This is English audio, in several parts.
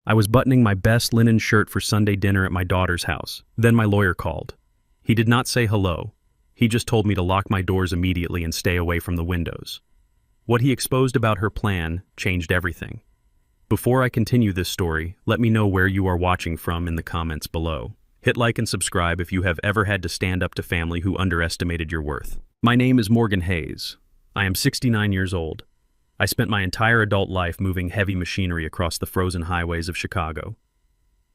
I was buttoning my best linen shirt for Sunday dinner at my daughter's house. Then my lawyer called. He did not say hello. He just told me to lock my doors immediately and stay away from the windows. What he exposed about her plan changed everything. Before I continue this story, let me know where you are watching from in the comments below. Hit like and subscribe if you have ever had to stand up to family who underestimated your worth. My name is Morgan Hayes. I am 69 years old. I spent my entire adult life moving heavy machinery across the frozen highways of Chicago.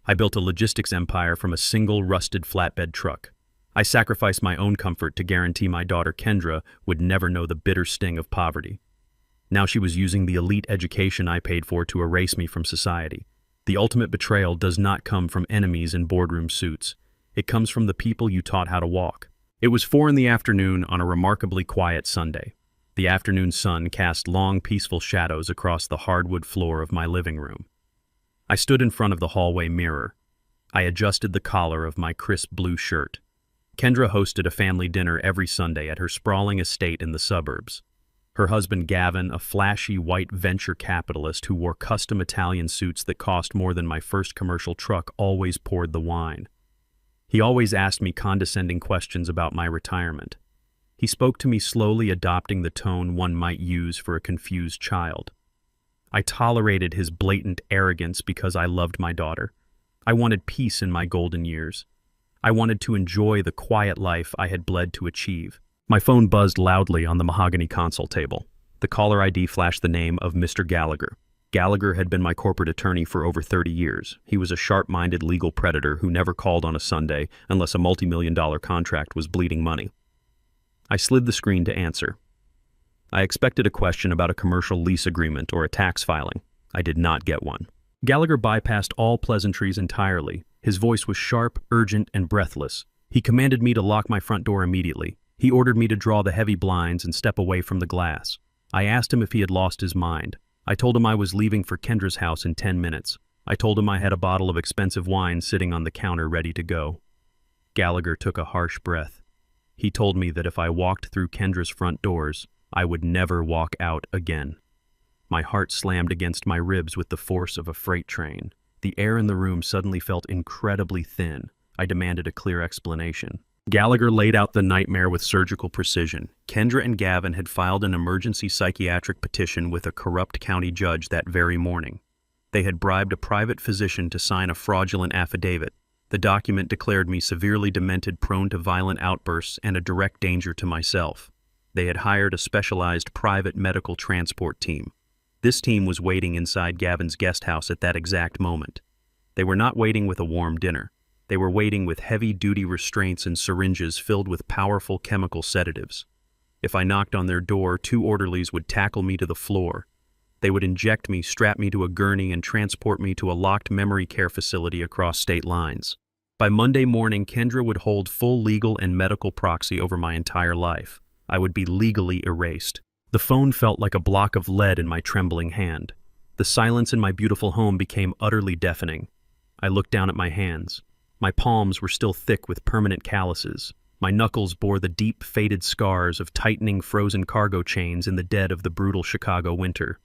I built a logistics empire from a single rusted flatbed truck. I sacrificed my own comfort to guarantee my daughter Kendra would never know the bitter sting of poverty. Now she was using the elite education I paid for to erase me from society. The ultimate betrayal does not come from enemies in boardroom suits. It comes from the people you taught how to walk. It was 4 p.m. on a remarkably quiet Sunday. The afternoon sun cast long, peaceful shadows across the hardwood floor of my living room. I stood in front of the hallway mirror. I adjusted the collar of my crisp blue shirt. Kendra hosted a family dinner every Sunday at her sprawling estate in the suburbs. Her husband Gavin, a flashy white venture capitalist who wore custom Italian suits that cost more than my first commercial truck, always poured the wine. He always asked me condescending questions about my retirement. He spoke to me slowly, adopting the tone one might use for a confused child. I tolerated his blatant arrogance because I loved my daughter. I wanted peace in my golden years. I wanted to enjoy the quiet life I had bled to achieve. My phone buzzed loudly on the mahogany console table. The caller ID flashed the name of Mr. Gallagher. Gallagher had been my corporate attorney for over 30 years. He was a sharp-minded legal predator who never called on a Sunday unless a multi-million-dollar contract was bleeding money. I slid the screen to answer. I expected a question about a commercial lease agreement or a tax filing. I did not get one. Gallagher bypassed all pleasantries entirely. His voice was sharp, urgent, and breathless. He commanded me to lock my front door immediately. He ordered me to draw the heavy blinds and step away from the glass. I asked him if he had lost his mind. I told him I was leaving for Kendra's house in 10 minutes. I told him I had a bottle of expensive wine sitting on the counter ready to go. Gallagher took a harsh breath. He told me that if I walked through Kendra's front doors, I would never walk out again. My heart slammed against my ribs with the force of a freight train. The air in the room suddenly felt incredibly thin. I demanded a clear explanation. Gallagher laid out the nightmare with surgical precision. Kendra and Gavin had filed an emergency psychiatric petition with a corrupt county judge that very morning. They had bribed a private physician to sign a fraudulent affidavit. The document declared me severely demented, prone to violent outbursts, and a direct danger to myself. They had hired a specialized private medical transport team. This team was waiting inside Gavin's guest house at that exact moment. They were not waiting with a warm dinner. They were waiting with heavy-duty restraints and syringes filled with powerful chemical sedatives. If I knocked on their door, 2 orderlies would tackle me to the floor. They would inject me, strap me to a gurney, and transport me to a locked memory care facility across state lines. By Monday morning, Kendra would hold full legal and medical proxy over my entire life. I would be legally erased. The phone felt like a block of lead in my trembling hand. The silence in my beautiful home became utterly deafening. I looked down at my hands. My palms were still thick with permanent calluses. My knuckles bore the deep, faded scars of tightening frozen cargo chains in the dead of the brutal Chicago winter.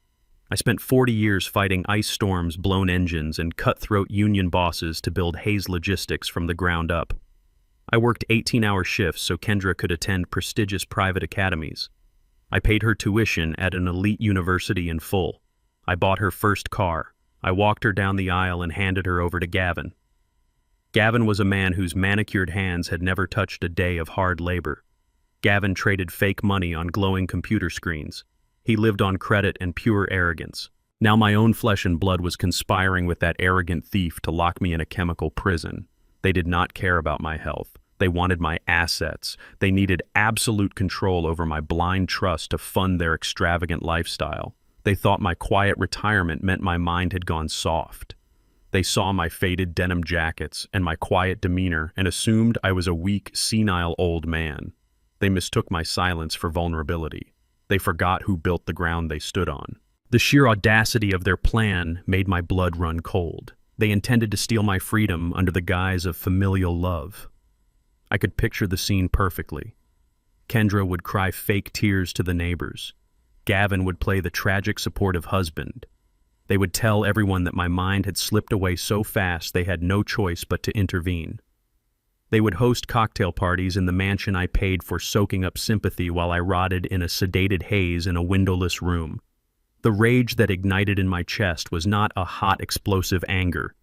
I spent 40 years fighting ice storms, blown engines, and cutthroat union bosses to build Hayes Logistics from the ground up. I worked 18-hour shifts so Kendra could attend prestigious private academies. I paid her tuition at an elite university in full. I bought her first car. I walked her down the aisle and handed her over to Gavin. Gavin was a man whose manicured hands had never touched a day of hard labor. Gavin traded fake money on glowing computer screens. He lived on credit and pure arrogance. Now my own flesh and blood was conspiring with that arrogant thief to lock me in a chemical prison. They did not care about my health. They wanted my assets. They needed absolute control over my blind trust to fund their extravagant lifestyle. They thought my quiet retirement meant my mind had gone soft. They saw my faded denim jackets and my quiet demeanor and assumed I was a weak, senile old man. They mistook my silence for vulnerability. They forgot who built the ground they stood on. The sheer audacity of their plan made my blood run cold. They intended to steal my freedom under the guise of familial love. I could picture the scene perfectly. Kendra would cry fake tears to the neighbors. Gavin would play the tragic, supportive husband. They would tell everyone that my mind had slipped away so fast they had no choice but to intervene. They would host cocktail parties in the mansion I paid for, soaking up sympathy while I rotted in a sedated haze in a windowless room. The rage that ignited in my chest was not a hot, explosive anger.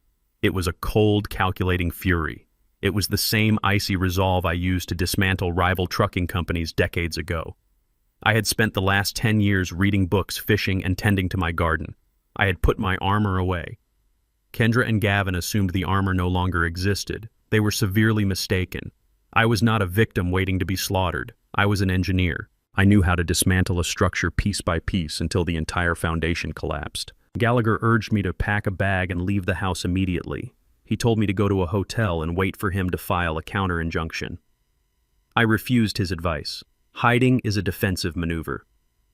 It was a cold, calculating fury. It was the same icy resolve I used to dismantle rival trucking companies decades ago. I had spent the last 10 years reading books, fishing, and tending to my garden. I had put my armor away. Kendra and Gavin assumed the armor no longer existed. They were severely mistaken. I was not a victim waiting to be slaughtered. I was an engineer. I knew how to dismantle a structure piece by piece until the entire foundation collapsed. Gallagher urged me to pack a bag and leave the house immediately. He told me to go to a hotel and wait for him to file a counter-injunction. I refused his advice. Hiding is a defensive maneuver.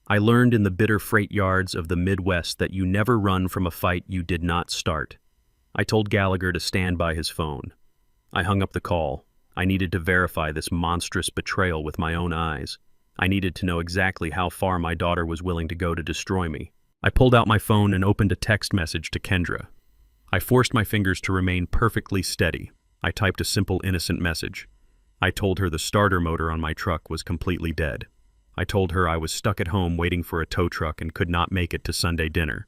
I learned in the bitter freight yards of the Midwest that you never run from a fight you did not start. I told Gallagher to stand by his phone. I hung up the call. I needed to verify this monstrous betrayal with my own eyes. I needed to know exactly how far my daughter was willing to go to destroy me. I pulled out my phone and opened a text message to Kendra. I forced my fingers to remain perfectly steady. I typed a simple, innocent message. I told her the starter motor on my truck was completely dead. I told her I was stuck at home waiting for a tow truck and could not make it to Sunday dinner.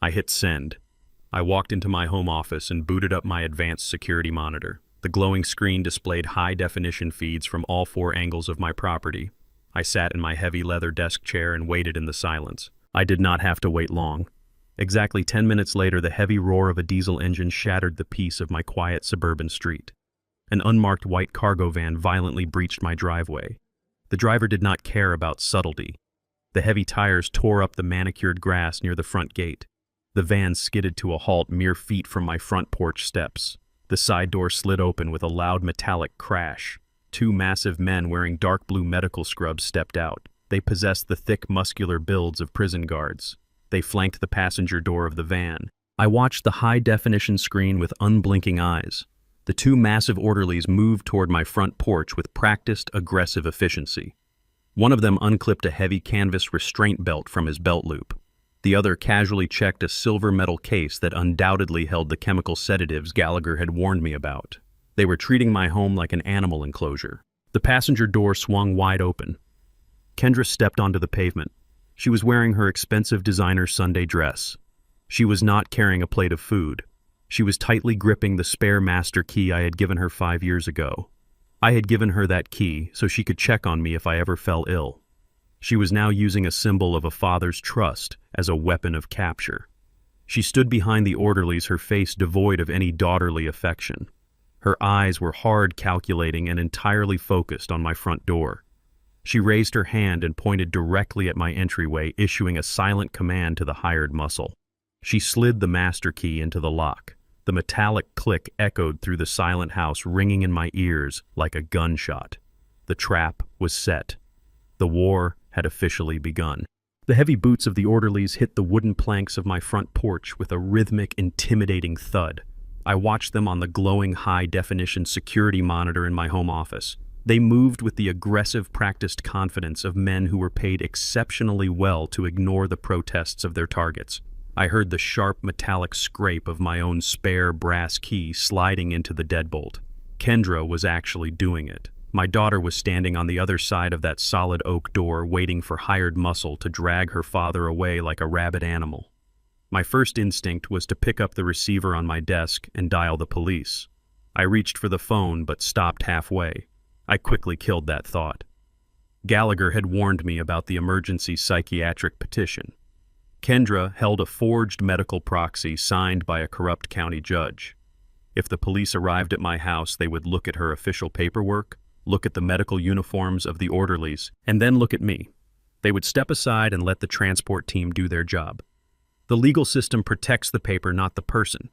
I hit send. I walked into my home office and booted up my advanced security monitor. The glowing screen displayed high-definition feeds from all 4 angles of my property. I sat in my heavy leather desk chair and waited in the silence. I did not have to wait long. Exactly 10 minutes later, the heavy roar of a diesel engine shattered the peace of my quiet suburban street. An unmarked white cargo van violently breached my driveway. The driver did not care about subtlety. The heavy tires tore up the manicured grass near the front gate. The van skidded to a halt mere feet from my front porch steps. The side door slid open with a loud metallic crash. 2 massive men wearing dark blue medical scrubs stepped out. They possessed the thick, muscular builds of prison guards. They flanked the passenger door of the van. I watched the high-definition screen with unblinking eyes. The 2 massive orderlies moved toward my front porch with practiced, aggressive efficiency. One of them unclipped a heavy canvas restraint belt from his belt loop. The other casually checked a silver metal case that undoubtedly held the chemical sedatives Gallagher had warned me about. They were treating my home like an animal enclosure. The passenger door swung wide open. Kendra stepped onto the pavement. She was wearing her expensive designer Sunday dress. She was not carrying a plate of food. She was tightly gripping the spare master key I had given her 5 years ago. I had given her that key so she could check on me if I ever fell ill. She was now using a symbol of a father's trust as a weapon of capture. She stood behind the orderlies, her face devoid of any daughterly affection. Her eyes were hard, calculating, and entirely focused on my front door. She raised her hand and pointed directly at my entryway, issuing a silent command to the hired muscle. She slid the master key into the lock. The metallic click echoed through the silent house, ringing in my ears like a gunshot. The trap was set. The war had officially begun. The heavy boots of the orderlies hit the wooden planks of my front porch with a rhythmic, intimidating thud. I watched them on the glowing high-definition security monitor in my home office. They moved with the aggressive, practiced confidence of men who were paid exceptionally well to ignore the protests of their targets. I heard the sharp, metallic scrape of my own spare brass key sliding into the deadbolt. Kendra was actually doing it. My daughter was standing on the other side of that solid oak door, waiting for hired muscle to drag her father away like a rabid animal. My first instinct was to pick up the receiver on my desk and dial the police. I reached for the phone but stopped halfway. I quickly killed that thought. Gallagher had warned me about the emergency psychiatric petition. Kendra held a forged medical proxy signed by a corrupt county judge. If the police arrived at my house, they would look at her official paperwork, look at the medical uniforms of the orderlies, and then look at me. They would step aside and let the transport team do their job. The legal system protects the paper, not the person.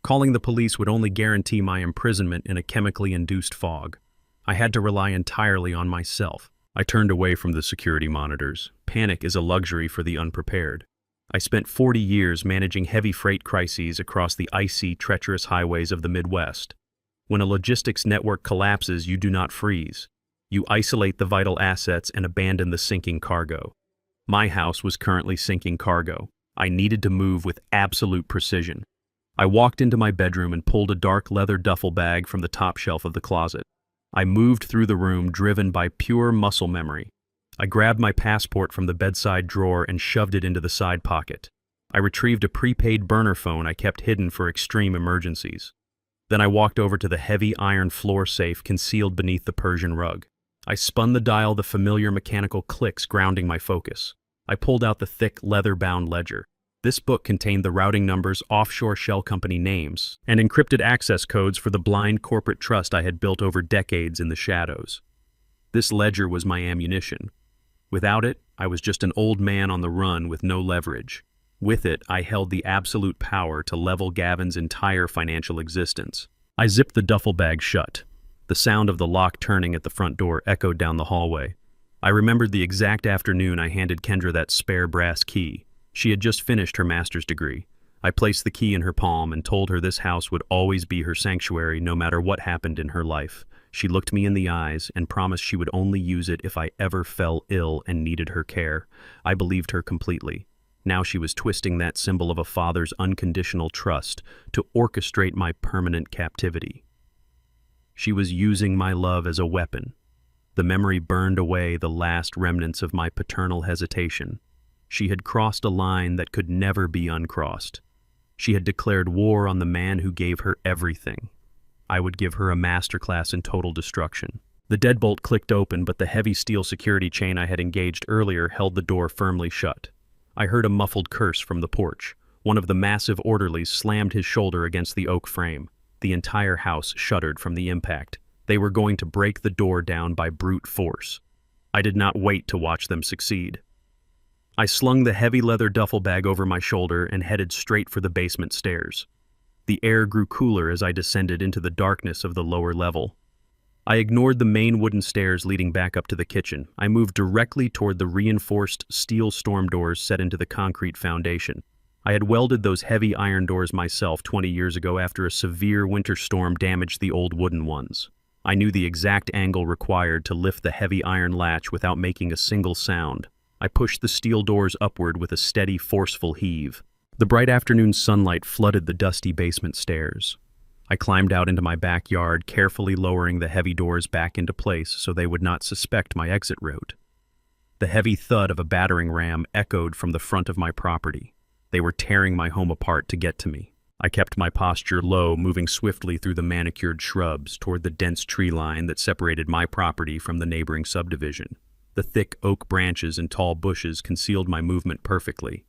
Calling the police would only guarantee my imprisonment in a chemically induced fog. I had to rely entirely on myself. I turned away from the security monitors. Panic is a luxury for the unprepared. I spent 40 years managing heavy freight crises across the icy, treacherous highways of the Midwest. When a logistics network collapses, you do not freeze. You isolate the vital assets and abandon the sinking cargo. My house was currently sinking cargo. I needed to move with absolute precision. I walked into my bedroom and pulled a dark leather duffel bag from the top shelf of the closet. I moved through the room, driven by pure muscle memory. I grabbed my passport from the bedside drawer and shoved it into the side pocket. I retrieved a prepaid burner phone I kept hidden for extreme emergencies. Then I walked over to the heavy iron floor safe concealed beneath the Persian rug. I spun the dial, the familiar mechanical clicks grounding my focus. I pulled out the thick, leather-bound ledger. This book contained the routing numbers, offshore shell company names, and encrypted access codes for the blind corporate trust I had built over decades in the shadows. This ledger was my ammunition. Without it, I was just an old man on the run with no leverage. With it, I held the absolute power to level Gavin's entire financial existence. I zipped the duffel bag shut. The sound of the lock turning at the front door echoed down the hallway. I remembered the exact afternoon I handed Kendra that spare brass key. She had just finished her master's degree. I placed the key in her palm and told her this house would always be her sanctuary no matter what happened in her life. She looked me in the eyes and promised she would only use it if I ever fell ill and needed her care. I believed her completely. Now she was twisting that symbol of a father's unconditional trust to orchestrate my permanent captivity. She was using my love as a weapon. The memory burned away the last remnants of my paternal hesitation. She had crossed a line that could never be uncrossed. She had declared war on the man who gave her everything. I would give her a masterclass in total destruction. The deadbolt clicked open, but the heavy steel security chain I had engaged earlier held the door firmly shut. I heard a muffled curse from the porch. One of the massive orderlies slammed his shoulder against the oak frame. The entire house shuddered from the impact. They were going to break the door down by brute force. I did not wait to watch them succeed. I slung the heavy leather duffel bag over my shoulder and headed straight for the basement stairs. The air grew cooler as I descended into the darkness of the lower level. I ignored the main wooden stairs leading back up to the kitchen. I moved directly toward the reinforced steel storm doors set into the concrete foundation. I had welded those heavy iron doors myself 20 years ago after a severe winter storm damaged the old wooden ones. I knew the exact angle required to lift the heavy iron latch without making a single sound. I pushed the steel doors upward with a steady, forceful heave. The bright afternoon sunlight flooded the dusty basement stairs. I climbed out into my backyard, carefully lowering the heavy doors back into place so they would not suspect my exit route. The heavy thud of a battering ram echoed from the front of my property. They were tearing my home apart to get to me. I kept my posture low, moving swiftly through the manicured shrubs toward the dense tree line that separated my property from the neighboring subdivision. The thick oak branches and tall bushes concealed my movement perfectly.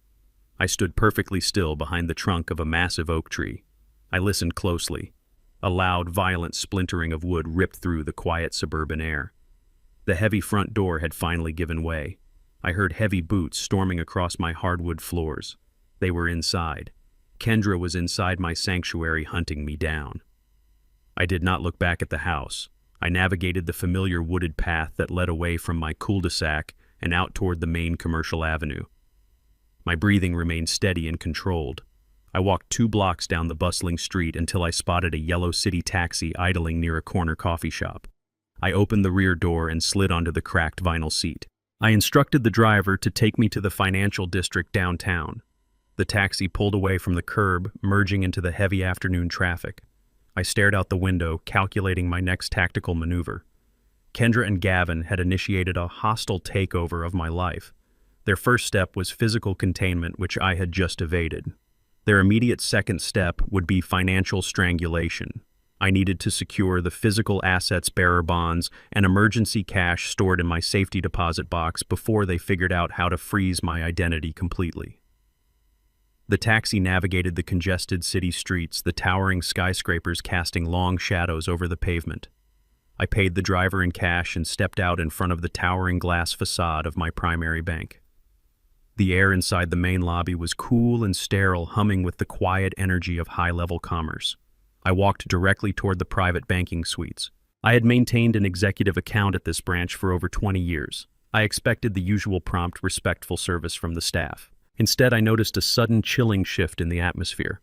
I stood perfectly still behind the trunk of a massive oak tree. I listened closely. A loud, violent splintering of wood ripped through the quiet suburban air. The heavy front door had finally given way. I heard heavy boots storming across my hardwood floors. They were inside. Kendra was inside my sanctuary hunting me down. I did not look back at the house. I navigated the familiar wooded path that led away from my cul-de-sac and out toward the main commercial avenue. My breathing remained steady and controlled. I walked 2 blocks down the bustling street until I spotted a yellow city taxi idling near a corner coffee shop. I opened the rear door and slid onto the cracked vinyl seat. I instructed the driver to take me to the financial district downtown. The taxi pulled away from the curb, merging into the heavy afternoon traffic. I stared out the window, calculating my next tactical maneuver. Kendra and Gavin had initiated a hostile takeover of my life. Their first step was physical containment, which I had just evaded. Their immediate second step would be financial strangulation. I needed to secure the physical assets, bearer bonds, and emergency cash stored in my safety deposit box before they figured out how to freeze my identity completely. The taxi navigated the congested city streets, the towering skyscrapers casting long shadows over the pavement. I paid the driver in cash and stepped out in front of the towering glass facade of my primary bank. The air inside the main lobby was cool and sterile, humming with the quiet energy of high-level commerce. I walked directly toward the private banking suites. I had maintained an executive account at this branch for over 20 years. I expected the usual prompt, respectful service from the staff. Instead, I noticed a sudden chilling shift in the atmosphere.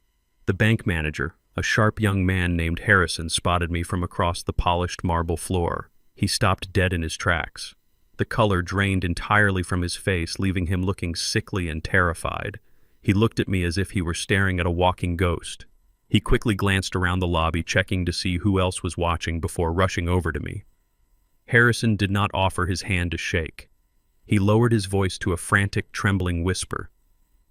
The bank manager, a sharp young man named Harrison, spotted me from across the polished marble floor. He stopped dead in his tracks. The color drained entirely from his face, leaving him looking sickly and terrified. He looked at me as if he were staring at a walking ghost. He quickly glanced around the lobby, checking to see who else was watching before rushing over to me. Harrison did not offer his hand to shake. He lowered his voice to a frantic, trembling whisper.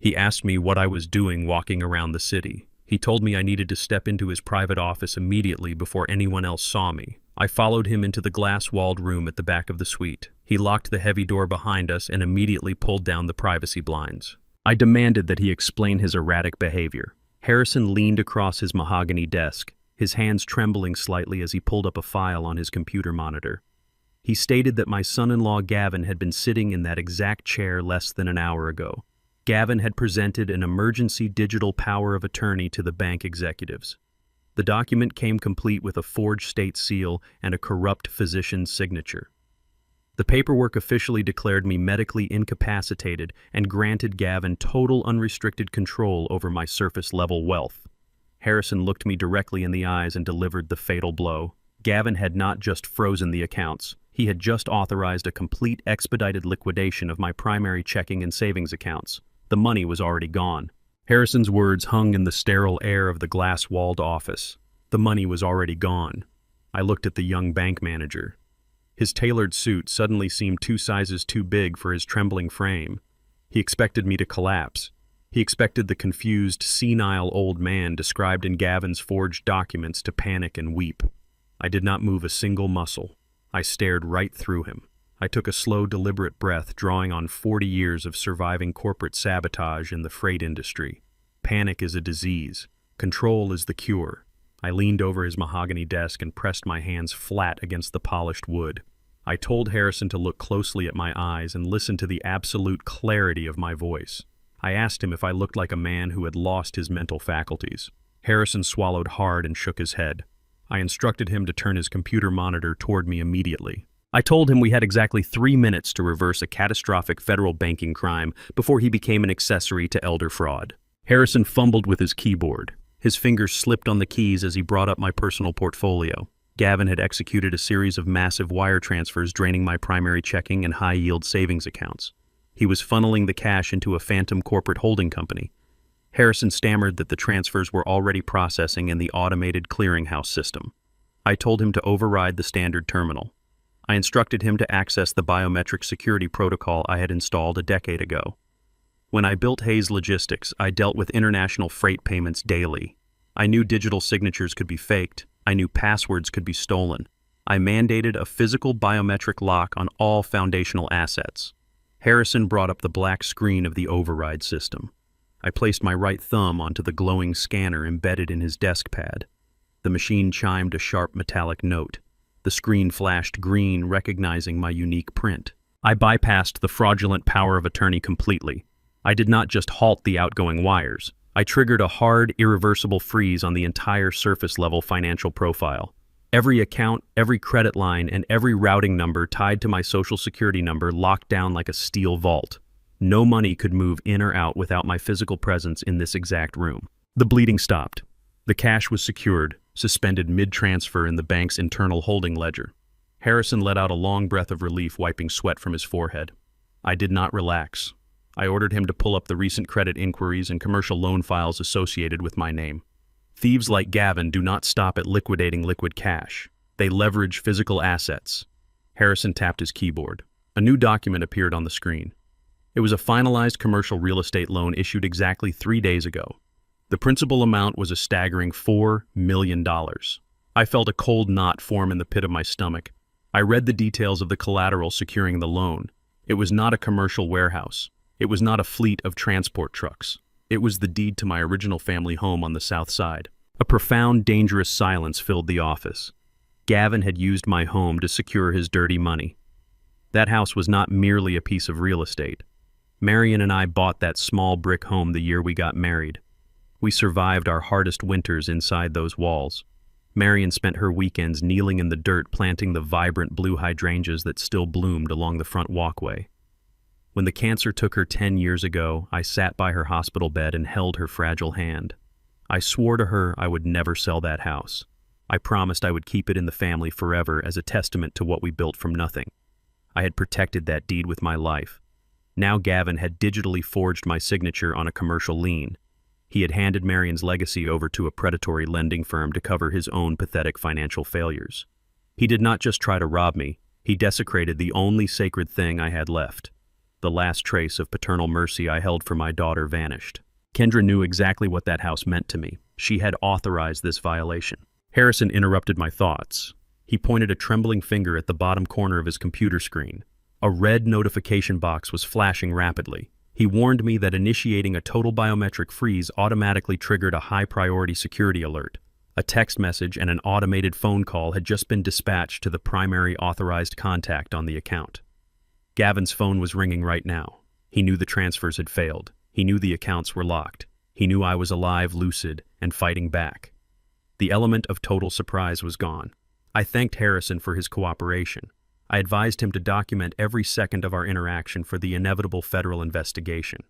He asked me what I was doing walking around the city. He told me I needed to step into his private office immediately before anyone else saw me. I followed him into the glass-walled room at the back of the suite. He locked the heavy door behind us and immediately pulled down the privacy blinds. I demanded that he explain his erratic behavior. Harrison leaned across his mahogany desk, his hands trembling slightly as he pulled up a file on his computer monitor. He stated that my son-in-law Gavin had been sitting in that exact chair less than an hour ago. Gavin had presented an emergency digital power of attorney to the bank executives. The document came complete with a forged state seal and a corrupt physician's signature. The paperwork officially declared me medically incapacitated and granted Gavin total unrestricted control over my surface-level wealth. Harrison looked me directly in the eyes and delivered the fatal blow. Gavin had not just frozen the accounts. He had just authorized a complete expedited liquidation of my primary checking and savings accounts. The money was already gone. Harrison's words hung in the sterile air of the glass-walled office. The money was already gone. I looked at the young bank manager. His tailored suit suddenly seemed 2 sizes too big for his trembling frame. He expected me to collapse. He expected the confused, senile old man described in Gavin's forged documents to panic and weep. I did not move a single muscle. I stared right through him. I took a slow, deliberate breath, drawing on 40 years of surviving corporate sabotage in the freight industry. Panic is a disease. Control is the cure. I leaned over his mahogany desk and pressed my hands flat against the polished wood. I told Harrison to look closely at my eyes and listen to the absolute clarity of my voice. I asked him if I looked like a man who had lost his mental faculties. Harrison swallowed hard and shook his head. I instructed him to turn his computer monitor toward me immediately. I told him we had exactly 3 minutes to reverse a catastrophic federal banking crime before he became an accessory to elder fraud. Harrison fumbled with his keyboard. His fingers slipped on the keys as he brought up my personal portfolio. Gavin had executed a series of massive wire transfers draining my primary checking and high-yield savings accounts. He was funneling the cash into a phantom corporate holding company. Harrison stammered that the transfers were already processing in the automated clearinghouse system. I told him to override the standard terminal. I instructed him to access the biometric security protocol I had installed a decade ago. When I built Hayes Logistics, I dealt with international freight payments daily. I knew digital signatures could be faked. I knew passwords could be stolen. I mandated a physical biometric lock on all foundational assets. Harrison brought up the black screen of the override system. I placed my right thumb onto the glowing scanner embedded in his desk pad. The machine chimed a sharp metallic note. The screen flashed green, recognizing my unique print. I bypassed the fraudulent power of attorney completely. I did not just halt the outgoing wires. I triggered a hard, irreversible freeze on the entire surface-level financial profile. Every account, every credit line, and every routing number tied to my social security number locked down like a steel vault. No money could move in or out without my physical presence in this exact room. The bleeding stopped. The cash was secured, suspended mid-transfer in the bank's internal holding ledger. Harrison let out a long breath of relief, wiping sweat from his forehead. I did not relax. I ordered him to pull up the recent credit inquiries and commercial loan files associated with my name. Thieves like Gavin do not stop at liquidating liquid cash. They leverage physical assets. Harrison tapped his keyboard. A new document appeared on the screen. It was a finalized commercial real estate loan issued exactly 3 days ago. The principal amount was a staggering $4 million. I felt a cold knot form in the pit of my stomach. I read the details of the collateral securing the loan. It was not a commercial warehouse. It was not a fleet of transport trucks. It was the deed to my original family home on the south side. A profound, dangerous silence filled the office. Gavin had used my home to secure his dirty money. That house was not merely a piece of real estate. Marion and I bought that small brick home the year we got married. We survived our hardest winters inside those walls. Marion spent her weekends kneeling in the dirt planting the vibrant blue hydrangeas that still bloomed along the front walkway. When the cancer took her 10 years ago, I sat by her hospital bed and held her fragile hand. I swore to her I would never sell that house. I promised I would keep it in the family forever as a testament to what we built from nothing. I had protected that deed with my life. Now Gavin had digitally forged my signature on a commercial lien. He had handed Marion's legacy over to a predatory lending firm to cover his own pathetic financial failures. He did not just try to rob me, he desecrated the only sacred thing I had left. The last trace of paternal mercy I held for my daughter vanished. Kendra knew exactly what that house meant to me. She had authorized this violation. Harrison interrupted my thoughts. He pointed a trembling finger at the bottom corner of his computer screen. A red notification box was flashing rapidly. He warned me that initiating a total biometric freeze automatically triggered a high-priority security alert. A text message and an automated phone call had just been dispatched to the primary authorized contact on the account. Gavin's phone was ringing right now. He knew the transfers had failed. He knew the accounts were locked. He knew I was alive, lucid, and fighting back. The element of total surprise was gone. I thanked Harrison for his cooperation. I advised him to document every second of our interaction for the inevitable federal investigation.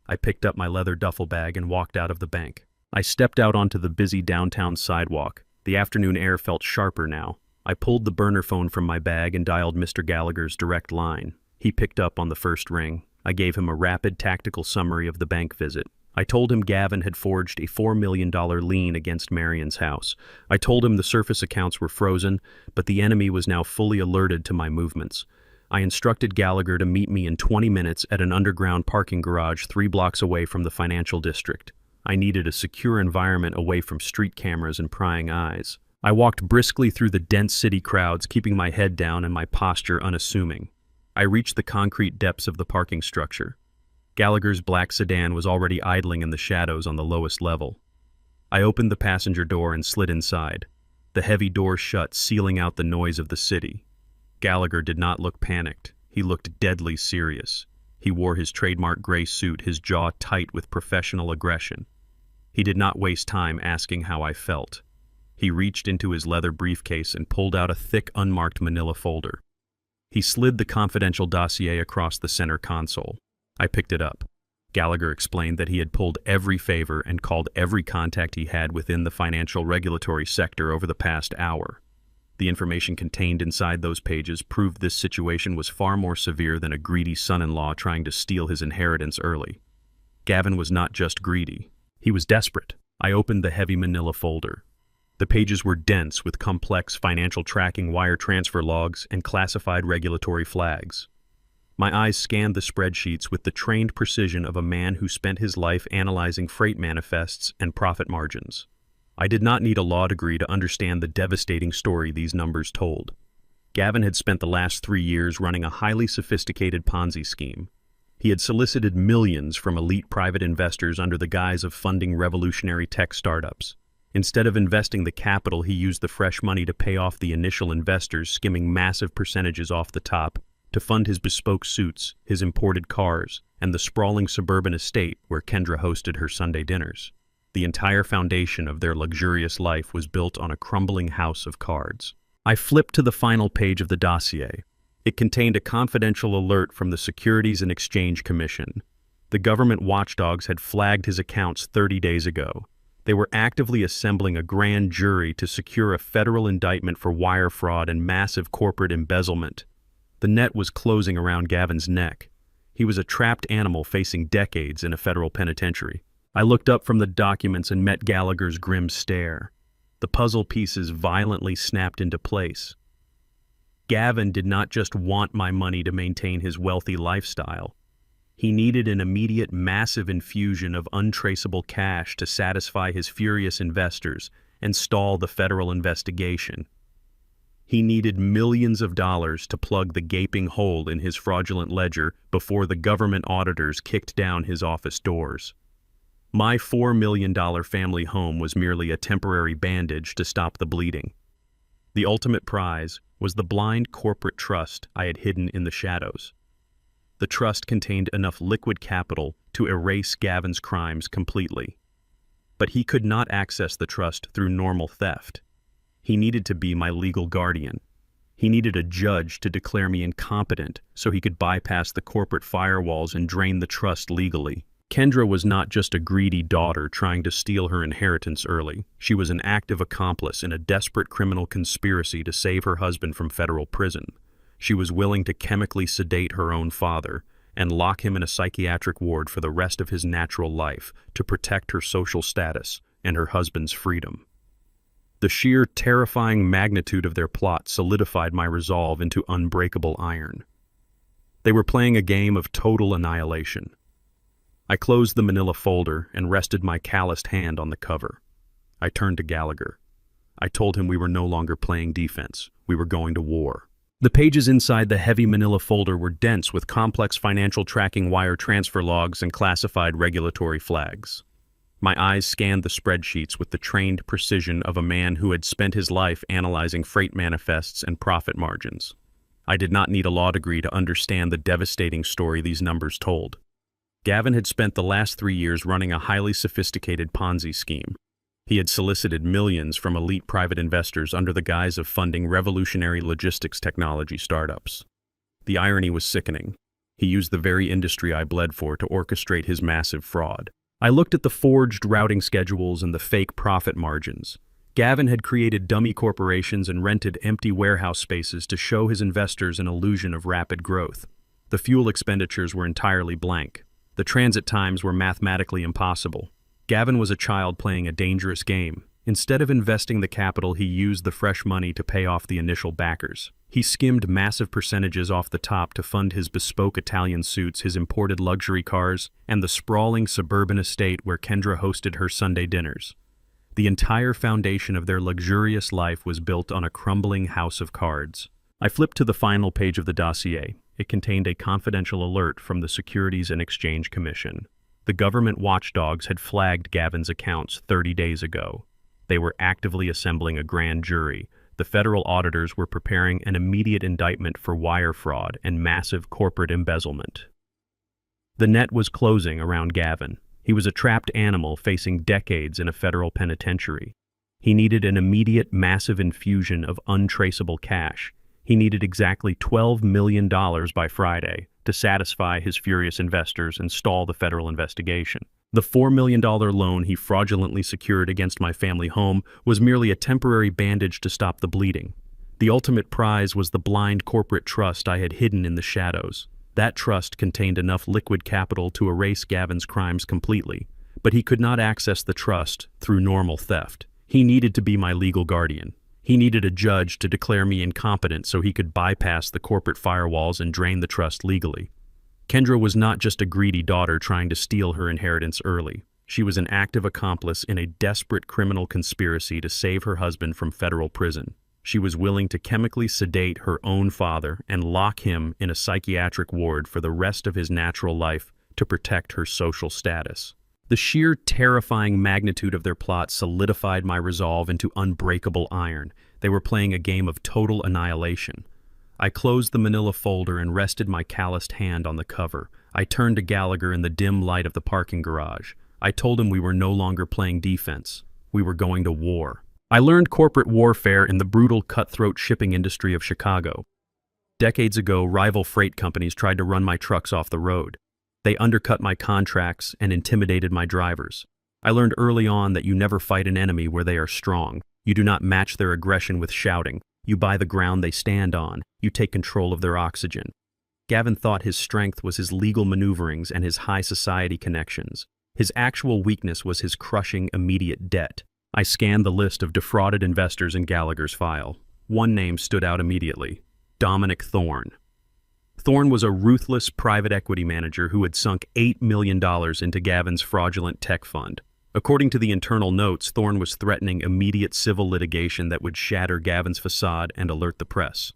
I picked up my leather duffel bag and walked out of the bank. I stepped out onto the busy downtown sidewalk. The afternoon air felt sharper now. I pulled the burner phone from my bag and dialed Mr. Gallagher's direct line. He picked up on the first ring. I gave him a rapid tactical summary of the bank visit. I told him Gavin had forged a $4 million lien against Marion's house. I told him the surface accounts were frozen, but the enemy was now fully alerted to my movements. I instructed Gallagher to meet me in 20 minutes at an underground parking garage 3 blocks away from the financial district. I needed a secure environment away from street cameras and prying eyes. I walked briskly through the dense city crowds, keeping my head down and my posture unassuming. I reached the concrete depths of the parking structure. Gallagher's black sedan was already idling in the shadows on the lowest level. I opened the passenger door and slid inside. The heavy door shut, sealing out the noise of the city. Gallagher did not look panicked. He looked deadly serious. He wore his trademark gray suit, his jaw tight with professional aggression. He did not waste time asking how I felt. He reached into his leather briefcase and pulled out a thick, unmarked manila folder. He slid the confidential dossier across the center console. I picked it up. Gallagher explained that he had pulled every favor and called every contact he had within the financial regulatory sector over the past hour. The information contained inside those pages proved this situation was far more severe than a greedy son-in-law trying to steal his inheritance early. Gavin was not just greedy. He was desperate. I opened the heavy manila folder. The pages were dense with complex financial tracking wire transfer logs and classified regulatory flags. My eyes scanned the spreadsheets with the trained precision of a man who spent his life analyzing freight manifests and profit margins. I did not need a law degree to understand the devastating story these numbers told. Gavin had spent the last 3 years running a highly sophisticated Ponzi scheme. He had solicited millions from elite private investors under the guise of funding revolutionary tech startups. Instead of investing the capital, he used the fresh money to pay off the initial investors, skimming massive percentages off the top, to fund his bespoke suits, his imported cars, and the sprawling suburban estate where Kendra hosted her Sunday dinners. The entire foundation of their luxurious life was built on a crumbling house of cards. I flipped to the final page of the dossier. It contained a confidential alert from the Securities and Exchange Commission. The government watchdogs had flagged his accounts 30 days ago. They were actively assembling a grand jury to secure a federal indictment for wire fraud and massive corporate embezzlement. The net was closing around Gavin's neck. He was a trapped animal facing decades in a federal penitentiary. I looked up from the documents and met Gallagher's grim stare. The puzzle pieces violently snapped into place. Gavin did not just want my money to maintain his wealthy lifestyle. He needed an immediate massive infusion of untraceable cash to satisfy his furious investors and stall the federal investigation. He needed millions of dollars to plug the gaping hole in his fraudulent ledger before the government auditors kicked down his office doors. My $4 million family home was merely a temporary bandage to stop the bleeding. The ultimate prize was the blind corporate trust I had hidden in the shadows. The trust contained enough liquid capital to erase Gavin's crimes completely. But he could not access the trust through normal theft. He needed to be my legal guardian. He needed a judge to declare me incompetent so he could bypass the corporate firewalls and drain the trust legally. Kendra was not just a greedy daughter trying to steal her inheritance early. She was an active accomplice in a desperate criminal conspiracy to save her husband from federal prison. She was willing to chemically sedate her own father and lock him in a psychiatric ward for the rest of his natural life to protect her social status and her husband's freedom. The sheer, terrifying magnitude of their plot solidified my resolve into unbreakable iron. They were playing a game of total annihilation. I closed the manila folder and rested my calloused hand on the cover. I turned to Gallagher. I told him we were no longer playing defense. We were going to war. The pages inside the heavy manila folder were dense with complex financial tracking wire transfer logs and classified regulatory flags. My eyes scanned the spreadsheets with the trained precision of a man who had spent his life analyzing freight manifests and profit margins. I did not need a law degree to understand the devastating story these numbers told. Gavin had spent the last 3 years running a highly sophisticated Ponzi scheme. He had solicited millions from elite private investors under the guise of funding revolutionary logistics technology startups. The irony was sickening. He used the very industry I bled for to orchestrate his massive fraud. I looked at the forged routing schedules and the fake profit margins. Gavin had created dummy corporations and rented empty warehouse spaces to show his investors an illusion of rapid growth. The fuel expenditures were entirely blank. The transit times were mathematically impossible. Gavin was a child playing a dangerous game. Instead of investing the capital, he used the fresh money to pay off the initial backers. He skimmed massive percentages off the top to fund his bespoke Italian suits, his imported luxury cars, and the sprawling suburban estate where Kendra hosted her Sunday dinners. The entire foundation of their luxurious life was built on a crumbling house of cards. I flipped to the final page of the dossier. It contained a confidential alert from the Securities and Exchange Commission. The government watchdogs had flagged Gavin's accounts 30 days ago. They were actively assembling a grand jury. The federal auditors were preparing an immediate indictment for wire fraud and massive corporate embezzlement. The net was closing around Gavin. He was a trapped animal facing decades in a federal penitentiary. He needed an immediate, massive infusion of untraceable cash. He needed exactly $12 million by Friday to satisfy his furious investors and stall the federal investigation. The $4 million loan he fraudulently secured against my family home was merely a temporary bandage to stop the bleeding. The ultimate prize was the blind corporate trust I had hidden in the shadows. That trust contained enough liquid capital to erase Gavin's crimes completely, but he could not access the trust through normal theft. He needed to be my legal guardian. He needed a judge to declare me incompetent so he could bypass the corporate firewalls and drain the trust legally. Kendra was not just a greedy daughter trying to steal her inheritance early. She was an active accomplice in a desperate criminal conspiracy to save her husband from federal prison. She was willing to chemically sedate her own father and lock him in a psychiatric ward for the rest of his natural life to protect her social status. The sheer terrifying magnitude of their plot solidified my resolve into unbreakable iron. They were playing a game of total annihilation. I closed the manila folder and rested my calloused hand on the cover. I turned to Gallagher in the dim light of the parking garage. I told him we were no longer playing defense. We were going to war. I learned corporate warfare in the brutal, cutthroat shipping industry of Chicago. Decades ago, rival freight companies tried to run my trucks off the road. They undercut my contracts and intimidated my drivers. I learned early on that you never fight an enemy where they are strong. You do not match their aggression with shouting. You buy the ground they stand on. You take control of their oxygen. Gavin thought his strength was his legal maneuverings and his high society connections. His actual weakness was his crushing immediate debt. I scanned the list of defrauded investors in Gallagher's file. One name stood out immediately: Dominic Thorne. Thorne was a ruthless private equity manager who had sunk $8 million into Gavin's fraudulent tech fund. According to the internal notes, Thorne was threatening immediate civil litigation that would shatter Gavin's facade and alert the press.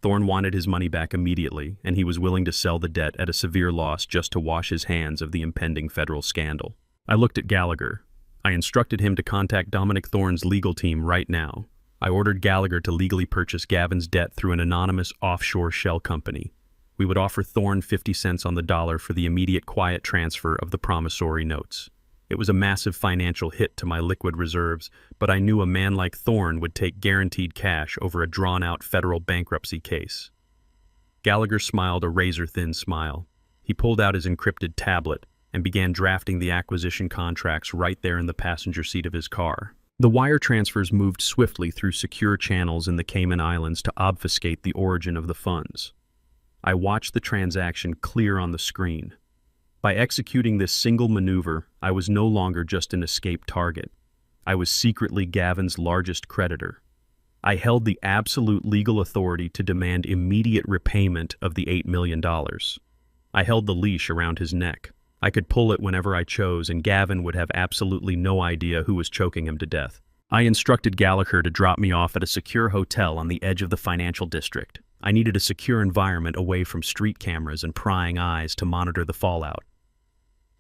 Thorne wanted his money back immediately, and he was willing to sell the debt at a severe loss just to wash his hands of the impending federal scandal. I looked at Gallagher. I instructed him to contact Dominic Thorne's legal team right now. I ordered Gallagher to legally purchase Gavin's debt through an anonymous offshore shell company. We would offer Thorne 50 cents on the dollar for the immediate quiet transfer of the promissory notes. It was a massive financial hit to my liquid reserves, but I knew a man like Thorne would take guaranteed cash over a drawn-out federal bankruptcy case. Gallagher smiled a razor-thin smile. He pulled out his encrypted tablet and began drafting the acquisition contracts right there in the passenger seat of his car. The wire transfers moved swiftly through secure channels in the Cayman Islands to obfuscate the origin of the funds. I watched the transaction clear on the screen. By executing this single maneuver, I was no longer just an escaped target. I was secretly Gavin's largest creditor. I held the absolute legal authority to demand immediate repayment of the $8 million. I held the leash around his neck. I could pull it whenever I chose, and Gavin would have absolutely no idea who was choking him to death. I instructed Gallagher to drop me off at a secure hotel on the edge of the financial district. I needed a secure environment away from street cameras and prying eyes to monitor the fallout.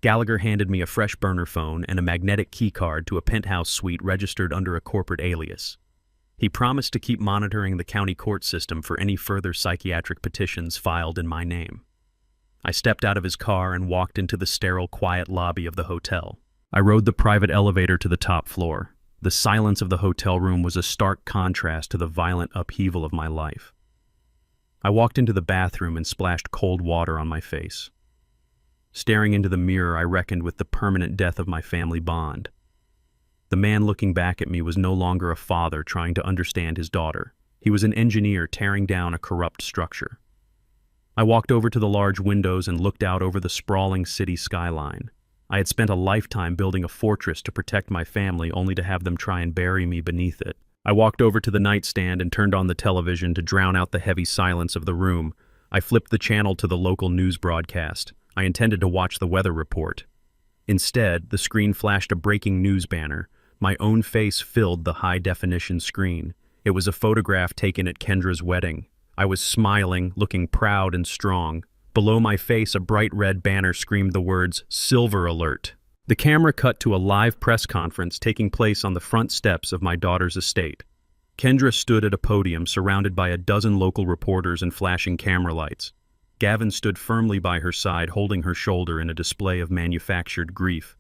Gallagher handed me a fresh burner phone and a magnetic keycard to a penthouse suite registered under a corporate alias. He promised to keep monitoring the county court system for any further psychiatric petitions filed in my name. I stepped out of his car and walked into the sterile, quiet lobby of the hotel. I rode the private elevator to the top floor. The silence of the hotel room was a stark contrast to the violent upheaval of my life. I walked into the bathroom and splashed cold water on my face. Staring into the mirror, I reckoned with the permanent death of my family bond. The man looking back at me was no longer a father trying to understand his daughter. He was an engineer tearing down a corrupt structure. I walked over to the large windows and looked out over the sprawling city skyline. I had spent a lifetime building a fortress to protect my family, only to have them try and bury me beneath it. I walked over to the nightstand and turned on the television to drown out the heavy silence of the room. I flipped the channel to the local news broadcast. I intended to watch the weather report. Instead, the screen flashed a breaking news banner. My own face filled the high-definition screen. It was a photograph taken at Kendra's wedding. I was smiling, looking proud and strong. Below my face, a bright red banner screamed the words, "Silver Alert." The camera cut to a live press conference taking place on the front steps of my daughter's estate. Kendra stood at a podium surrounded by a dozen local reporters and flashing camera lights. Gavin stood firmly by her side, holding her shoulder in a display of manufactured grief.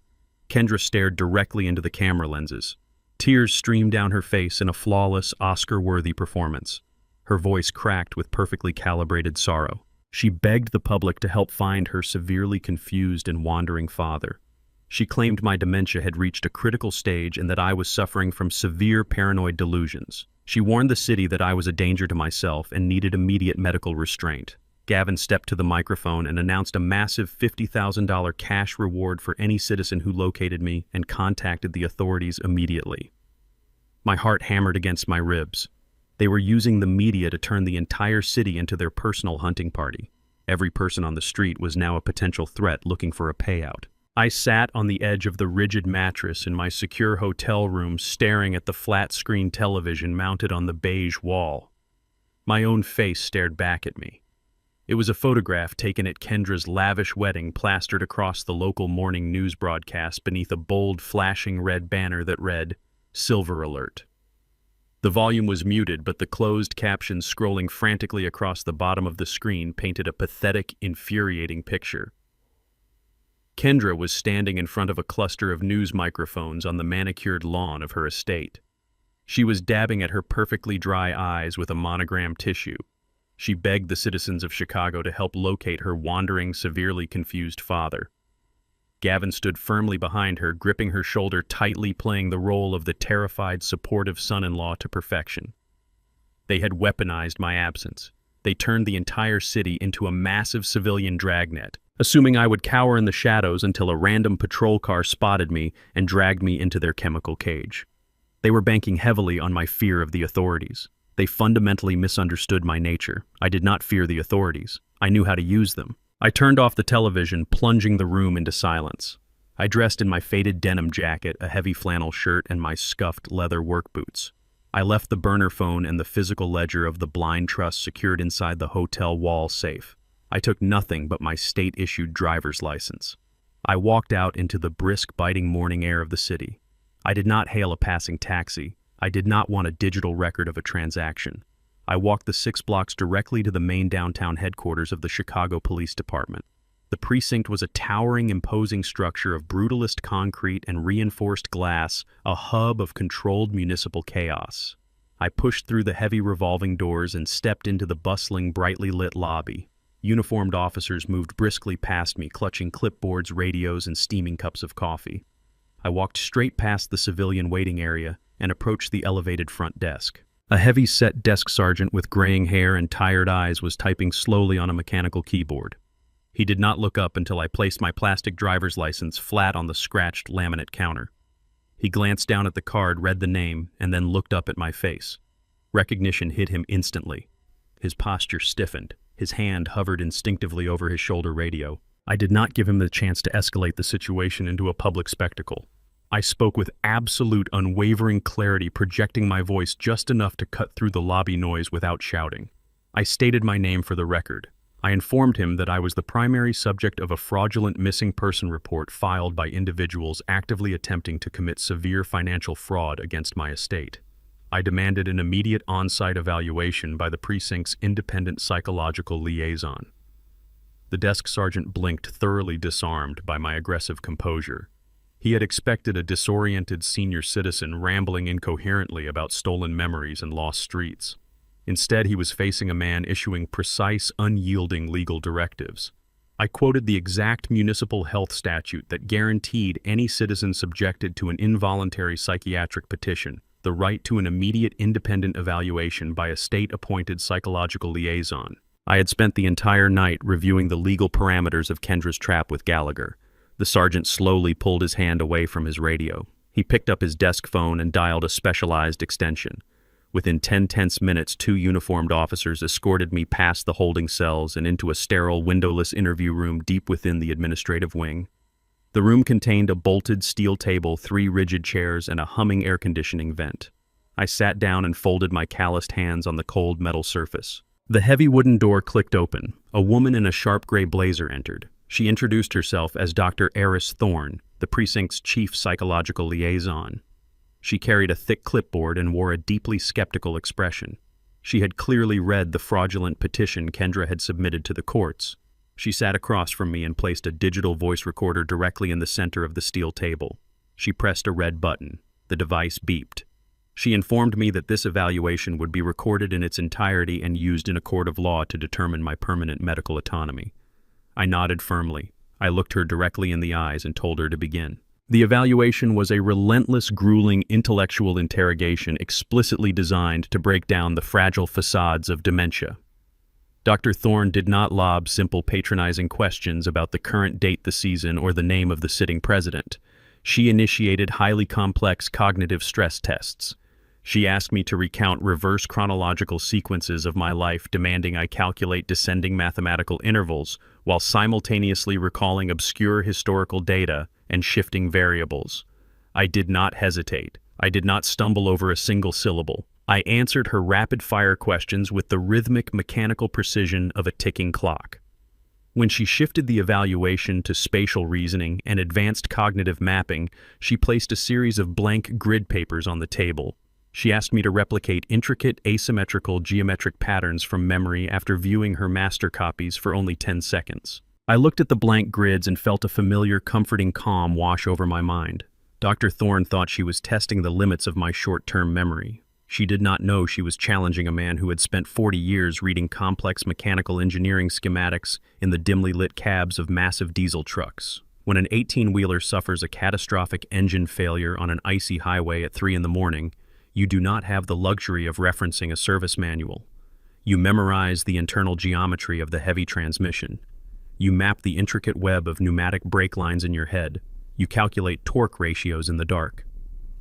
Kendra stared directly into the camera lenses. Tears streamed down her face in a flawless, Oscar-worthy performance. Her voice cracked with perfectly calibrated sorrow. She begged the public to help find her severely confused and wandering father. She claimed my dementia had reached a critical stage and that I was suffering from severe paranoid delusions. She warned the city that I was a danger to myself and needed immediate medical restraint. Gavin stepped to the microphone and announced a massive $50,000 cash reward for any citizen who located me and contacted the authorities immediately. My heart hammered against my ribs. They were using the media to turn the entire city into their personal hunting party. Every person on the street was now a potential threat looking for a payout. I sat on the edge of the rigid mattress in my secure hotel room, staring at the flat-screen television mounted on the beige wall. My own face stared back at me. It was a photograph taken at Kendra's lavish wedding, plastered across the local morning news broadcast beneath a bold, flashing red banner that read, "Silver Alert." The volume was muted, but the closed captions scrolling frantically across the bottom of the screen painted a pathetic, infuriating picture. Kendra was standing in front of a cluster of news microphones on the manicured lawn of her estate. She was dabbing at her perfectly dry eyes with a monogrammed tissue. She begged the citizens of Chicago to help locate her wandering, severely confused father. Gavin stood firmly behind her, gripping her shoulder tightly, playing the role of the terrified, supportive son-in-law to perfection. They had weaponized my absence. They turned the entire city into a massive civilian dragnet, assuming I would cower in the shadows until a random patrol car spotted me and dragged me into their chemical cage. They were banking heavily on my fear of the authorities. They fundamentally misunderstood my nature. I did not fear the authorities. I knew how to use them. I turned off the television, plunging the room into silence. I dressed in my faded denim jacket, a heavy flannel shirt, and my scuffed leather work boots. I left the burner phone and the physical ledger of the blind trust secured inside the hotel wall safe. I took nothing but my state-issued driver's license. I walked out into the brisk, biting morning air of the city. I did not hail a passing taxi. I did not want a digital record of a transaction. I walked the 6 blocks directly to the main downtown headquarters of the Chicago Police Department. The precinct was a towering, imposing structure of brutalist concrete and reinforced glass, a hub of controlled municipal chaos. I pushed through the heavy revolving doors and stepped into the bustling, brightly lit lobby. Uniformed officers moved briskly past me, clutching clipboards, radios, and steaming cups of coffee. I walked straight past the civilian waiting area and approached the elevated front desk. A heavy-set desk sergeant with graying hair and tired eyes was typing slowly on a mechanical keyboard. He did not look up until I placed my plastic driver's license flat on the scratched laminate counter. He glanced down at the card, read the name, and then looked up at my face. Recognition hit him instantly. His posture stiffened. His hand hovered instinctively over his shoulder radio. I did not give him the chance to escalate the situation into a public spectacle. I spoke with absolute, unwavering clarity, projecting my voice just enough to cut through the lobby noise without shouting. I stated my name for the record. I informed him that I was the primary subject of a fraudulent missing person report filed by individuals actively attempting to commit severe financial fraud against my estate. I demanded an immediate on-site evaluation by the precinct's independent psychological liaison. The desk sergeant blinked, thoroughly disarmed by my aggressive composure. He had expected a disoriented senior citizen rambling incoherently about stolen memories and lost streets. Instead, he was facing a man issuing precise, unyielding legal directives. I quoted the exact municipal health statute that guaranteed any citizen subjected to an involuntary psychiatric petition the right to an immediate independent evaluation by a state-appointed psychological liaison. I had spent the entire night reviewing the legal parameters of Kendra's trap with Gallagher. The sergeant slowly pulled his hand away from his radio. He picked up his desk phone and dialed a specialized extension. Within 10 tense minutes, 2 uniformed officers escorted me past the holding cells and into a sterile, windowless interview room deep within the administrative wing. The room contained a bolted steel table, 3 rigid chairs, and a humming air conditioning vent. I sat down and folded my calloused hands on the cold metal surface. The heavy wooden door clicked open. A woman in a sharp gray blazer entered. She introduced herself as Dr. Eris Thorne, the precinct's chief psychological liaison. She carried a thick clipboard and wore a deeply skeptical expression. She had clearly read the fraudulent petition Kendra had submitted to the courts. She sat across from me and placed a digital voice recorder directly in the center of the steel table. She pressed a red button. The device beeped. She informed me that this evaluation would be recorded in its entirety and used in a court of law to determine my permanent medical autonomy. I nodded firmly. I looked her directly in the eyes and told her to begin. The evaluation was a relentless, grueling intellectual interrogation explicitly designed to break down the fragile facades of dementia. Dr. Thorne did not lob simple, patronizing questions about the current date, the season, or the name of the sitting president. She initiated highly complex cognitive stress tests. She asked me to recount reverse chronological sequences of my life, demanding I calculate descending mathematical intervals while simultaneously recalling obscure historical data and shifting variables. I did not hesitate. I did not stumble over a single syllable. I answered her rapid-fire questions with the rhythmic, mechanical precision of a ticking clock. When she shifted the evaluation to spatial reasoning and advanced cognitive mapping, she placed a series of blank grid papers on the table. She asked me to replicate intricate, asymmetrical geometric patterns from memory after viewing her master copies for only 10 seconds. I looked at the blank grids and felt a familiar, comforting calm wash over my mind. Dr. Thorne thought she was testing the limits of my short-term memory. She did not know she was challenging a man who had spent 40 years reading complex mechanical engineering schematics in the dimly lit cabs of massive diesel trucks. When an 18-wheeler suffers a catastrophic engine failure on an icy highway at 3 in the morning, you do not have the luxury of referencing a service manual. You memorize the internal geometry of the heavy transmission. You map the intricate web of pneumatic brake lines in your head. You calculate torque ratios in the dark.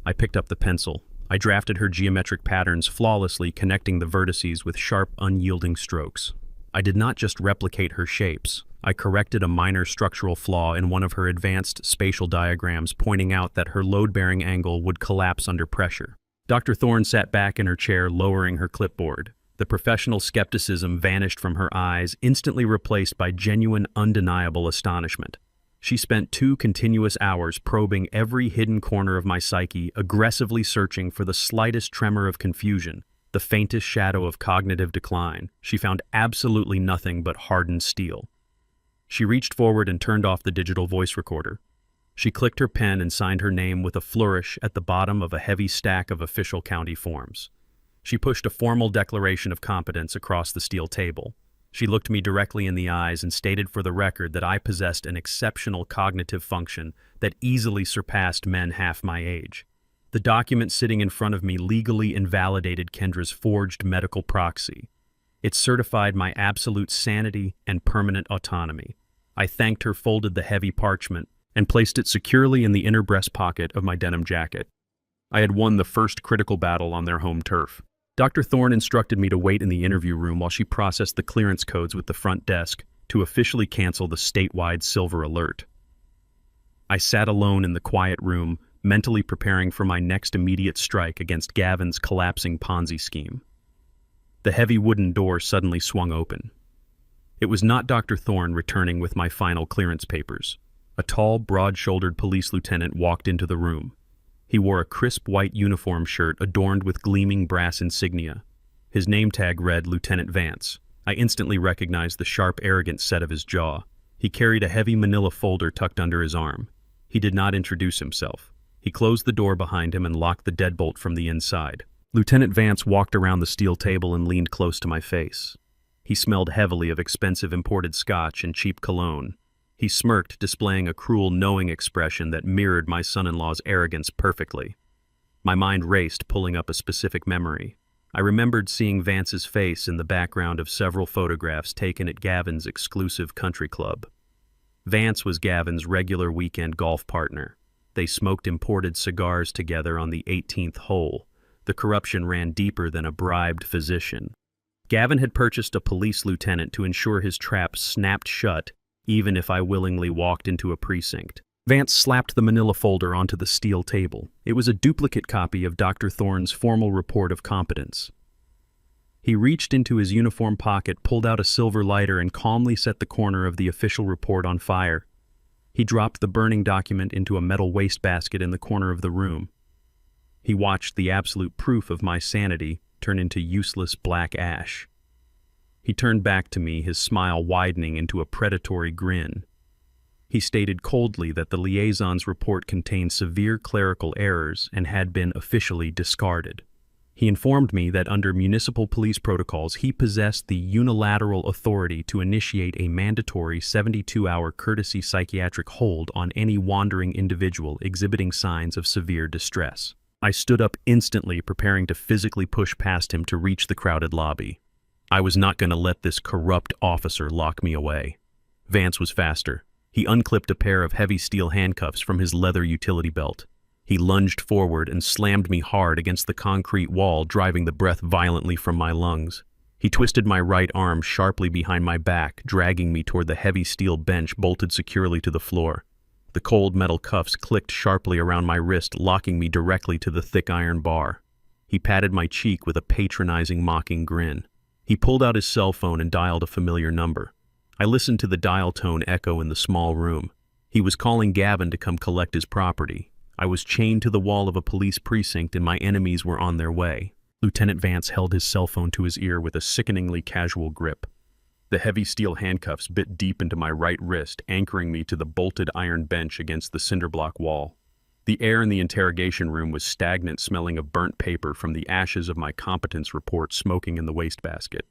I picked up the pencil. I drafted her geometric patterns flawlessly, connecting the vertices with sharp, unyielding strokes. I did not just replicate her shapes. I corrected a minor structural flaw in one of her advanced spatial diagrams, pointing out that her load-bearing angle would collapse under pressure. Dr. Thorne sat back in her chair, lowering her clipboard. The professional skepticism vanished from her eyes, instantly replaced by genuine, undeniable astonishment. She spent 2 continuous hours probing every hidden corner of my psyche, aggressively searching for the slightest tremor of confusion, the faintest shadow of cognitive decline. She found absolutely nothing but hardened steel. She reached forward and turned off the digital voice recorder. She clicked her pen and signed her name with a flourish at the bottom of a heavy stack of official county forms. She pushed a formal declaration of competence across the steel table. She looked me directly in the eyes and stated for the record that I possessed an exceptional cognitive function that easily surpassed men half my age. The document sitting in front of me legally invalidated Kendra's forged medical proxy. It certified my absolute sanity and permanent autonomy. I thanked her, folded the heavy parchment, and placed it securely in the inner breast pocket of my denim jacket. I had won the first critical battle on their home turf. Dr. Thorne instructed me to wait in the interview room while she processed the clearance codes with the front desk to officially cancel the statewide silver alert. I sat alone in the quiet room, mentally preparing for my next immediate strike against Gavin's collapsing Ponzi scheme. The heavy wooden door suddenly swung open. It was not Dr. Thorne returning with my final clearance papers. A tall, broad-shouldered police lieutenant walked into the room. He wore a crisp white uniform shirt adorned with gleaming brass insignia. His name tag read Lieutenant Vance. I instantly recognized the sharp, arrogant set of his jaw. He carried a heavy manila folder tucked under his arm. He did not introduce himself. He closed the door behind him and locked the deadbolt from the inside. Lieutenant Vance walked around the steel table and leaned close to my face. He smelled heavily of expensive imported scotch and cheap cologne. He smirked, displaying a cruel, knowing expression that mirrored my son-in-law's arrogance perfectly. My mind raced, pulling up a specific memory. I remembered seeing Vance's face in the background of several photographs taken at Gavin's exclusive country club. Vance was Gavin's regular weekend golf partner. They smoked imported cigars together on the 18th hole. The corruption ran deeper than a bribed physician. Gavin had purchased a police lieutenant to ensure his trap snapped shut, even if I willingly walked into a precinct. Vance slapped the manila folder onto the steel table. It was a duplicate copy of Dr. Thorne's formal report of competence. He reached into his uniform pocket, pulled out a silver lighter, and calmly set the corner of the official report on fire. He dropped the burning document into a metal wastebasket in the corner of the room. He watched the absolute proof of my sanity turn into useless black ash. He turned back to me, his smile widening into a predatory grin. He stated coldly that the liaison's report contained severe clerical errors and had been officially discarded. He informed me that under municipal police protocols, he possessed the unilateral authority to initiate a mandatory 72-hour courtesy psychiatric hold on any wandering individual exhibiting signs of severe distress. I stood up instantly, preparing to physically push past him to reach the crowded lobby. I was not going to let this corrupt officer lock me away. Vance was faster. He unclipped a pair of heavy steel handcuffs from his leather utility belt. He lunged forward and slammed me hard against the concrete wall, driving the breath violently from my lungs. He twisted my right arm sharply behind my back, dragging me toward the heavy steel bench bolted securely to the floor. The cold metal cuffs clicked sharply around my wrist, locking me directly to the thick iron bar. He patted my cheek with a patronizing, mocking grin. He pulled out his cell phone and dialed a familiar number. I listened to the dial tone echo in the small room. He was calling Gavin to come collect his property. I was chained to the wall of a police precinct and my enemies were on their way. Lieutenant Vance held his cell phone to his ear with a sickeningly casual grip. The heavy steel handcuffs bit deep into my right wrist, anchoring me to the bolted iron bench against the cinderblock wall. The air in the interrogation room was stagnant, smelling of burnt paper from the ashes of my competence report smoking in the wastebasket.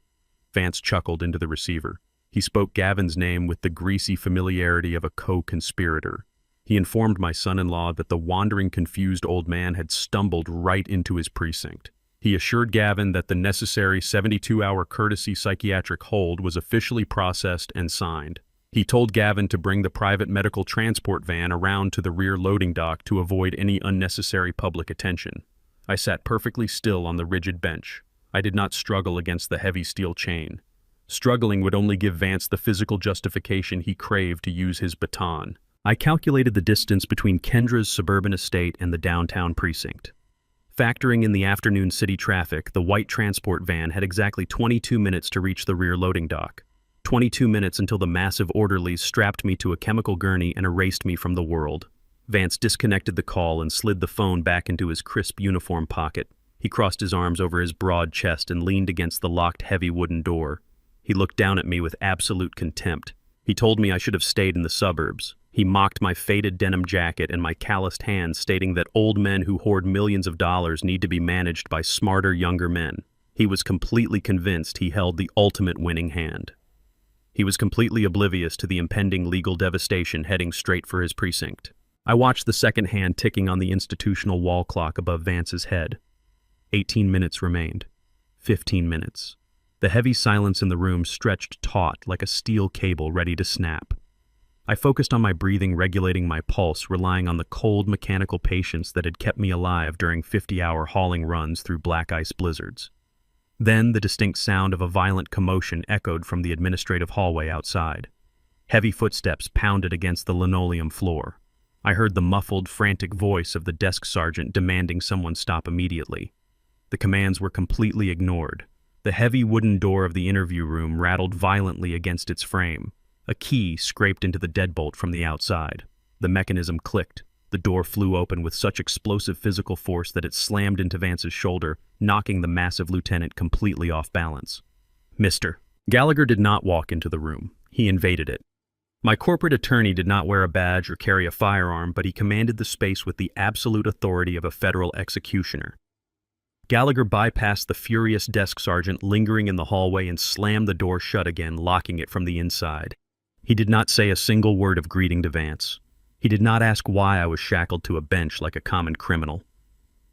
Vance chuckled into the receiver. He spoke Gavin's name with the greasy familiarity of a co-conspirator. He informed my son-in-law that the wandering, confused old man had stumbled right into his precinct. He assured Gavin that the necessary 72-hour courtesy psychiatric hold was officially processed and signed. He told Gavin to bring the private medical transport van around to the rear loading dock to avoid any unnecessary public attention. I sat perfectly still on the rigid bench. I did not struggle against the heavy steel chain. Struggling would only give Vance the physical justification he craved to use his baton. I calculated the distance between Kendra's suburban estate and the downtown precinct. Factoring in the afternoon city traffic, the white transport van had exactly 22 minutes to reach the rear loading dock. 22 minutes until the massive orderlies strapped me to a chemical gurney and erased me from the world. Vance disconnected the call and slid the phone back into his crisp uniform pocket. He crossed his arms over his broad chest and leaned against the locked heavy wooden door. He looked down at me with absolute contempt. He told me I should have stayed in the suburbs. He mocked my faded denim jacket and my calloused hands, stating that old men who hoard millions of dollars need to be managed by smarter, younger men. He was completely convinced he held the ultimate winning hand. He was completely oblivious to the impending legal devastation heading straight for his precinct. I watched the second hand ticking on the institutional wall clock above Vance's head. 18 minutes remained. 15 minutes. The heavy silence in the room stretched taut like a steel cable ready to snap. I focused on my breathing, regulating my pulse, relying on the cold mechanical patience that had kept me alive during 50-hour hauling runs through black ice blizzards. Then the distinct sound of a violent commotion echoed from the administrative hallway outside. Heavy footsteps pounded against the linoleum floor. I heard the muffled, frantic voice of the desk sergeant demanding someone stop immediately. The commands were completely ignored. The heavy wooden door of the interview room rattled violently against its frame. A key scraped into the deadbolt from the outside. The mechanism clicked. The door flew open with such explosive physical force that it slammed into Vance's shoulder, knocking the massive lieutenant completely off balance. Mr. Gallagher did not walk into the room. He invaded it. My corporate attorney did not wear a badge or carry a firearm, but he commanded the space with the absolute authority of a federal executioner. Gallagher bypassed the furious desk sergeant lingering in the hallway and slammed the door shut again, locking it from the inside. He did not say a single word of greeting to Vance. He did not ask why I was shackled to a bench like a common criminal.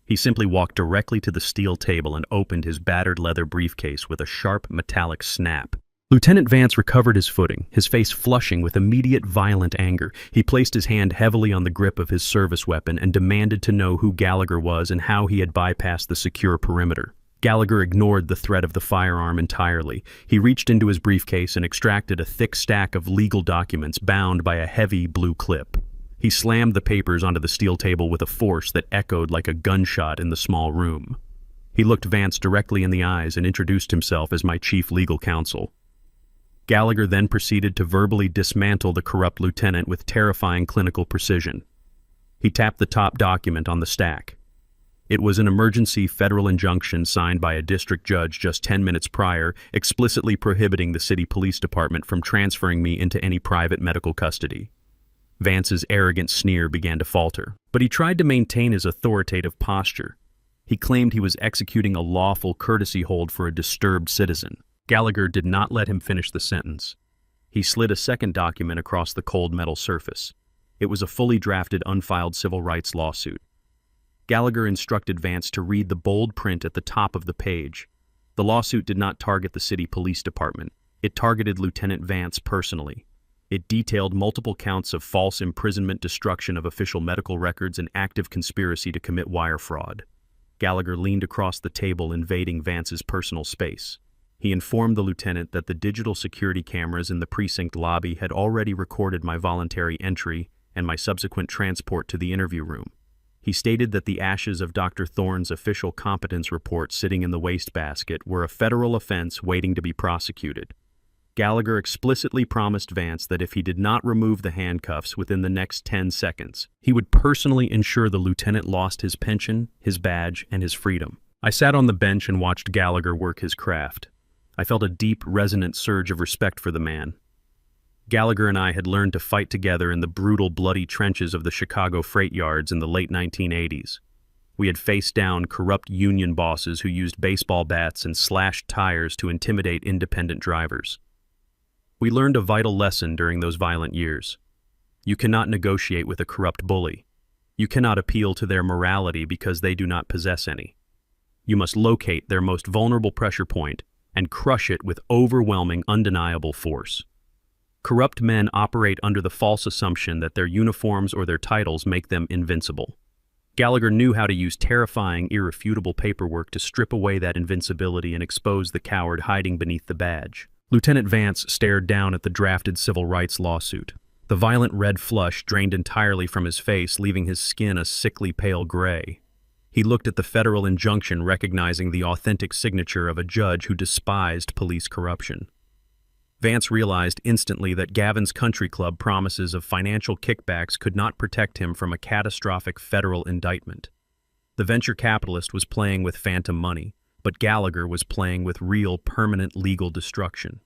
He simply walked directly to the steel table and opened his battered leather briefcase with a sharp metallic snap. Lieutenant Vance recovered his footing, his face flushing with immediate violent anger. He placed his hand heavily on the grip of his service weapon and demanded to know who Gallagher was and how he had bypassed the secure perimeter. Gallagher ignored the threat of the firearm entirely. He reached into his briefcase and extracted a thick stack of legal documents bound by a heavy blue clip. He slammed the papers onto the steel table with a force that echoed like a gunshot in the small room. He looked Vance directly in the eyes and introduced himself as my chief legal counsel. Gallagher then proceeded to verbally dismantle the corrupt lieutenant with terrifying clinical precision. He tapped the top document on the stack. It was an emergency federal injunction signed by a district judge just 10 minutes prior, explicitly prohibiting the city police department from transferring me into any private medical custody. Vance's arrogant sneer began to falter, but he tried to maintain his authoritative posture. He claimed he was executing a lawful courtesy hold for a disturbed citizen. Gallagher did not let him finish the sentence. He slid a second document across the cold metal surface. It was a fully drafted, unfiled civil rights lawsuit. Gallagher instructed Vance to read the bold print at the top of the page. The lawsuit did not target the city police department. It targeted Lieutenant Vance personally. It detailed multiple counts of false imprisonment, destruction of official medical records, and active conspiracy to commit wire fraud. Gallagher leaned across the table, invading Vance's personal space. He informed the lieutenant that the digital security cameras in the precinct lobby had already recorded my voluntary entry and my subsequent transport to the interview room. He stated that the ashes of Dr. Thorne's official competence report sitting in the wastebasket were a federal offense waiting to be prosecuted. Gallagher explicitly promised Vance that if he did not remove the handcuffs within the next 10 seconds, he would personally ensure the lieutenant lost his pension, his badge, and his freedom. I sat on the bench and watched Gallagher work his craft. I felt a deep, resonant surge of respect for the man. Gallagher and I had learned to fight together in the brutal, bloody trenches of the Chicago freight yards in the late 1980s. We had faced down corrupt union bosses who used baseball bats and slashed tires to intimidate independent drivers. We learned a vital lesson during those violent years. You cannot negotiate with a corrupt bully. You cannot appeal to their morality because they do not possess any. You must locate their most vulnerable pressure point and crush it with overwhelming, undeniable force. Corrupt men operate under the false assumption that their uniforms or their titles make them invincible. Gallagher knew how to use terrifying, irrefutable paperwork to strip away that invincibility and expose the coward hiding beneath the badge. Lieutenant Vance stared down at the drafted civil rights lawsuit. The violent red flush drained entirely from his face, leaving his skin a sickly pale gray. He looked at the federal injunction, recognizing the authentic signature of a judge who despised police corruption. Vance realized instantly that Gavin's Country Club promises of financial kickbacks could not protect him from a catastrophic federal indictment. The venture capitalist was playing with phantom money, but Gallagher was playing with real, permanent legal destruction.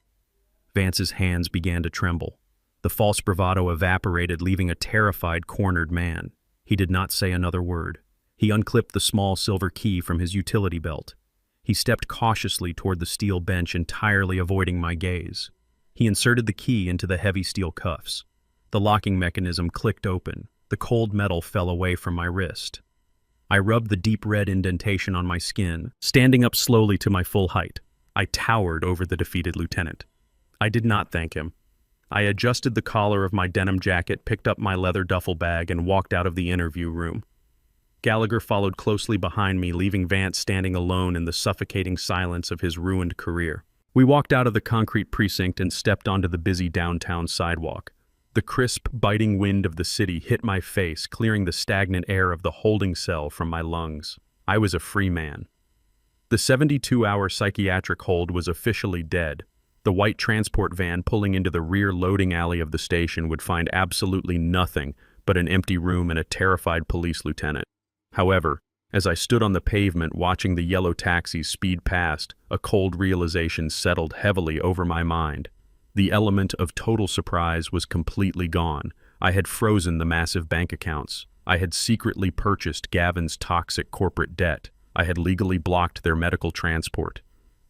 Vance's hands began to tremble. The false bravado evaporated, leaving a terrified, cornered man. He did not say another word. He unclipped the small silver key from his utility belt. He stepped cautiously toward the steel bench, entirely avoiding my gaze. He inserted the key into the heavy steel cuffs. The locking mechanism clicked open. The cold metal fell away from my wrist. I rubbed the deep red indentation on my skin, standing up slowly to my full height. I towered over the defeated lieutenant. I did not thank him. I adjusted the collar of my denim jacket, picked up my leather duffel bag, and walked out of the interview room. Gallagher followed closely behind me, leaving Vance standing alone in the suffocating silence of his ruined career. We walked out of the concrete precinct and stepped onto the busy downtown sidewalk. The crisp, biting wind of the city hit my face, clearing the stagnant air of the holding cell from my lungs. I was a free man. The 72-hour psychiatric hold was officially dead. The white transport van pulling into the rear loading alley of the station would find absolutely nothing but an empty room and a terrified police lieutenant. However, as I stood on the pavement watching the yellow taxis speed past, a cold realization settled heavily over my mind. The element of total surprise was completely gone. I had frozen the massive bank accounts. I had secretly purchased Gavin's toxic corporate debt. I had legally blocked their medical transport.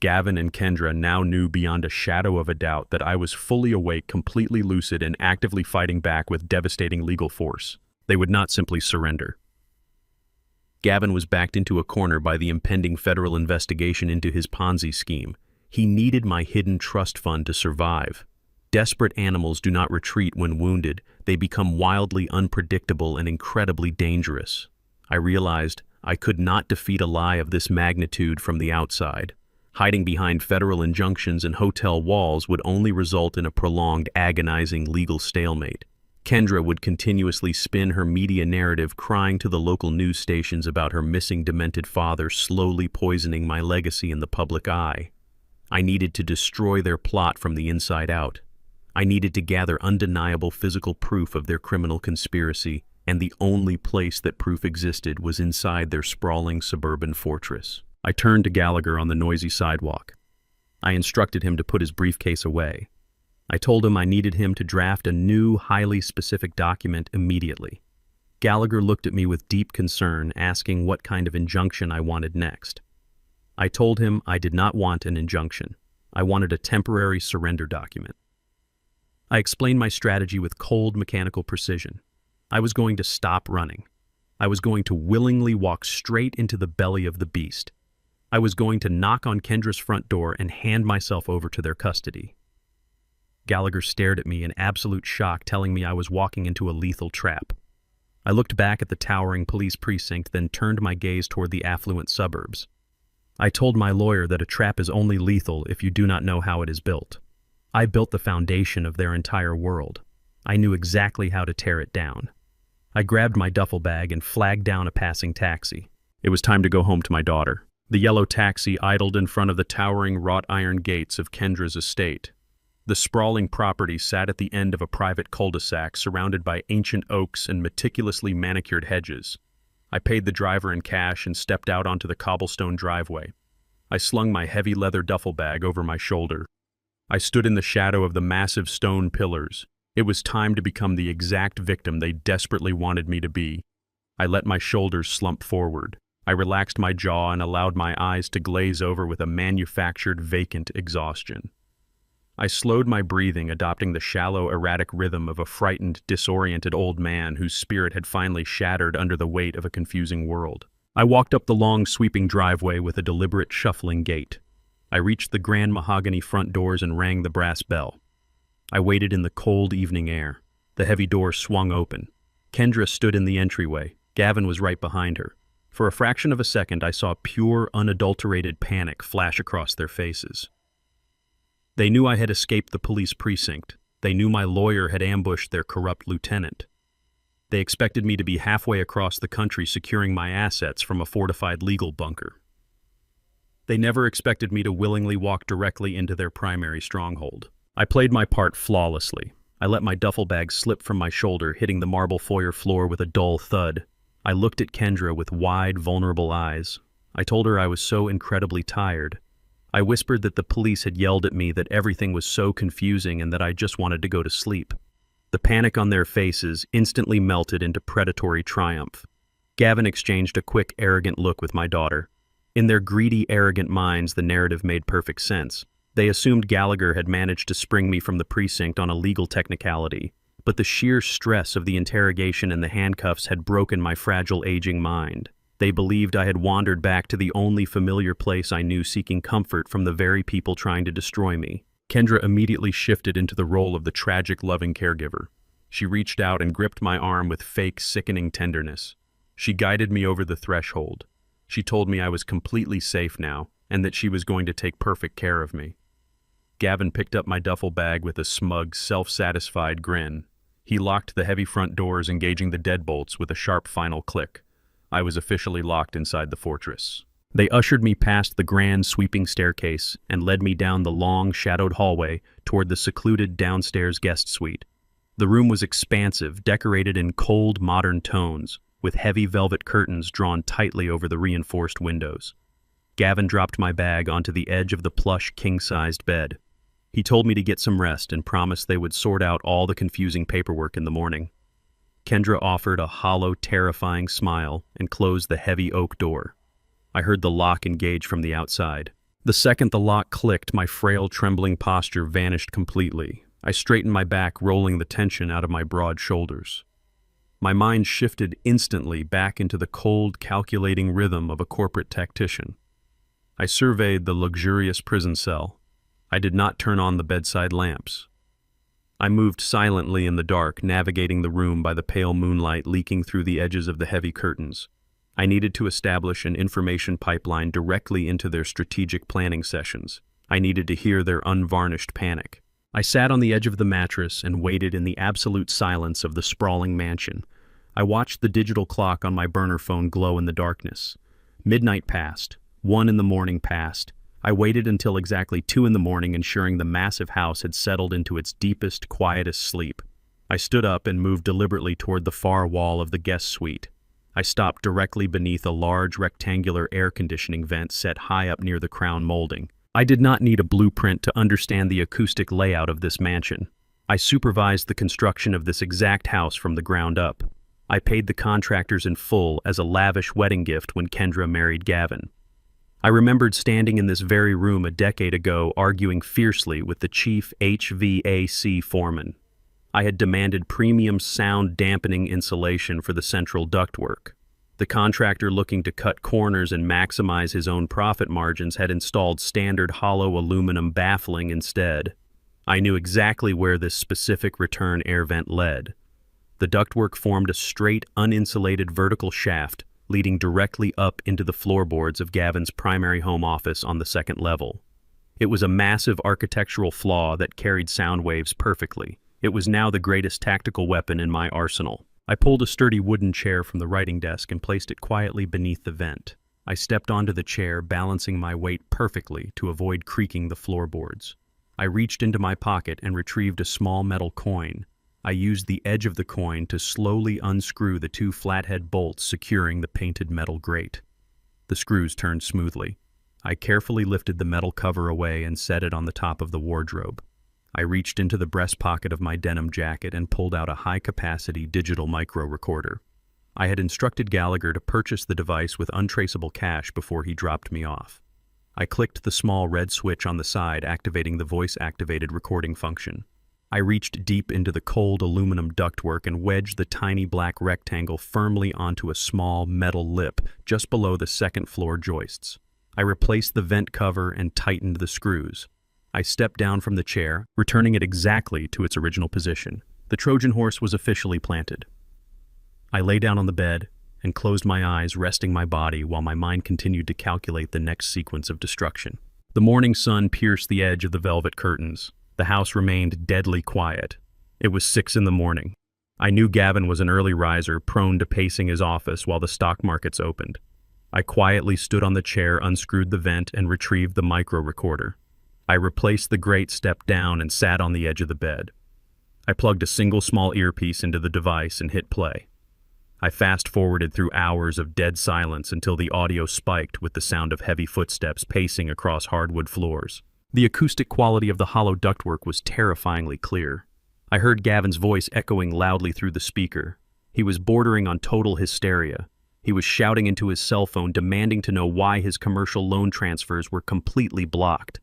Gavin and Kendra now knew beyond a shadow of a doubt that I was fully awake, completely lucid, and actively fighting back with devastating legal force. They would not simply surrender. Gavin was backed into a corner by the impending federal investigation into his Ponzi scheme. He needed my hidden trust fund to survive. Desperate animals do not retreat when wounded. They become wildly unpredictable and incredibly dangerous. I realized I could not defeat a lie of this magnitude from the outside. Hiding behind federal injunctions and hotel walls would only result in a prolonged, agonizing legal stalemate. Kendra would continuously spin her media narrative, crying to the local news stations about her missing demented father, slowly poisoning my legacy in the public eye. I needed to destroy their plot from the inside out. I needed to gather undeniable physical proof of their criminal conspiracy, and the only place that proof existed was inside their sprawling suburban fortress. I turned to Gallagher on the noisy sidewalk. I instructed him to put his briefcase away. I told him I needed him to draft a new, highly specific document immediately. Gallagher looked at me with deep concern, asking what kind of injunction I wanted next. I told him I did not want an injunction. I wanted a temporary surrender document. I explained my strategy with cold, mechanical precision. I was going to stop running. I was going to willingly walk straight into the belly of the beast. I was going to knock on Kendra's front door and hand myself over to their custody. Gallagher stared at me in absolute shock, telling me I was walking into a lethal trap. I looked back at the towering police precinct, then turned my gaze toward the affluent suburbs. I told my lawyer that a trap is only lethal if you do not know how it is built. I built the foundation of their entire world. I knew exactly how to tear it down. I grabbed my duffel bag and flagged down a passing taxi. It was time to go home to my daughter. The yellow taxi idled in front of the towering wrought iron gates of Kendra's estate. The sprawling property sat at the end of a private cul-de-sac surrounded by ancient oaks and meticulously manicured hedges. I paid the driver in cash and stepped out onto the cobblestone driveway. I slung my heavy leather duffel bag over my shoulder. I stood in the shadow of the massive stone pillars. It was time to become the exact victim they desperately wanted me to be. I let my shoulders slump forward. I relaxed my jaw and allowed my eyes to glaze over with a manufactured, vacant exhaustion. I slowed my breathing, adopting the shallow, erratic rhythm of a frightened, disoriented old man whose spirit had finally shattered under the weight of a confusing world. I walked up the long, sweeping driveway with a deliberate, shuffling gait. I reached the grand mahogany front doors and rang the brass bell. I waited in the cold evening air. The heavy door swung open. Kendra stood in the entryway. Gavin was right behind her. For a fraction of a second, I saw pure, unadulterated panic flash across their faces. They knew I had escaped the police precinct. They knew my lawyer had ambushed their corrupt lieutenant. They expected me to be halfway across the country securing my assets from a fortified legal bunker. They never expected me to willingly walk directly into their primary stronghold. I played my part flawlessly. I let my duffel bag slip from my shoulder, hitting the marble foyer floor with a dull thud. I looked at Kendra with wide, vulnerable eyes. I told her I was so incredibly tired. I whispered that the police had yelled at me, that everything was so confusing, and that I just wanted to go to sleep. The panic on their faces instantly melted into predatory triumph. Gavin exchanged a quick, arrogant look with my daughter. In their greedy, arrogant minds, the narrative made perfect sense. They assumed Gallagher had managed to spring me from the precinct on a legal technicality. but the sheer stress of the interrogation and the handcuffs had broken my fragile, aging mind. They believed I had wandered back to the only familiar place I knew, seeking comfort from the very people trying to destroy me. Kendra immediately shifted into the role of the tragic, loving caregiver. She reached out and gripped my arm with fake, sickening tenderness. She guided me over the threshold. She told me I was completely safe now, and that she was going to take perfect care of me. Gavin picked up my duffel bag with a smug, self-satisfied grin. He locked the heavy front doors, engaging the deadbolts with a sharp final click. I was officially locked inside the fortress. They ushered me past the grand, sweeping staircase and led me down the long, shadowed hallway toward the secluded downstairs guest suite. The room was expansive, decorated in cold, modern tones, with heavy velvet curtains drawn tightly over the reinforced windows. Gavin dropped my bag onto the edge of the plush, king-sized bed. He told me to get some rest and promised they would sort out all the confusing paperwork in the morning. Kendra offered a hollow, terrifying smile and closed the heavy oak door. I heard the lock engage from the outside. The second the lock clicked, my frail, trembling posture vanished completely. I straightened my back, rolling the tension out of my broad shoulders. My mind shifted instantly back into the cold, calculating rhythm of a corporate tactician. I surveyed the luxurious prison cell. I did not turn on the bedside lamps. I moved silently in the dark, navigating the room by the pale moonlight leaking through the edges of the heavy curtains. I needed to establish an information pipeline directly into their strategic planning sessions. I needed to hear their unvarnished panic. I sat on the edge of the mattress and waited in the absolute silence of the sprawling mansion. I watched the digital clock on my burner phone glow in the darkness. Midnight passed. 1 in the morning passed. I waited until exactly 2 in the morning, ensuring the massive house had settled into its deepest, quietest sleep. I stood up and moved deliberately toward the far wall of the guest suite. I stopped directly beneath a large rectangular air conditioning vent set high up near the crown molding. I did not need a blueprint to understand the acoustic layout of this mansion. I supervised the construction of this exact house from the ground up. I paid the contractors in full as a lavish wedding gift when Kendra married Gavin. I remembered standing in this very room a decade ago, arguing fiercely with the chief HVAC foreman. I had demanded premium sound dampening insulation for the central ductwork. The contractor, looking to cut corners and maximize his own profit margins, had installed standard hollow aluminum baffling instead. I knew exactly where this specific return air vent led. The ductwork formed a straight, uninsulated vertical shaft leading directly up into the floorboards of Gavin's primary home office on the second level. It was a massive architectural flaw that carried sound waves perfectly. It was now the greatest tactical weapon in my arsenal. I pulled a sturdy wooden chair from the writing desk and placed it quietly beneath the vent. I stepped onto the chair, balancing my weight perfectly to avoid creaking the floorboards. I reached into my pocket and retrieved a small metal coin. I used the edge of the coin to slowly unscrew the 2 flathead bolts securing the painted metal grate. The screws turned smoothly. I carefully lifted the metal cover away and set it on the top of the wardrobe. I reached into the breast pocket of my denim jacket and pulled out a high-capacity digital micro-recorder. I had instructed Gallagher to purchase the device with untraceable cash before he dropped me off. I clicked the small red switch on the side, activating the voice-activated recording function. I reached deep into the cold aluminum ductwork and wedged the tiny black rectangle firmly onto a small metal lip just below the second-floor joists. I replaced the vent cover and tightened the screws. I stepped down from the chair, returning it exactly to its original position. The Trojan horse was officially planted. I lay down on the bed and closed my eyes, resting my body while my mind continued to calculate the next sequence of destruction. The morning sun pierced the edge of the velvet curtains. The house remained deadly quiet. It was 6 in the morning. I knew Gavin was an early riser, prone to pacing his office while the stock markets opened. I quietly stood on the chair, unscrewed the vent, and retrieved the micro-recorder. I replaced the grate, stepped down, and sat on the edge of the bed. I plugged a single small earpiece into the device and hit play. I fast-forwarded through hours of dead silence until the audio spiked with the sound of heavy footsteps pacing across hardwood floors. The acoustic quality of the hollow ductwork was terrifyingly clear. I heard Gavin's voice echoing loudly through the speaker. He was bordering on total hysteria. He was shouting into his cell phone, demanding to know why his commercial loan transfers were completely blocked.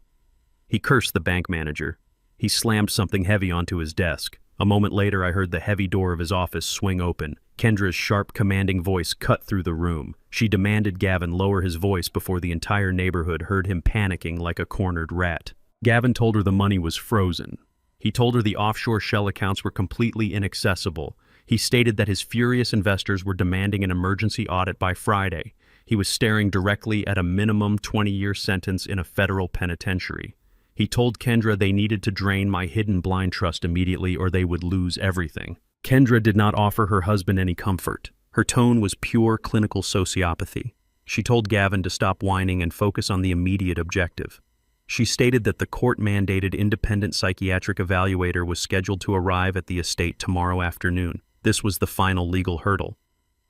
He cursed the bank manager. He slammed something heavy onto his desk, A moment later, I heard the heavy door of his office swing open. Kendra's sharp, commanding voice cut through the room. She demanded Gavin lower his voice before the entire neighborhood heard him panicking like a cornered rat. Gavin told her the money was frozen. He told her the offshore shell accounts were completely inaccessible. He stated that his furious investors were demanding an emergency audit by Friday. He was staring directly at a minimum 20-year sentence in a federal penitentiary. He told Kendra they needed to drain my hidden blind trust immediately or they would lose everything. Kendra did not offer her husband any comfort. Her tone was pure clinical sociopathy. She told Gavin to stop whining and focus on the immediate objective. She stated that the court-mandated independent psychiatric evaluator was scheduled to arrive at the estate tomorrow afternoon. This was the final legal hurdle.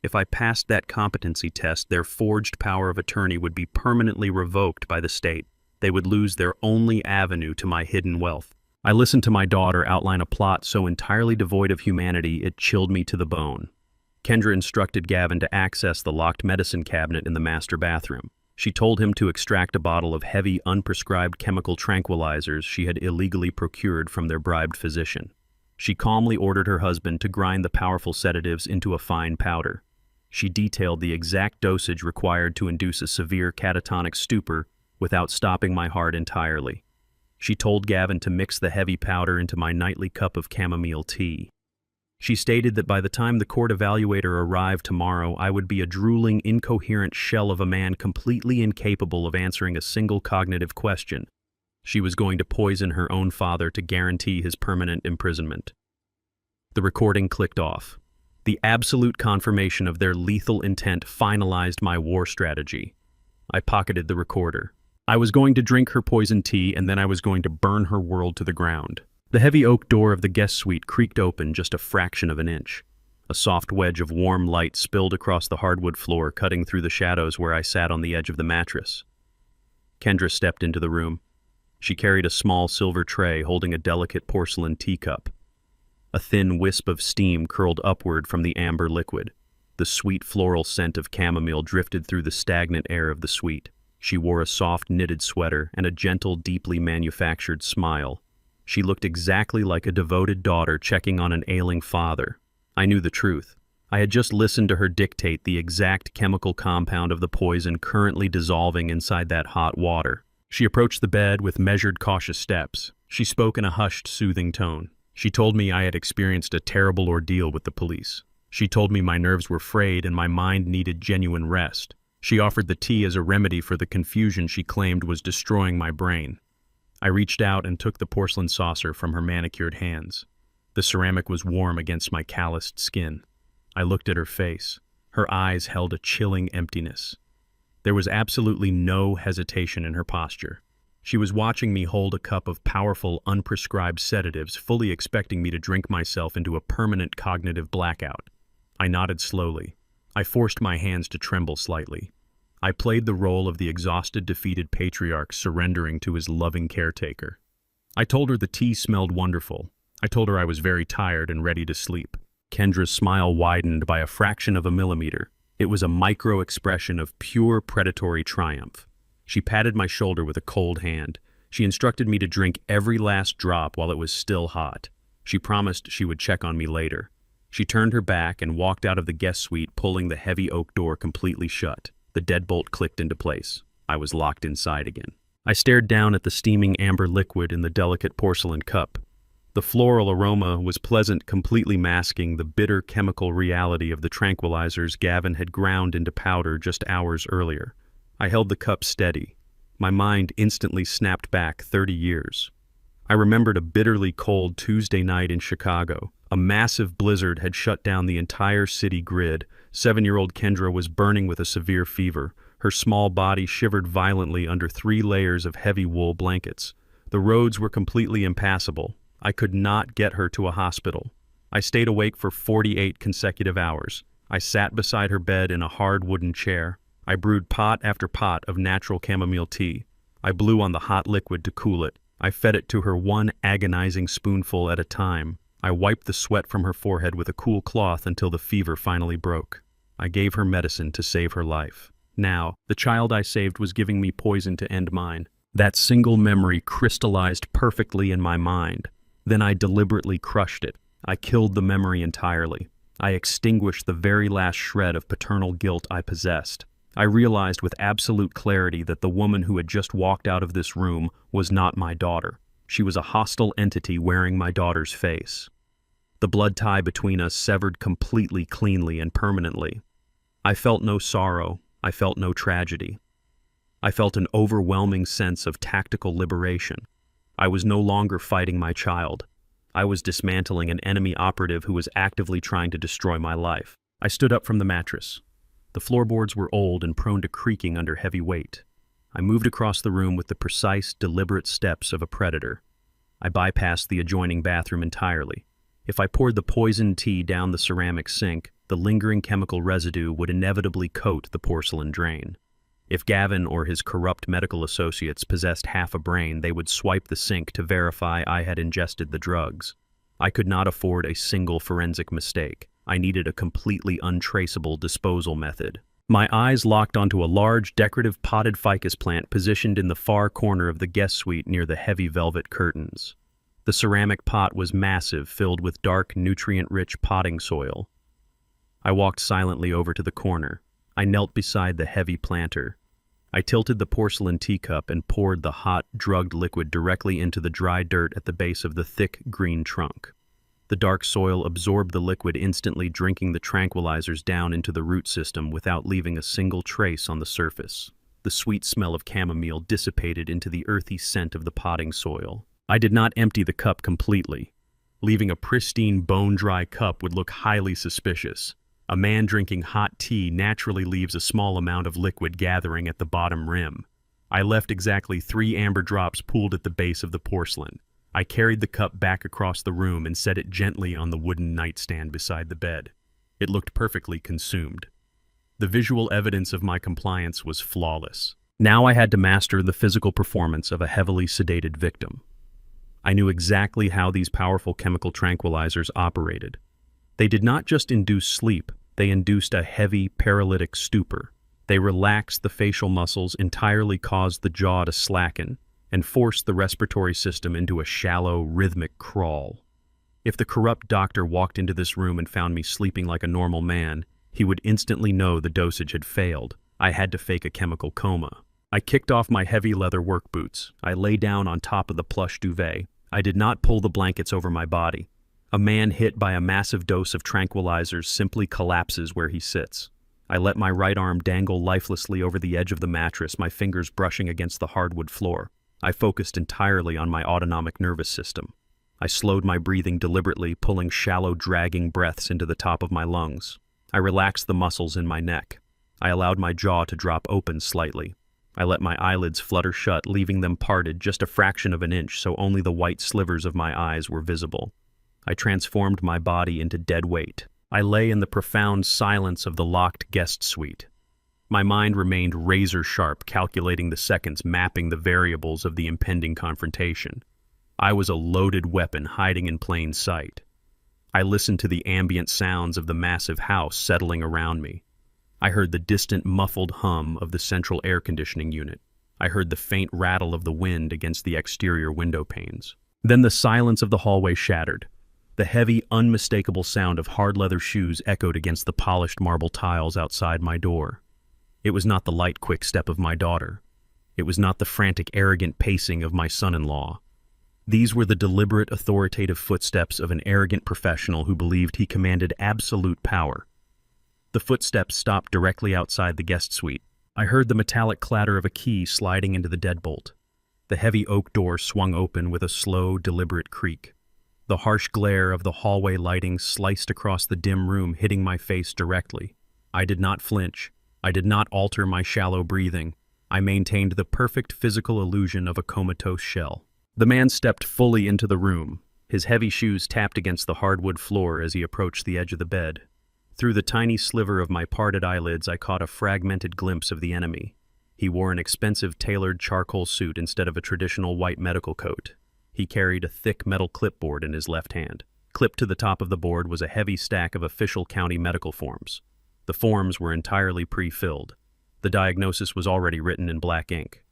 If I passed that competency test, their forged power of attorney would be permanently revoked by the state. They would lose their only avenue to my hidden wealth. I listened to my daughter outline a plot so entirely devoid of humanity it chilled me to the bone. Kendra instructed Gavin to access the locked medicine cabinet in the master bathroom. She told him to extract a bottle of heavy, unprescribed chemical tranquilizers she had illegally procured from their bribed physician. She calmly ordered her husband to grind the powerful sedatives into a fine powder. She detailed the exact dosage required to induce a severe catatonic stupor without stopping my heart entirely. She told Gavin to mix the heavy powder into my nightly cup of chamomile tea. She stated that by the time the court evaluator arrived tomorrow, I would be a drooling, incoherent shell of a man completely incapable of answering a single cognitive question. She was going to poison her own father to guarantee his permanent imprisonment. The recording clicked off. The absolute confirmation of their lethal intent finalized my war strategy. I pocketed the recorder. I was going to drink her poison tea, and then I was going to burn her world to the ground. The heavy oak door of the guest suite creaked open just a fraction of an inch. A soft wedge of warm light spilled across the hardwood floor, cutting through the shadows where I sat on the edge of the mattress. Kendra stepped into the room. She carried a small silver tray holding a delicate porcelain teacup. A thin wisp of steam curled upward from the amber liquid. The sweet floral scent of chamomile drifted through the stagnant air of the suite. She wore a soft knitted sweater and a gentle, deeply manufactured smile. She looked exactly like a devoted daughter checking on an ailing father. I knew the truth. I had just listened to her dictate the exact chemical compound of the poison currently dissolving inside that hot water. She approached the bed with measured, cautious steps. She spoke in a hushed, soothing tone. She told me I had experienced a terrible ordeal with the police. She told me my nerves were frayed and my mind needed genuine rest. She offered the tea as a remedy for the confusion she claimed was destroying my brain. I reached out and took the porcelain saucer from her manicured hands. The ceramic was warm against my calloused skin. I looked at her face. Her eyes held a chilling emptiness. There was absolutely no hesitation in her posture. She was watching me hold a cup of powerful, unprescribed sedatives, fully expecting me to drink myself into a permanent cognitive blackout. I nodded slowly. I forced my hands to tremble slightly. I played the role of the exhausted, defeated patriarch surrendering to his loving caretaker. I told her the tea smelled wonderful. I told her I was very tired and ready to sleep. Kendra's smile widened by a fraction of a millimeter. It was a micro-expression of pure predatory triumph. She patted my shoulder with a cold hand. She instructed me to drink every last drop while it was still hot. She promised she would check on me later. She turned her back and walked out of the guest suite, pulling the heavy oak door completely shut. The deadbolt clicked into place. I was locked inside again. I stared down at the steaming amber liquid in the delicate porcelain cup. The floral aroma was pleasant, completely masking the bitter chemical reality of the tranquilizers Gavin had ground into powder just hours earlier. I held the cup steady. My mind instantly snapped back 30 years. I remembered a bitterly cold Tuesday night in Chicago. A massive blizzard had shut down the entire city grid. 7-year-old Kendra was burning with a severe fever. Her small body shivered violently under 3 layers of heavy wool blankets. The roads were completely impassable. I could not get her to a hospital. I stayed awake for 48 consecutive hours. I sat beside her bed in a hard wooden chair. I brewed pot after pot of natural chamomile tea. I blew on the hot liquid to cool it. I fed it to her one agonizing spoonful at a time. I wiped the sweat from her forehead with a cool cloth until the fever finally broke. I gave her medicine to save her life. Now, the child I saved was giving me poison to end mine. That single memory crystallized perfectly in my mind. Then I deliberately crushed it. I killed the memory entirely. I extinguished the very last shred of paternal guilt I possessed. I realized with absolute clarity that the woman who had just walked out of this room was not my daughter. She was a hostile entity wearing my daughter's face. The blood tie between us severed completely, cleanly, and permanently. I felt no sorrow. I felt no tragedy. I felt an overwhelming sense of tactical liberation. I was no longer fighting my child. I was dismantling an enemy operative who was actively trying to destroy my life. I stood up from the mattress. The floorboards were old and prone to creaking under heavy weight. I moved across the room with the precise, deliberate steps of a predator. I bypassed the adjoining bathroom entirely. If I poured the poisoned tea down the ceramic sink, the lingering chemical residue would inevitably coat the porcelain drain. If Gavin or his corrupt medical associates possessed half a brain, they would swipe the sink to verify I had ingested the drugs. I could not afford a single forensic mistake. I needed a completely untraceable disposal method. My eyes locked onto a large, decorative potted ficus plant positioned in the far corner of the guest suite near the heavy velvet curtains. The ceramic pot was massive, filled with dark, nutrient-rich potting soil. I walked silently over to the corner. I knelt beside the heavy planter. I tilted the porcelain teacup and poured the hot, drugged liquid directly into the dry dirt at the base of the thick, green trunk. The dark soil absorbed the liquid, instantly drinking the tranquilizers down into the root system without leaving a single trace on the surface. The sweet smell of chamomile dissipated into the earthy scent of the potting soil. I did not empty the cup completely. Leaving a pristine, bone-dry cup would look highly suspicious. A man drinking hot tea naturally leaves a small amount of liquid gathering at the bottom rim. I left exactly 3 amber drops pooled at the base of the porcelain. I carried the cup back across the room and set it gently on the wooden nightstand beside the bed. It looked perfectly consumed. The visual evidence of my compliance was flawless. Now I had to master the physical performance of a heavily sedated victim. I knew exactly how these powerful chemical tranquilizers operated. They did not just induce sleep, they induced a heavy, paralytic stupor. They relaxed the facial muscles, entirely caused the jaw to slacken, and forced the respiratory system into a shallow, rhythmic crawl. If the corrupt doctor walked into this room and found me sleeping like a normal man, he would instantly know the dosage had failed. I had to fake a chemical coma. I kicked off my heavy leather work boots. I lay down on top of the plush duvet. I did not pull the blankets over my body. A man hit by a massive dose of tranquilizers simply collapses where he sits. I let my right arm dangle lifelessly over the edge of the mattress, my fingers brushing against the hardwood floor. I focused entirely on my autonomic nervous system. I slowed my breathing deliberately, pulling shallow, dragging breaths into the top of my lungs. I relaxed the muscles in my neck. I allowed my jaw to drop open slightly. I let my eyelids flutter shut, leaving them parted just a fraction of an inch so only the white slivers of my eyes were visible. I transformed my body into dead weight. I lay in the profound silence of the locked guest suite. My mind remained razor-sharp, calculating the seconds, mapping the variables of the impending confrontation. I was a loaded weapon hiding in plain sight. I listened to the ambient sounds of the massive house settling around me. I heard the distant, muffled hum of the central air conditioning unit. I heard the faint rattle of the wind against the exterior window panes. Then the silence of the hallway shattered. The heavy, unmistakable sound of hard leather shoes echoed against the polished marble tiles outside my door. It was not the light, quick step of my daughter. It was not the frantic, arrogant pacing of my son-in-law. These were the deliberate, authoritative footsteps of an arrogant professional who believed he commanded absolute power. The footsteps stopped directly outside the guest suite. I heard the metallic clatter of a key sliding into the deadbolt. The heavy oak door swung open with a slow, deliberate creak. The harsh glare of the hallway lighting sliced across the dim room, hitting my face directly. I did not flinch. I did not alter my shallow breathing. I maintained the perfect physical illusion of a comatose shell. The man stepped fully into the room. His heavy shoes tapped against the hardwood floor as he approached the edge of the bed. Through the tiny sliver of my parted eyelids, I caught a fragmented glimpse of the enemy. He wore an expensive tailored charcoal suit instead of a traditional white medical coat. He carried a thick metal clipboard in his left hand. Clipped to the top of the board was a heavy stack of official county medical forms. The forms were entirely pre-filled. The diagnosis was already written in black ink.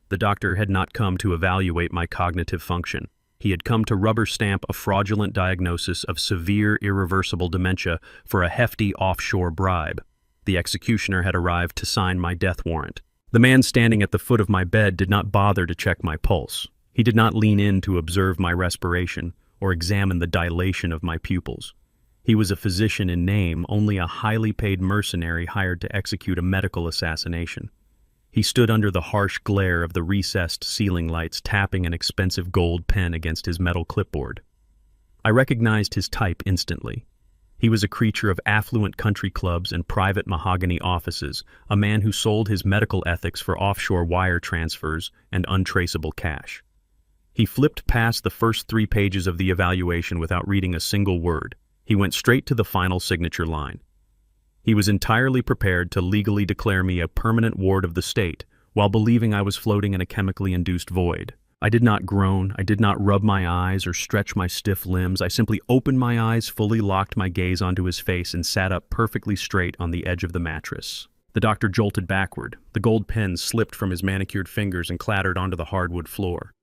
The doctor had not come to evaluate my cognitive function. He had come to rubber stamp a fraudulent diagnosis of severe irreversible dementia for a hefty offshore bribe. The executioner had arrived to sign my death warrant. The man standing at the foot of my bed did not bother to check my pulse. He did not lean in to observe my respiration or examine the dilation of my pupils. He was a physician in name, only a highly paid mercenary hired to execute a medical assassination. He stood under the harsh glare of the recessed ceiling lights, tapping an expensive gold pen against his metal clipboard. I recognized his type instantly. He was a creature of affluent country clubs and private mahogany offices, a man who sold his medical ethics for offshore wire transfers and untraceable cash. He flipped past the first 3 pages of the evaluation without reading a single word. He went straight to the final signature line. He was entirely prepared to legally declare me a permanent ward of the state, while believing I was floating in a chemically induced void. I did not groan, I did not rub my eyes or stretch my stiff limbs. I simply opened my eyes, fully locked my gaze onto his face, and sat up perfectly straight on the edge of the mattress. The doctor jolted backward. The gold pen slipped from his manicured fingers and clattered onto the hardwood floor.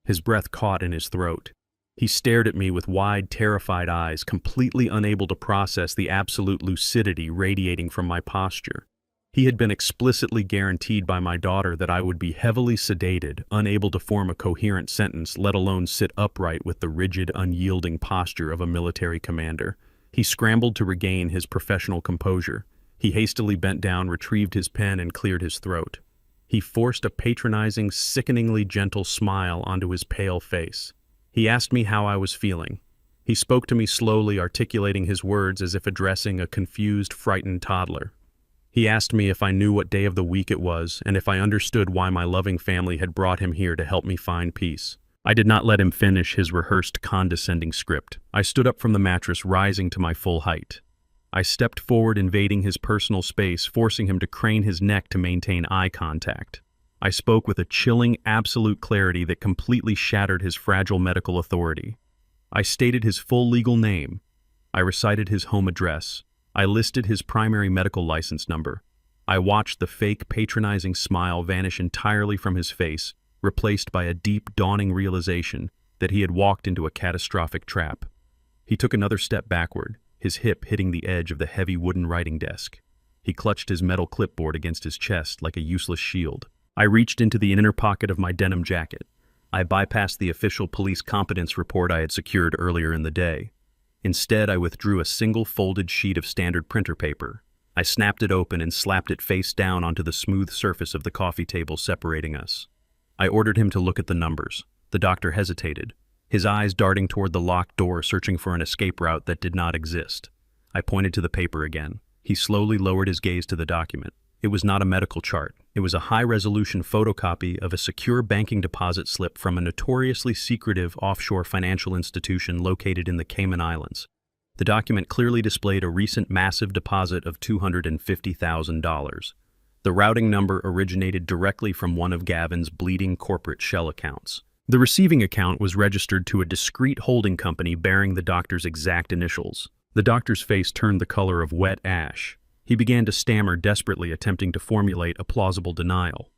His breath caught in his throat. He stared at me with wide, terrified eyes, completely unable to process the absolute lucidity radiating from my posture. He had been explicitly guaranteed by my daughter that I would be heavily sedated, unable to form a coherent sentence, let alone sit upright with the rigid, unyielding posture of a military commander. He scrambled to regain his professional composure. He hastily bent down, retrieved his pen, and cleared his throat. He forced a patronizing, sickeningly gentle smile onto his pale face. He asked me how I was feeling. He spoke to me slowly, articulating his words as if addressing a confused, frightened toddler. He asked me if I knew what day of the week it was, and if I understood why my loving family had brought him here to help me find peace. I did not let him finish his rehearsed, condescending script. I stood up from the mattress, rising to my full height. I stepped forward, invading his personal space, forcing him to crane his neck to maintain eye contact. I spoke with a chilling, absolute clarity that completely shattered his fragile medical authority. I stated his full legal name. I recited his home address. I listed his primary medical license number. I watched the fake, patronizing smile vanish entirely from his face, replaced by a deep, dawning realization that he had walked into a catastrophic trap. He took another step backward, his hip hitting the edge of the heavy wooden writing desk. He clutched his metal clipboard against his chest like a useless shield. I reached into the inner pocket of my denim jacket. I bypassed the official police competence report I had secured earlier in the day. Instead, I withdrew a single folded sheet of standard printer paper. I snapped it open and slapped it face down onto the smooth surface of the coffee table separating us. I ordered him to look at the numbers. The doctor hesitated, his eyes darting toward the locked door, searching for an escape route that did not exist. I pointed to the paper again. He slowly lowered his gaze to the document. It was not a medical chart. It was a high-resolution photocopy of a secure banking deposit slip from a notoriously secretive offshore financial institution located in the Cayman Islands. The document clearly displayed a recent massive deposit of $250,000. The routing number originated directly from one of Gavin's bleeding corporate shell accounts. The receiving account was registered to a discreet holding company bearing the doctor's exact initials. The doctor's face turned the color of wet ash. He began to stammer desperately, attempting to formulate a plausible denial.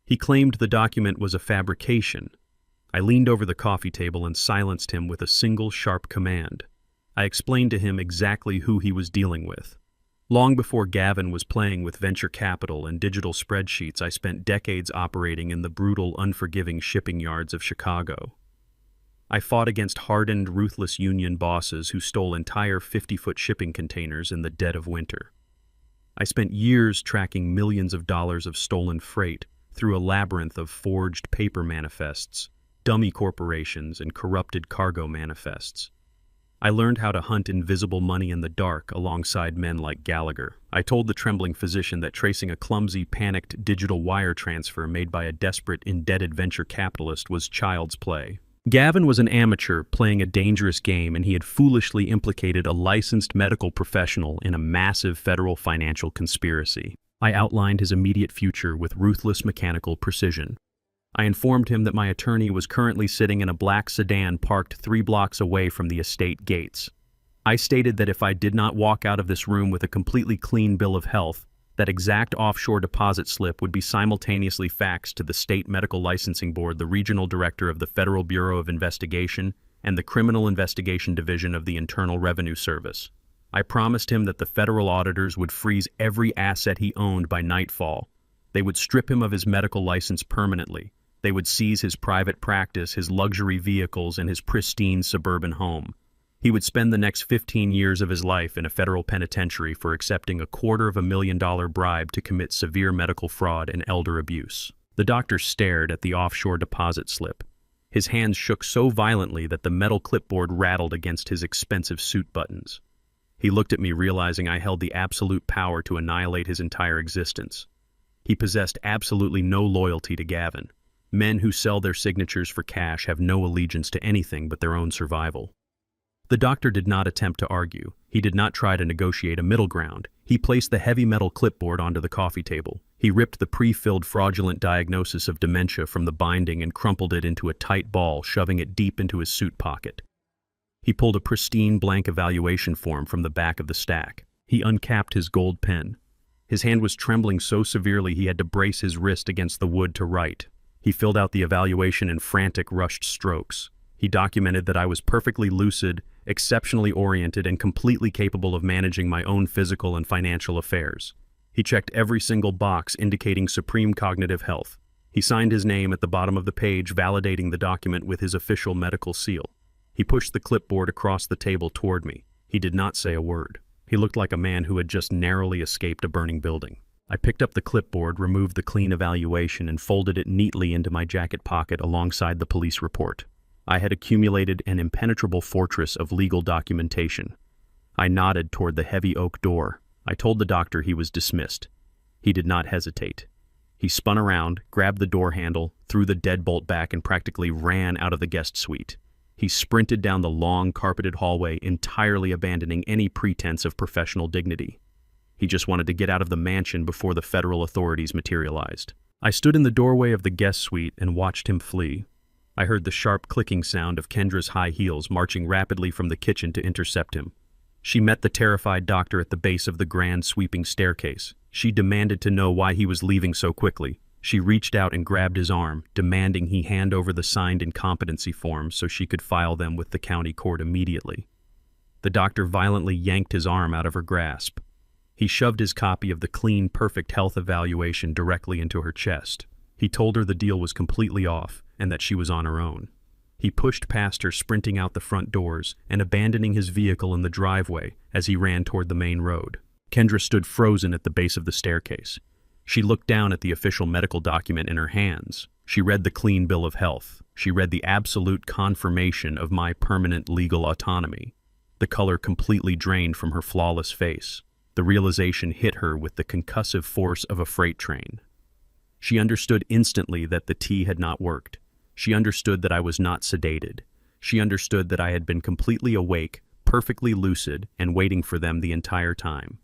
He claimed the document was a fabrication. I leaned over the coffee table and silenced him with a single sharp command. I explained to him exactly who he was dealing with. Long before Gavin was playing with venture capital and digital spreadsheets, I spent decades operating in the brutal, unforgiving shipping yards of Chicago. I fought against hardened, ruthless union bosses who stole entire 50-foot shipping containers in the dead of winter. I spent years tracking millions of dollars of stolen freight through a labyrinth of forged paper manifests, dummy corporations, and corrupted cargo manifests. I learned how to hunt invisible money in the dark alongside men like Gallagher. I told the trembling physician that tracing a clumsy, panicked digital wire transfer made by a desperate, indebted venture capitalist was child's play. Gavin was an amateur playing a dangerous game, and he had foolishly implicated a licensed medical professional in a massive federal financial conspiracy. I outlined his immediate future with ruthless mechanical precision. I informed him that my attorney was currently sitting in a black sedan parked 3 blocks away from the estate gates. I stated that if I did not walk out of this room with a completely clean bill of health, That exact offshore deposit slip would be simultaneously faxed to the State Medical Licensing Board, the regional director of the Federal Bureau of Investigation, and the Criminal Investigation Division of the Internal Revenue Service. I promised him that the federal auditors would freeze every asset he owned by nightfall. They would strip him of his medical license permanently. They would seize his private practice, his luxury vehicles, and his pristine suburban home. He would spend the next 15 years of his life in a federal penitentiary for accepting a $250,000 bribe to commit severe medical fraud and elder abuse. The doctor stared at the offshore deposit slip. His hands shook so violently that the metal clipboard rattled against his expensive suit buttons. He looked at me, realizing I held the absolute power to annihilate his entire existence. He possessed absolutely no loyalty to Gavin. Men who sell their signatures for cash have no allegiance to anything but their own survival. The doctor did not attempt to argue. He did not try to negotiate a middle ground. He placed the heavy metal clipboard onto the coffee table. He ripped the pre-filled fraudulent diagnosis of dementia from the binding and crumpled it into a tight ball, shoving it deep into his suit pocket. He pulled a pristine blank evaluation form from the back of the stack. He uncapped his gold pen. His hand was trembling so severely he had to brace his wrist against the wood to write. He filled out the evaluation in frantic, rushed strokes. He documented that I was perfectly lucid, exceptionally oriented, and completely capable of managing my own physical and financial affairs. He checked every single box indicating supreme cognitive health. He signed his name at the bottom of the page, validating the document with his official medical seal. He pushed the clipboard across the table toward me. He did not say a word. He looked like a man who had just narrowly escaped a burning building. I picked up the clipboard, removed the clean evaluation, and folded it neatly into my jacket pocket alongside the police report. I had accumulated an impenetrable fortress of legal documentation. I nodded toward the heavy oak door. I told the doctor he was dismissed. He did not hesitate. He spun around, grabbed the door handle, threw the deadbolt back, and practically ran out of the guest suite. He sprinted down the long, carpeted hallway, entirely abandoning any pretense of professional dignity. He just wanted to get out of the mansion before the federal authorities materialized. I stood in the doorway of the guest suite and watched him flee. I heard the sharp clicking sound of Kendra's high heels marching rapidly from the kitchen to intercept him. She met the terrified doctor at the base of the grand sweeping staircase. She demanded to know why he was leaving so quickly. She reached out and grabbed his arm, demanding he hand over the signed incompetency forms so she could file them with the county court immediately. The doctor violently yanked his arm out of her grasp. He shoved his copy of the clean, perfect health evaluation directly into her chest. He told her the deal was completely off and that she was on her own. He pushed past her, sprinting out the front doors and abandoning his vehicle in the driveway as he ran toward the main road. Kendra stood frozen at the base of the staircase. She looked down at the official medical document in her hands. She read the clean bill of health. She read the absolute confirmation of my permanent legal autonomy. The color completely drained from her flawless face. The realization hit her with the concussive force of a freight train. She understood instantly that the tea had not worked. She understood that I was not sedated. She understood that I had been completely awake, perfectly lucid, and waiting for them the entire time.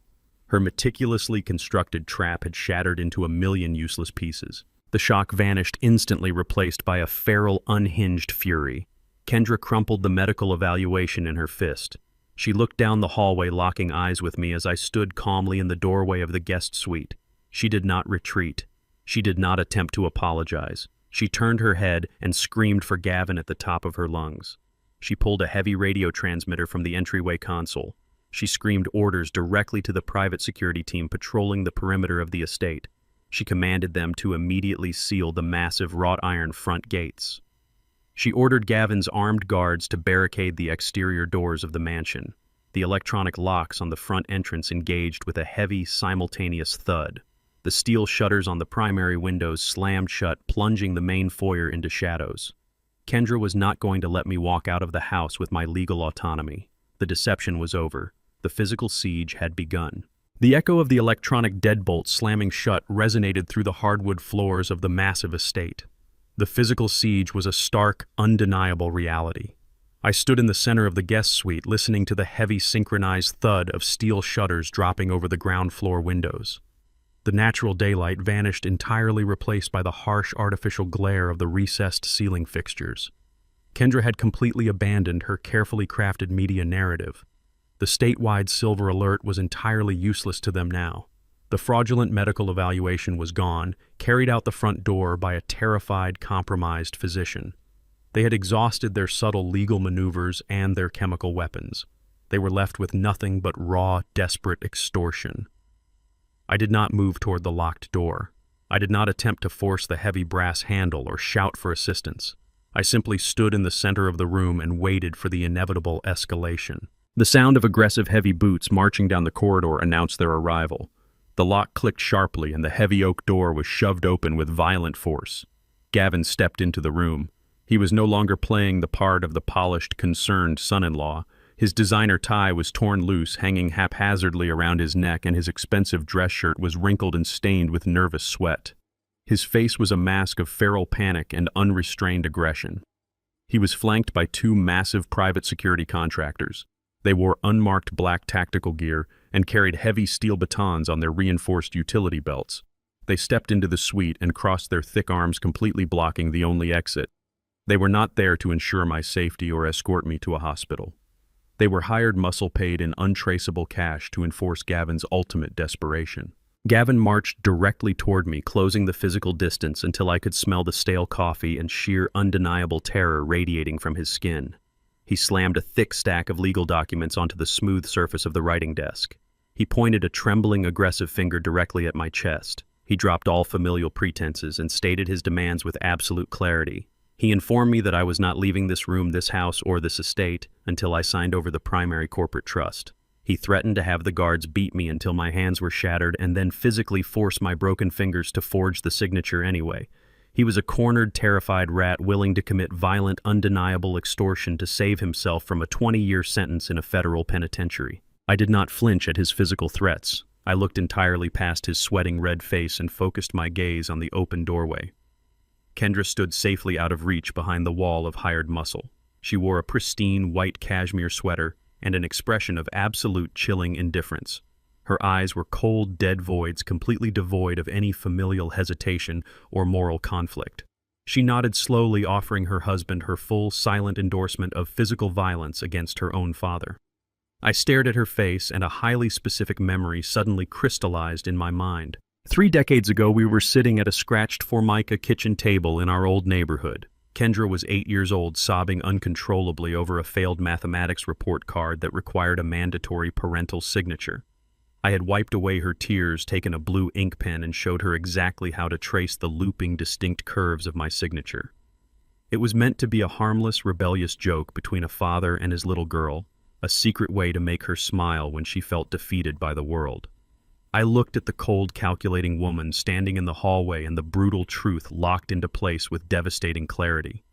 Her meticulously constructed trap had shattered into a million useless pieces. The shock vanished, instantly replaced by a feral, unhinged fury. Kendra crumpled the medical evaluation in her fist. She looked down the hallway, locking eyes with me as I stood calmly in the doorway of the guest suite. She did not retreat. She did not attempt to apologize. She turned her head and screamed for Gavin at the top of her lungs. She pulled a heavy radio transmitter from the entryway console. She screamed orders directly to the private security team patrolling the perimeter of the estate. She commanded them to immediately seal the massive wrought iron front gates. She ordered Gavin's armed guards to barricade the exterior doors of the mansion. The electronic locks on the front entrance engaged with a heavy, simultaneous thud. The steel shutters on the primary windows slammed shut, plunging the main foyer into shadows. Kendra was not going to let me walk out of the house with my legal autonomy. The deception was over. The physical siege had begun. The echo of the electronic deadbolt slamming shut resonated through the hardwood floors of the massive estate. The physical siege was a stark, undeniable reality. I stood in the center of the guest suite, listening to the heavy synchronized thud of steel shutters dropping over the ground floor windows. The natural daylight vanished, entirely replaced by the harsh artificial glare of the recessed ceiling fixtures. Kendra had completely abandoned her carefully crafted media narrative. The statewide silver alert was entirely useless to them now. The fraudulent medical evaluation was gone, carried out the front door by a terrified, compromised physician. They had exhausted their subtle legal maneuvers and their chemical weapons. They were left with nothing but raw, desperate extortion. I did not move toward the locked door. I did not attempt to force the heavy brass handle or shout for assistance. I simply stood in the center of the room and waited for the inevitable escalation. The sound of aggressive heavy boots marching down the corridor announced their arrival. The lock clicked sharply and the heavy oak door was shoved open with violent force. Gavin stepped into the room. He was no longer playing the part of the polished, concerned son-in-law. His designer tie was torn loose, hanging haphazardly around his neck, and his expensive dress shirt was wrinkled and stained with nervous sweat. His face was a mask of feral panic and unrestrained aggression. He was flanked by two massive private security contractors. They wore unmarked black tactical gear and carried heavy steel batons on their reinforced utility belts. They stepped into the suite and crossed their thick arms, completely blocking the only exit. They were not there to ensure my safety or escort me to a hospital. They were hired muscle paid in untraceable cash to enforce Gavin's ultimate desperation. Gavin marched directly toward me, closing the physical distance until I could smell the stale coffee and sheer undeniable terror radiating from his skin. He slammed a thick stack of legal documents onto the smooth surface of the writing desk. He pointed a trembling, aggressive finger directly at my chest. He dropped all familial pretenses and stated his demands with absolute clarity. He informed me that I was not leaving this room, this house, or this estate until I signed over the primary corporate trust. He threatened to have the guards beat me until my hands were shattered and then physically force my broken fingers to forge the signature anyway. He was a cornered, terrified rat willing to commit violent, undeniable extortion to save himself from a 20-year sentence in a federal penitentiary. I did not flinch at his physical threats. I looked entirely past his sweating red face and focused my gaze on the open doorway. Kendra stood safely out of reach behind the wall of hired muscle. She wore a pristine white cashmere sweater and an expression of absolute chilling indifference. Her eyes were cold, dead voids, completely devoid of any familial hesitation or moral conflict. She nodded slowly, offering her husband her full, silent endorsement of physical violence against her own father. I stared at her face, and a highly specific memory suddenly crystallized in my mind. 3 decades ago, we were sitting at a scratched Formica kitchen table in our old neighborhood. Kendra was 8 years old, sobbing uncontrollably over a failed mathematics report card that required a mandatory parental signature. I had wiped away her tears, taken a blue ink pen, and showed her exactly how to trace the looping, distinct curves of my signature. It was meant to be a harmless, rebellious joke between a father and his little girl, a secret way to make her smile when she felt defeated by the world. I looked at the cold, calculating woman standing in the hallway, and the brutal truth locked into place with devastating clarity.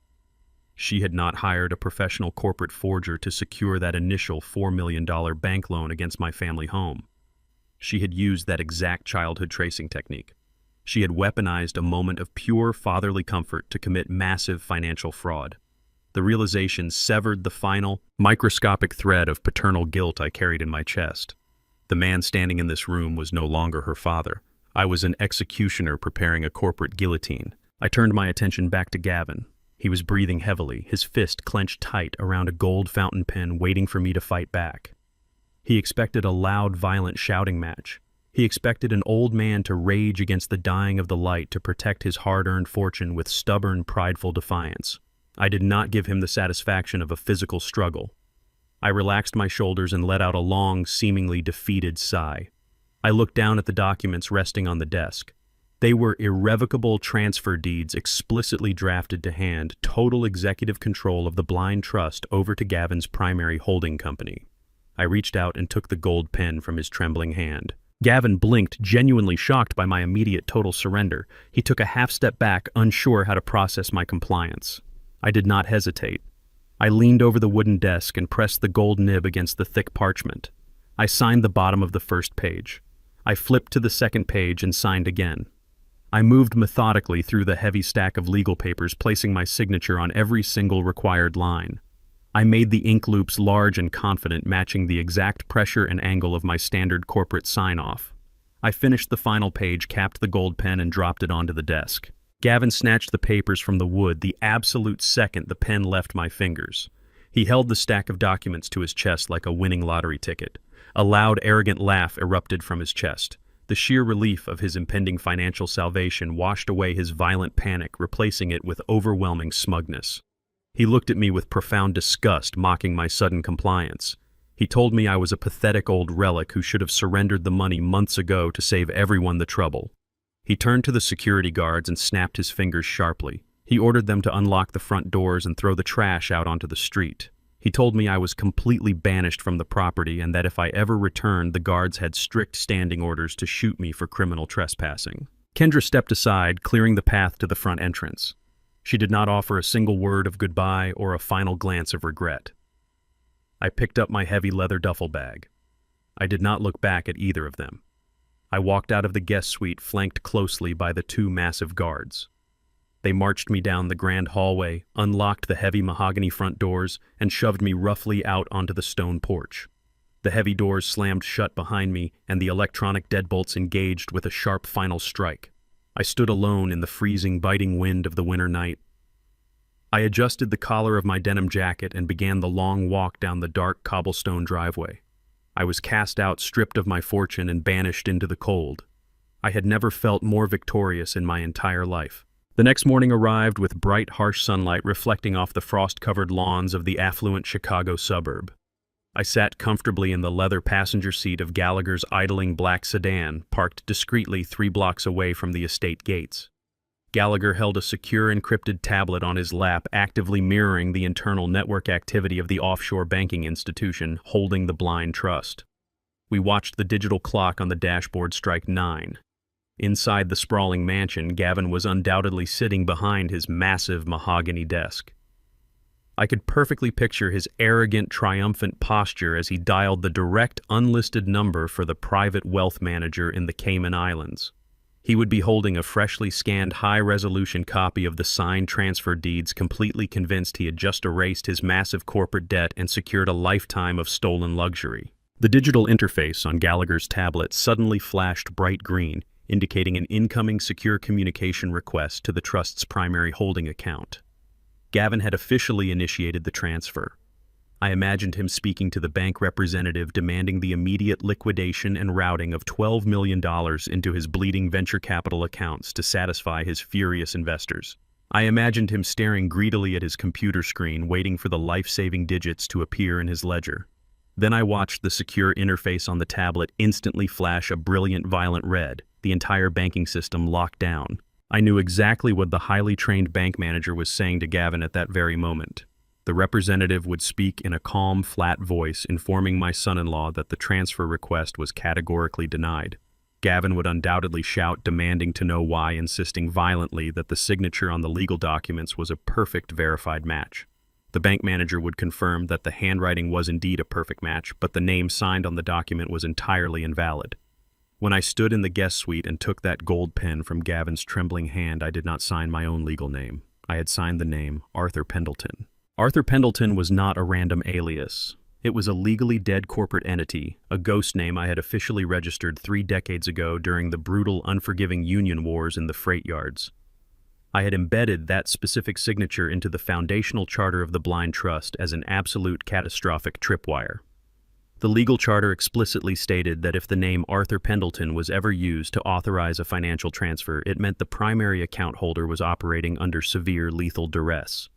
She had not hired a professional corporate forger to secure that initial $4 million bank loan against my family home. She had used that exact childhood tracing technique. She had weaponized a moment of pure fatherly comfort to commit massive financial fraud. The realization severed the final, microscopic thread of paternal guilt I carried in my chest. The man standing in this room was no longer her father. I was an executioner preparing a corporate guillotine. I turned my attention back to Gavin. He was breathing heavily, his fist clenched tight around a gold fountain pen, waiting for me to fight back. He expected a loud, violent shouting match. He expected an old man to rage against the dying of the light to protect his hard-earned fortune with stubborn, prideful defiance. I did not give him the satisfaction of a physical struggle. I relaxed my shoulders and let out a long, seemingly defeated sigh. I looked down at the documents resting on the desk. They were irrevocable transfer deeds explicitly drafted to hand total executive control of the blind trust over to Gavin's primary holding company. I reached out and took the gold pen from his trembling hand. Gavin blinked, genuinely shocked by my immediate total surrender. He took a half step back, unsure how to process my compliance. I did not hesitate. I leaned over the wooden desk and pressed the gold nib against the thick parchment. I signed the bottom of the first page. I flipped to the second page and signed again. I moved methodically through the heavy stack of legal papers, placing my signature on every single required line. I made the ink loops large and confident, matching the exact pressure and angle of my standard corporate sign-off. I finished the final page, capped the gold pen, and dropped it onto the desk. Gavin snatched the papers from the wood the absolute second the pen left my fingers. He held the stack of documents to his chest like a winning lottery ticket. A loud, arrogant laugh erupted from his chest. The sheer relief of his impending financial salvation washed away his violent panic, replacing it with overwhelming smugness. He looked at me with profound disgust, mocking my sudden compliance. He told me I was a pathetic old relic who should have surrendered the money months ago to save everyone the trouble. He turned to the security guards and snapped his fingers sharply. He ordered them to unlock the front doors and throw the trash out onto the street. He told me I was completely banished from the property and that if I ever returned, the guards had strict standing orders to shoot me for criminal trespassing. Kendra stepped aside, clearing the path to the front entrance. She did not offer a single word of goodbye or a final glance of regret. I picked up my heavy leather duffel bag. I did not look back at either of them. I walked out of the guest suite flanked closely by the two massive guards. They marched me down the grand hallway, unlocked the heavy mahogany front doors, and shoved me roughly out onto the stone porch. The heavy doors slammed shut behind me, and the electronic deadbolts engaged with a sharp final strike. I stood alone in the freezing, biting wind of the winter night. I adjusted the collar of my denim jacket and began the long walk down the dark cobblestone driveway. I was cast out, stripped of my fortune, and banished into the cold. I had never felt more victorious in my entire life. The next morning arrived with bright, harsh sunlight reflecting off the frost-covered lawns of the affluent Chicago suburb. I sat comfortably in the leather passenger seat of Gallagher's idling black sedan, parked discreetly 3 blocks away from the estate gates. Gallagher held a secure encrypted tablet on his lap, actively mirroring the internal network activity of the offshore banking institution holding the blind trust. We watched the digital clock on the dashboard strike 9. Inside the sprawling mansion, Gavin was undoubtedly sitting behind his massive mahogany desk. I could perfectly picture his arrogant, triumphant posture as he dialed the direct, unlisted number for the private wealth manager in the Cayman Islands. He would be holding a freshly scanned high-resolution copy of the signed transfer deeds, completely convinced he had just erased his massive corporate debt and secured a lifetime of stolen luxury. The digital interface on Gallagher's tablet suddenly flashed bright green, indicating an incoming secure communication request to the trust's primary holding account. Gavin had officially initiated the transfer. I imagined him speaking to the bank representative demanding the immediate liquidation and routing of $12 million into his bleeding venture capital accounts to satisfy his furious investors. I imagined him staring greedily at his computer screen, waiting for the life-saving digits to appear in his ledger. Then I watched the secure interface on the tablet instantly flash a brilliant violet red, the entire banking system locked down. I knew exactly what the highly trained bank manager was saying to Gavin at that very moment. The representative would speak in a calm, flat voice, informing my son-in-law that the transfer request was categorically denied. Gavin would undoubtedly shout, demanding to know why, insisting violently that the signature on the legal documents was a perfect verified match. The bank manager would confirm that the handwriting was indeed a perfect match, but the name signed on the document was entirely invalid. When I stood in the guest suite and took that gold pen from Gavin's trembling hand, I did not sign my own legal name. I had signed the name Arthur Pendleton. Arthur Pendleton was not a random alias. It was a legally dead corporate entity, a ghost name I had officially registered 3 decades ago during the brutal, unforgiving union wars in the freight yards. I had embedded that specific signature into the foundational charter of the Blind Trust as an absolute catastrophic tripwire. The legal charter explicitly stated that if the name Arthur Pendleton was ever used to authorize a financial transfer, it meant the primary account holder was operating under severe lethal duress.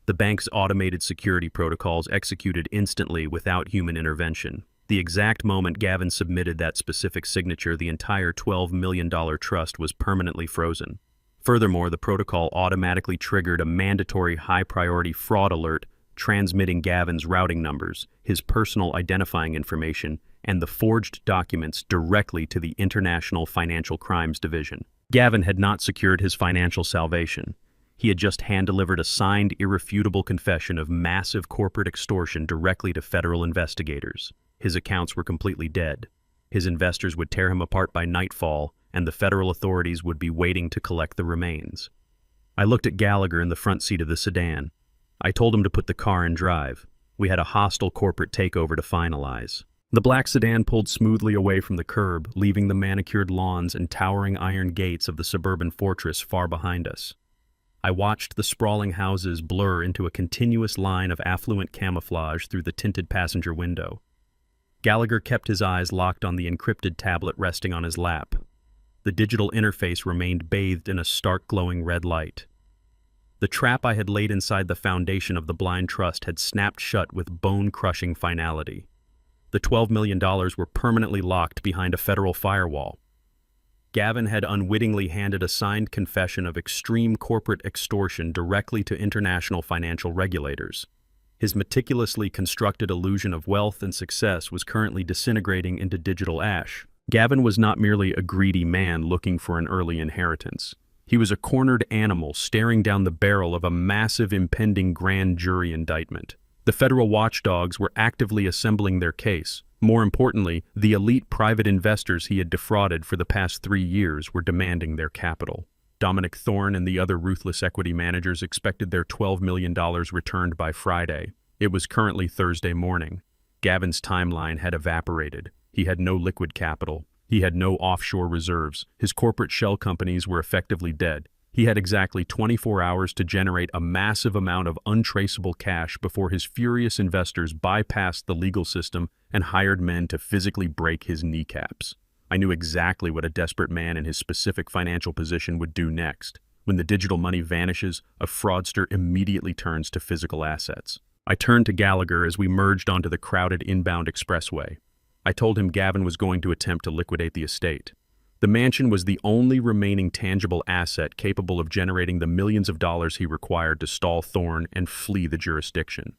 The bank's automated security protocols executed instantly without human intervention. The exact moment Gavin submitted that specific signature, the entire $12 million trust was permanently frozen. Furthermore, the protocol automatically triggered a mandatory high-priority fraud alert, transmitting Gavin's routing numbers, his personal identifying information, and the forged documents directly to the International Financial Crimes Division. Gavin had not secured his financial salvation. He had just hand-delivered a signed, irrefutable confession of massive corporate extortion directly to federal investigators. His accounts were completely dead. His investors would tear him apart by nightfall, and the federal authorities would be waiting to collect the remains. I looked at Gallagher in the front seat of the sedan. I told him to put the car in drive. We had a hostile corporate takeover to finalize. The black sedan pulled smoothly away from the curb, leaving the manicured lawns and towering iron gates of the suburban fortress far behind us. I watched the sprawling houses blur into a continuous line of affluent camouflage through the tinted passenger window. Gallagher kept his eyes locked on the encrypted tablet resting on his lap. The digital interface remained bathed in a stark glowing red light. The trap I had laid inside the foundation of the blind trust had snapped shut with bone-crushing finality. The $12 million were permanently locked behind a federal firewall. Gavin had unwittingly handed a signed confession of extreme corporate extortion directly to international financial regulators. His meticulously constructed illusion of wealth and success was currently disintegrating into digital ash. Gavin was not merely a greedy man looking for an early inheritance. He was a cornered animal staring down the barrel of a massive impending grand jury indictment. The federal watchdogs were actively assembling their case. More importantly, the elite private investors he had defrauded for the past 3 years were demanding their capital. Dominic Thorne and the other ruthless equity managers expected their $12 million returned by Friday. It was currently Thursday morning. Gavin's timeline had evaporated. He had no liquid capital. He had no offshore reserves. His corporate shell companies were effectively dead. He had exactly 24 hours to generate a massive amount of untraceable cash before his furious investors bypassed the legal system and hired men to physically break his kneecaps. I knew exactly what a desperate man in his specific financial position would do next. When the digital money vanishes, a fraudster immediately turns to physical assets. I turned to Gallagher as we merged onto the crowded inbound expressway. I told him Gavin was going to attempt to liquidate the estate. The mansion was the only remaining tangible asset capable of generating the millions of dollars he required to stall Thorne and flee the jurisdiction.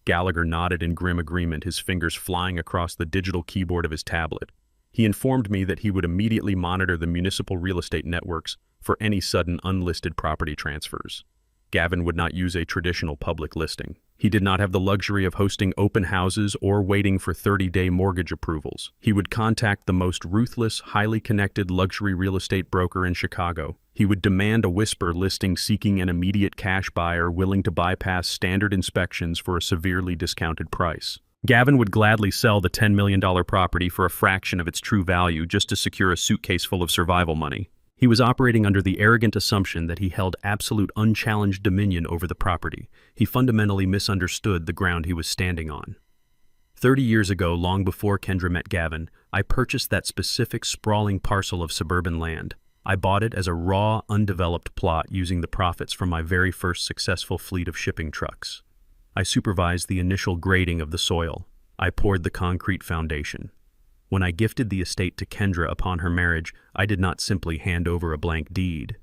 Gallagher nodded in grim agreement, his fingers flying across the digital keyboard of his tablet. He informed me that he would immediately monitor the municipal real estate networks for any sudden unlisted property transfers. Gavin would not use a traditional public listing. He did not have the luxury of hosting open houses or waiting for 30-day mortgage approvals. He would contact the most ruthless, highly connected luxury real estate broker in Chicago. He would demand a whisper listing seeking an immediate cash buyer willing to bypass standard inspections for a severely discounted price. Gavin would gladly sell the $10 million property for a fraction of its true value just to secure a suitcase full of survival money. He was operating under the arrogant assumption that he held absolute unchallenged dominion over the property. He fundamentally misunderstood the ground he was standing on. 30 years ago, long before Kendra met Gavin, I purchased that specific sprawling parcel of suburban land. I bought it as a raw, undeveloped plot using the profits from my very first successful fleet of shipping trucks. I supervised the initial grading of the soil. I poured the concrete foundation. When I gifted the estate to Kendra upon her marriage, I did not simply hand over a blank deed.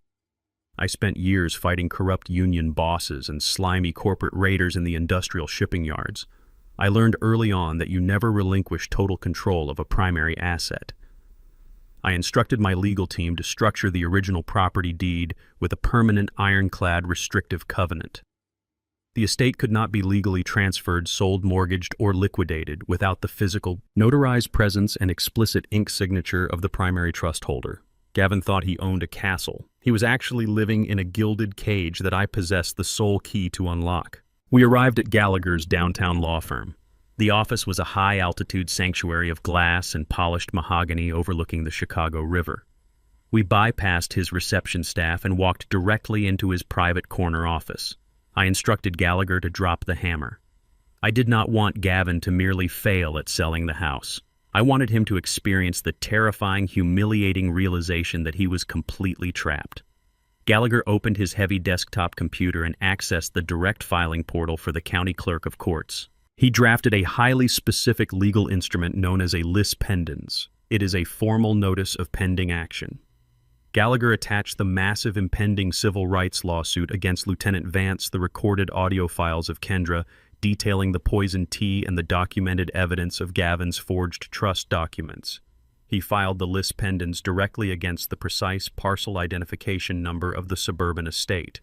I spent years fighting corrupt union bosses and slimy corporate raiders in the industrial shipping yards. I learned early on that you never relinquish total control of a primary asset. I instructed my legal team to structure the original property deed with a permanent ironclad restrictive covenant. The estate could not be legally transferred, sold, mortgaged, or liquidated without the physical, notarized presence and explicit ink signature of the primary trust holder. Gavin thought he owned a castle. He was actually living in a gilded cage that I possessed the sole key to unlock. We arrived at Gallagher's downtown law firm. The office was a high-altitude sanctuary of glass and polished mahogany overlooking the Chicago River. We bypassed his reception staff and walked directly into his private corner office. I instructed Gallagher to drop the hammer. I did not want Gavin to merely fail at selling the house. I wanted him to experience the terrifying, humiliating realization that he was completely trapped. Gallagher opened his heavy desktop computer and accessed the direct filing portal for the county clerk of courts. He drafted a highly specific legal instrument known as a lis pendens. It is a formal notice of pending action. Gallagher attached the massive impending civil rights lawsuit against Lieutenant Vance, the recorded audio files of Kendra detailing the poisoned tea and the documented evidence of Gavin's forged trust documents. He filed the lis pendens directly against the precise parcel identification number of the suburban estate.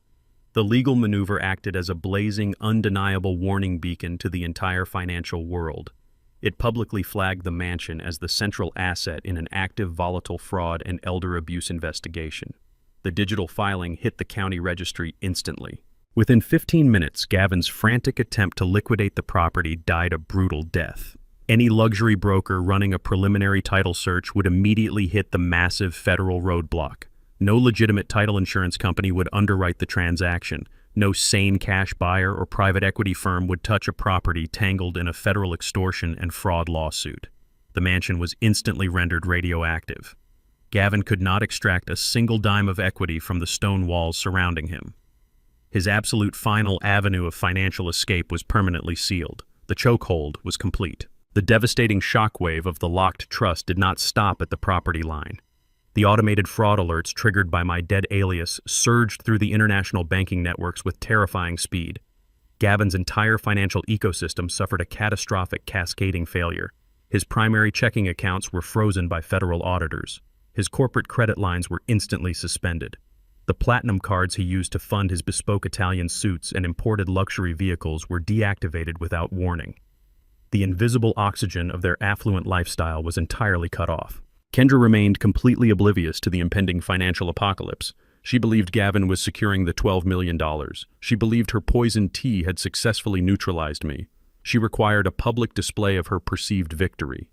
The legal maneuver acted as a blazing, undeniable warning beacon to the entire financial world. It publicly flagged the mansion as the central asset in an active volatile fraud and elder abuse investigation. The digital filing hit the county registry instantly. Within 15 minutes, Gavin's frantic attempt to liquidate the property died a brutal death. Any luxury broker running a preliminary title search would immediately hit the massive federal roadblock. No legitimate title insurance company would underwrite the transaction. No sane cash buyer or private equity firm would touch a property tangled in a federal extortion and fraud lawsuit. The mansion was instantly rendered radioactive. Gavin could not extract a single dime of equity from the stone walls surrounding him. His absolute final avenue of financial escape was permanently sealed. The chokehold was complete. The devastating shockwave of the locked trust did not stop at the property line. The automated fraud alerts triggered by my dead alias surged through the international banking networks with terrifying speed. Gavin's entire financial ecosystem suffered a catastrophic cascading failure. His primary checking accounts were frozen by federal auditors. His corporate credit lines were instantly suspended. The platinum cards he used to fund his bespoke Italian suits and imported luxury vehicles were deactivated without warning. The invisible oxygen of their affluent lifestyle was entirely cut off. Kendra remained completely oblivious to the impending financial apocalypse. She believed Gavin was securing the $12 million. She believed her poisoned tea had successfully neutralized me. She required a public display of her perceived victory.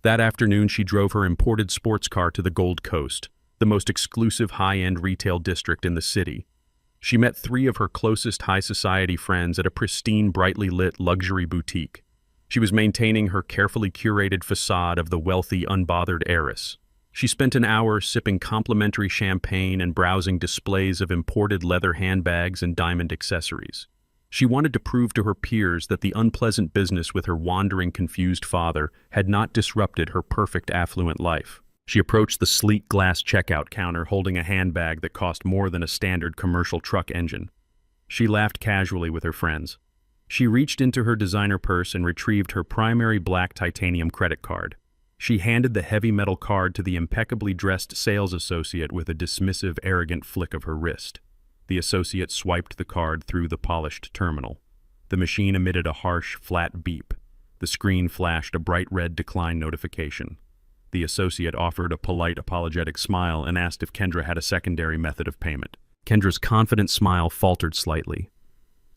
That afternoon, she drove her imported sports car to the Gold Coast, the most exclusive high-end retail district in the city. She met 3 of her closest high-society friends at a pristine, brightly lit luxury boutique. She was maintaining her carefully curated facade of the wealthy, unbothered heiress. She spent an hour sipping complimentary champagne and browsing displays of imported leather handbags and diamond accessories. She wanted to prove to her peers that the unpleasant business with her wandering, confused father had not disrupted her perfect, affluent life. She approached the sleek glass checkout counter holding a handbag that cost more than a standard commercial truck engine. She laughed casually with her friends. She reached into her designer purse and retrieved her primary black titanium credit card. She handed the heavy metal card to the impeccably dressed sales associate with a dismissive, arrogant flick of her wrist. The associate swiped the card through the polished terminal. The machine emitted a harsh, flat beep. The screen flashed a bright red decline notification. The associate offered a polite, apologetic smile and asked if Kendra had a secondary method of payment. Kendra's confident smile faltered slightly.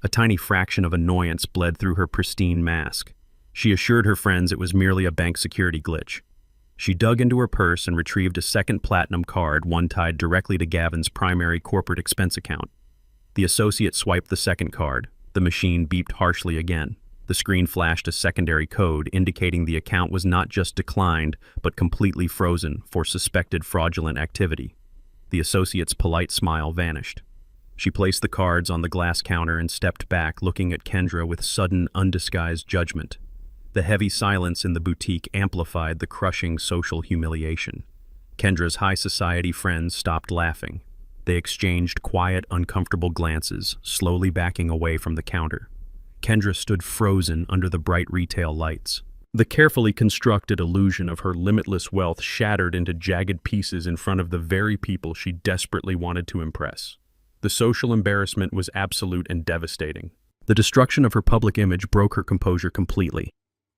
A tiny fraction of annoyance bled through her pristine mask. She assured her friends it was merely a bank security glitch. She dug into her purse and retrieved a second platinum card, one tied directly to Gavin's primary corporate expense account. The associate swiped the second card. The machine beeped harshly again. The screen flashed a secondary code indicating the account was not just declined, but completely frozen for suspected fraudulent activity. The associate's polite smile vanished. She placed the cards on the glass counter and stepped back, looking at Kendra with sudden, undisguised judgment. The heavy silence in the boutique amplified the crushing social humiliation. Kendra's high society friends stopped laughing. They exchanged quiet, uncomfortable glances, slowly backing away from the counter. Kendra stood frozen under the bright retail lights. The carefully constructed illusion of her limitless wealth shattered into jagged pieces in front of the very people she desperately wanted to impress. The social embarrassment was absolute and devastating. The destruction of her public image broke her composure completely.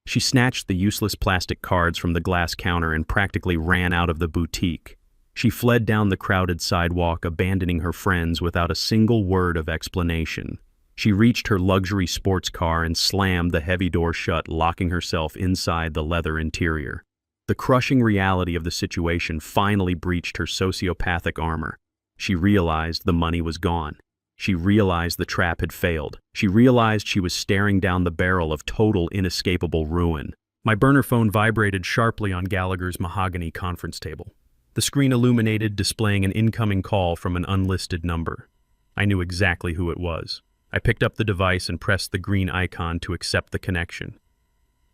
She snatched the useless plastic cards from the glass counter and practically ran out of the boutique. She fled down the crowded sidewalk, abandoning her friends without a single word of explanation. She reached her luxury sports car and slammed the heavy door shut, locking herself inside the leather interior. The crushing reality of the situation finally breached her sociopathic armor. She realized the money was gone. She realized the trap had failed. She realized she was staring down the barrel of total, inescapable ruin. My burner phone vibrated sharply on Gallagher's mahogany conference table. The screen illuminated, displaying an incoming call from an unlisted number. I knew exactly who it was. I picked up the device and pressed the green icon to accept the connection.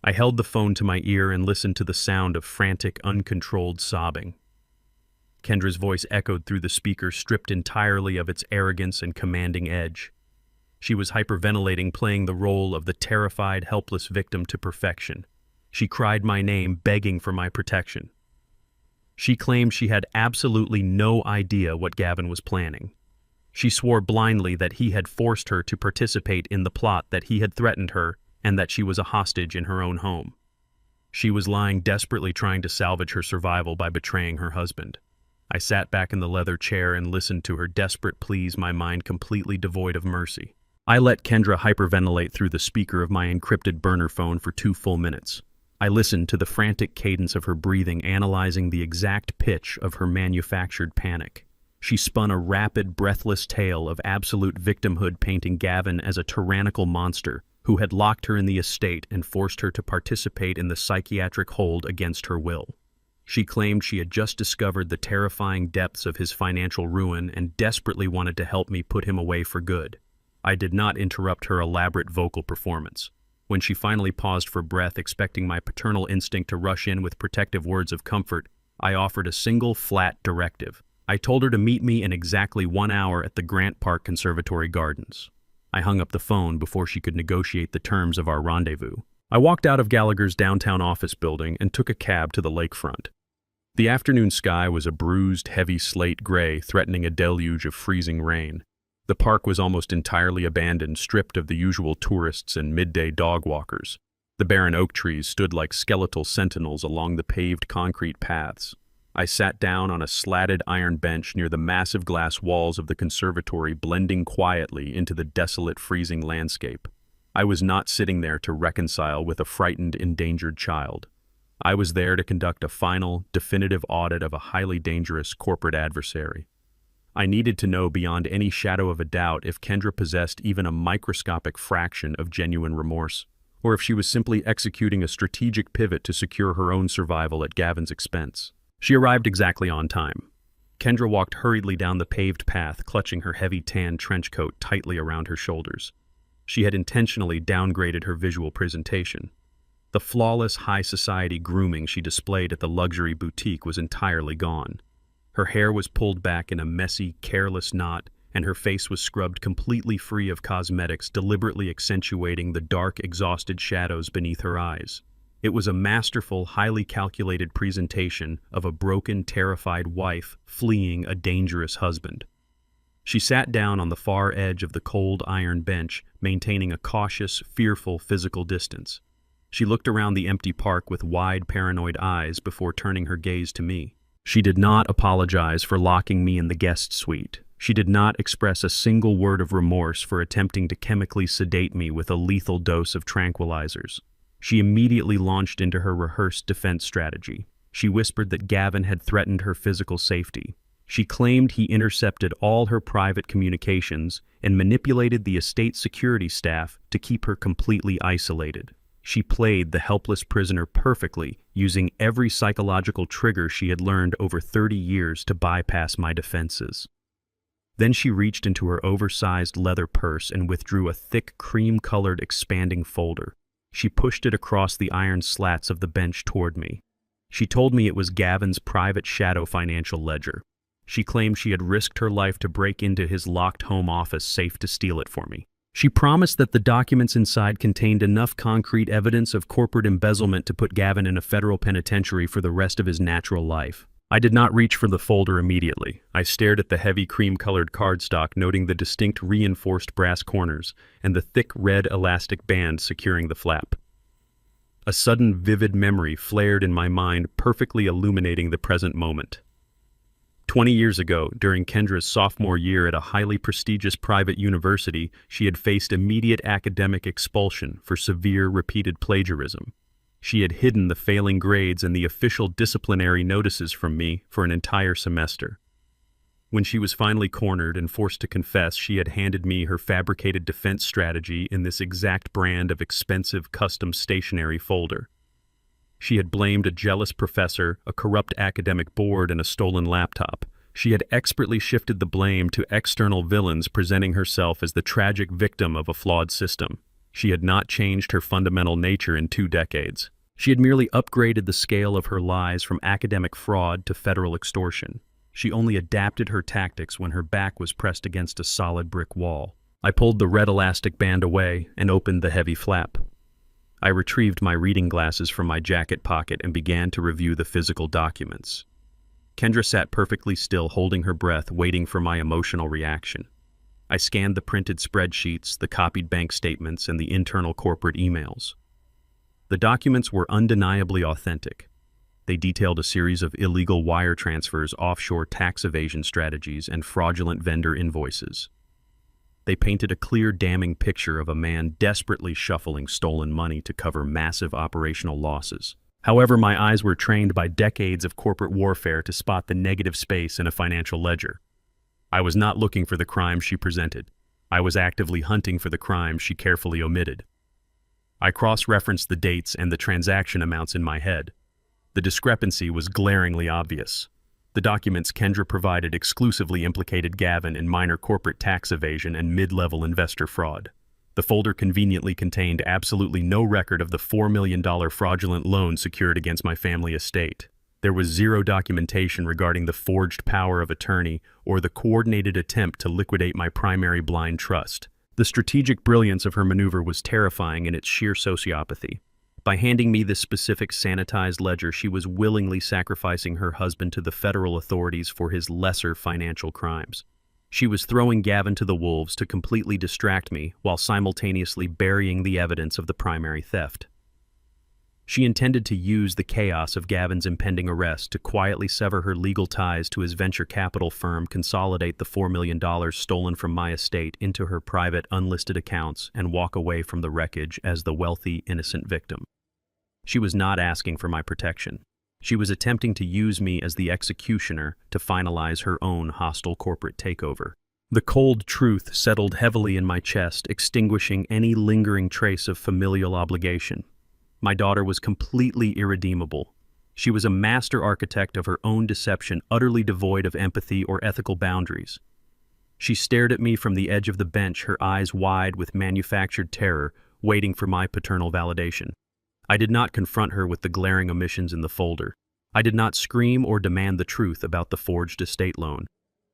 I held the phone to my ear and listened to the sound of frantic, uncontrolled sobbing. Kendra's voice echoed through the speaker, stripped entirely of its arrogance and commanding edge. She was hyperventilating, playing the role of the terrified, helpless victim to perfection. She cried my name, begging for my protection. She claimed she had absolutely no idea what Gavin was planning. She swore blindly that he had forced her to participate in the plot, that he had threatened her, and that she was a hostage in her own home. She was lying, desperately trying to salvage her survival by betraying her husband. I sat back in the leather chair and listened to her desperate pleas, my mind completely devoid of mercy. I let Kendra hyperventilate through the speaker of my encrypted burner phone for 2 full minutes. I listened to the frantic cadence of her breathing, analyzing the exact pitch of her manufactured panic. She spun a rapid, breathless tale of absolute victimhood, painting Gavin as a tyrannical monster who had locked her in the estate and forced her to participate in the psychiatric hold against her will. She claimed she had just discovered the terrifying depths of his financial ruin and desperately wanted to help me put him away for good. I did not interrupt her elaborate vocal performance. When she finally paused for breath, expecting my paternal instinct to rush in with protective words of comfort, I offered a single, flat directive. I told her to meet me in exactly 1 hour at the Grant Park Conservatory Gardens. I hung up the phone before she could negotiate the terms of our rendezvous. I walked out of Gallagher's downtown office building and took a cab to the lakefront. The afternoon sky was a bruised, heavy slate gray, threatening a deluge of freezing rain. The park was almost entirely abandoned, stripped of the usual tourists and midday dog walkers. The barren oak trees stood like skeletal sentinels along the paved concrete paths. I sat down on a slatted iron bench near the massive glass walls of the conservatory, blending quietly into the desolate, freezing landscape. I was not sitting there to reconcile with a frightened, endangered child. I was there to conduct a final, definitive audit of a highly dangerous corporate adversary. I needed to know beyond any shadow of a doubt if Kendra possessed even a microscopic fraction of genuine remorse, or if she was simply executing a strategic pivot to secure her own survival at Gavin's expense. She arrived exactly on time. Kendra walked hurriedly down the paved path, clutching her heavy tan trench coat tightly around her shoulders. She had intentionally downgraded her visual presentation. The flawless high society grooming she displayed at the luxury boutique was entirely gone. Her hair was pulled back in a messy, careless knot, and her face was scrubbed completely free of cosmetics, deliberately accentuating the dark, exhausted shadows beneath her eyes. It was a masterful, highly calculated presentation of a broken, terrified wife fleeing a dangerous husband. She sat down on the far edge of the cold iron bench, maintaining a cautious, fearful physical distance. She looked around the empty park with wide, paranoid eyes before turning her gaze to me. She did not apologize for locking me in the guest suite. She did not express a single word of remorse for attempting to chemically sedate me with a lethal dose of tranquilizers. She immediately launched into her rehearsed defense strategy. She whispered that Gavin had threatened her physical safety. She claimed he intercepted all her private communications and manipulated the estate security staff to keep her completely isolated. She played the helpless prisoner perfectly, using every psychological trigger she had learned over 30 years to bypass my defenses. Then she reached into her oversized leather purse and withdrew a thick, cream-colored, expanding folder. She pushed it across the iron slats of the bench toward me. She told me it was Gavin's private shadow financial ledger. She claimed she had risked her life to break into his locked home office safe to steal it for me. She promised that the documents inside contained enough concrete evidence of corporate embezzlement to put Gavin in a federal penitentiary for the rest of his natural life. I did not reach for the folder immediately. I stared at the heavy cream-colored cardstock, noting the distinct reinforced brass corners and the thick red elastic band securing the flap. A sudden vivid memory flared in my mind, perfectly illuminating the present moment. 20 years ago, during Kendra's sophomore year at a highly prestigious private university, she had faced immediate academic expulsion for severe repeated plagiarism. She had hidden the failing grades and the official disciplinary notices from me for an entire semester. When she was finally cornered and forced to confess, she had handed me her fabricated defense strategy in this exact brand of expensive custom stationery folder. She had blamed a jealous professor, a corrupt academic board, and a stolen laptop. She had expertly shifted the blame to external villains, presenting herself as the tragic victim of a flawed system. She had not changed her fundamental nature in 2 decades. She had merely upgraded the scale of her lies from academic fraud to federal extortion. She only adapted her tactics when her back was pressed against a solid brick wall. I pulled the red elastic band away and opened the heavy flap. I retrieved my reading glasses from my jacket pocket and began to review the physical documents. Kendra sat perfectly still, holding her breath, waiting for my emotional reaction. I scanned the printed spreadsheets, the copied bank statements, and the internal corporate emails. The documents were undeniably authentic. They detailed a series of illegal wire transfers, offshore tax evasion strategies, and fraudulent vendor invoices. They painted a clear, damning picture of a man desperately shuffling stolen money to cover massive operational losses. However, my eyes were trained by decades of corporate warfare to spot the negative space in a financial ledger. I was not looking for the crimes she presented. I was actively hunting for the crimes she carefully omitted. I cross-referenced the dates and the transaction amounts in my head. The discrepancy was glaringly obvious. The documents Kendra provided exclusively implicated Gavin in minor corporate tax evasion and mid-level investor fraud. The folder conveniently contained absolutely no record of the $4 million fraudulent loan secured against my family estate. There was zero documentation regarding the forged power of attorney or the coordinated attempt to liquidate my primary blind trust. The strategic brilliance of her maneuver was terrifying in its sheer sociopathy. By handing me this specific sanitized ledger, she was willingly sacrificing her husband to the federal authorities for his lesser financial crimes. She was throwing Gavin to the wolves to completely distract me while simultaneously burying the evidence of the primary theft. She intended to use the chaos of Gavin's impending arrest to quietly sever her legal ties to his venture capital firm, consolidate the $4 million stolen from my estate into her private, unlisted accounts, and walk away from the wreckage as the wealthy, innocent victim. She was not asking for my protection. She was attempting to use me as the executioner to finalize her own hostile corporate takeover. The cold truth settled heavily in my chest, extinguishing any lingering trace of familial obligation. My daughter was completely irredeemable. She was a master architect of her own deception, utterly devoid of empathy or ethical boundaries. She stared at me from the edge of the bench, her eyes wide with manufactured terror, waiting for my paternal validation. I did not confront her with the glaring omissions in the folder. I did not scream or demand the truth about the forged estate loan.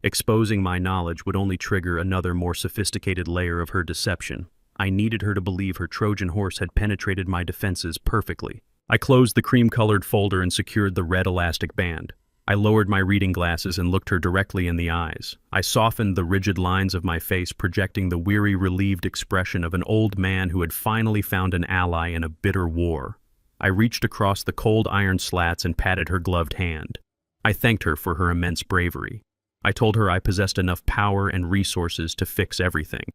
Exposing my knowledge would only trigger another, more sophisticated layer of her deception. I needed her to believe her Trojan horse had penetrated my defenses perfectly. I closed the cream-colored folder and secured the red elastic band. I lowered my reading glasses and looked her directly in the eyes. I softened the rigid lines of my face, projecting the weary, relieved expression of an old man who had finally found an ally in a bitter war. I reached across the cold iron slats and patted her gloved hand. I thanked her for her immense bravery. I told her I possessed enough power and resources to fix everything.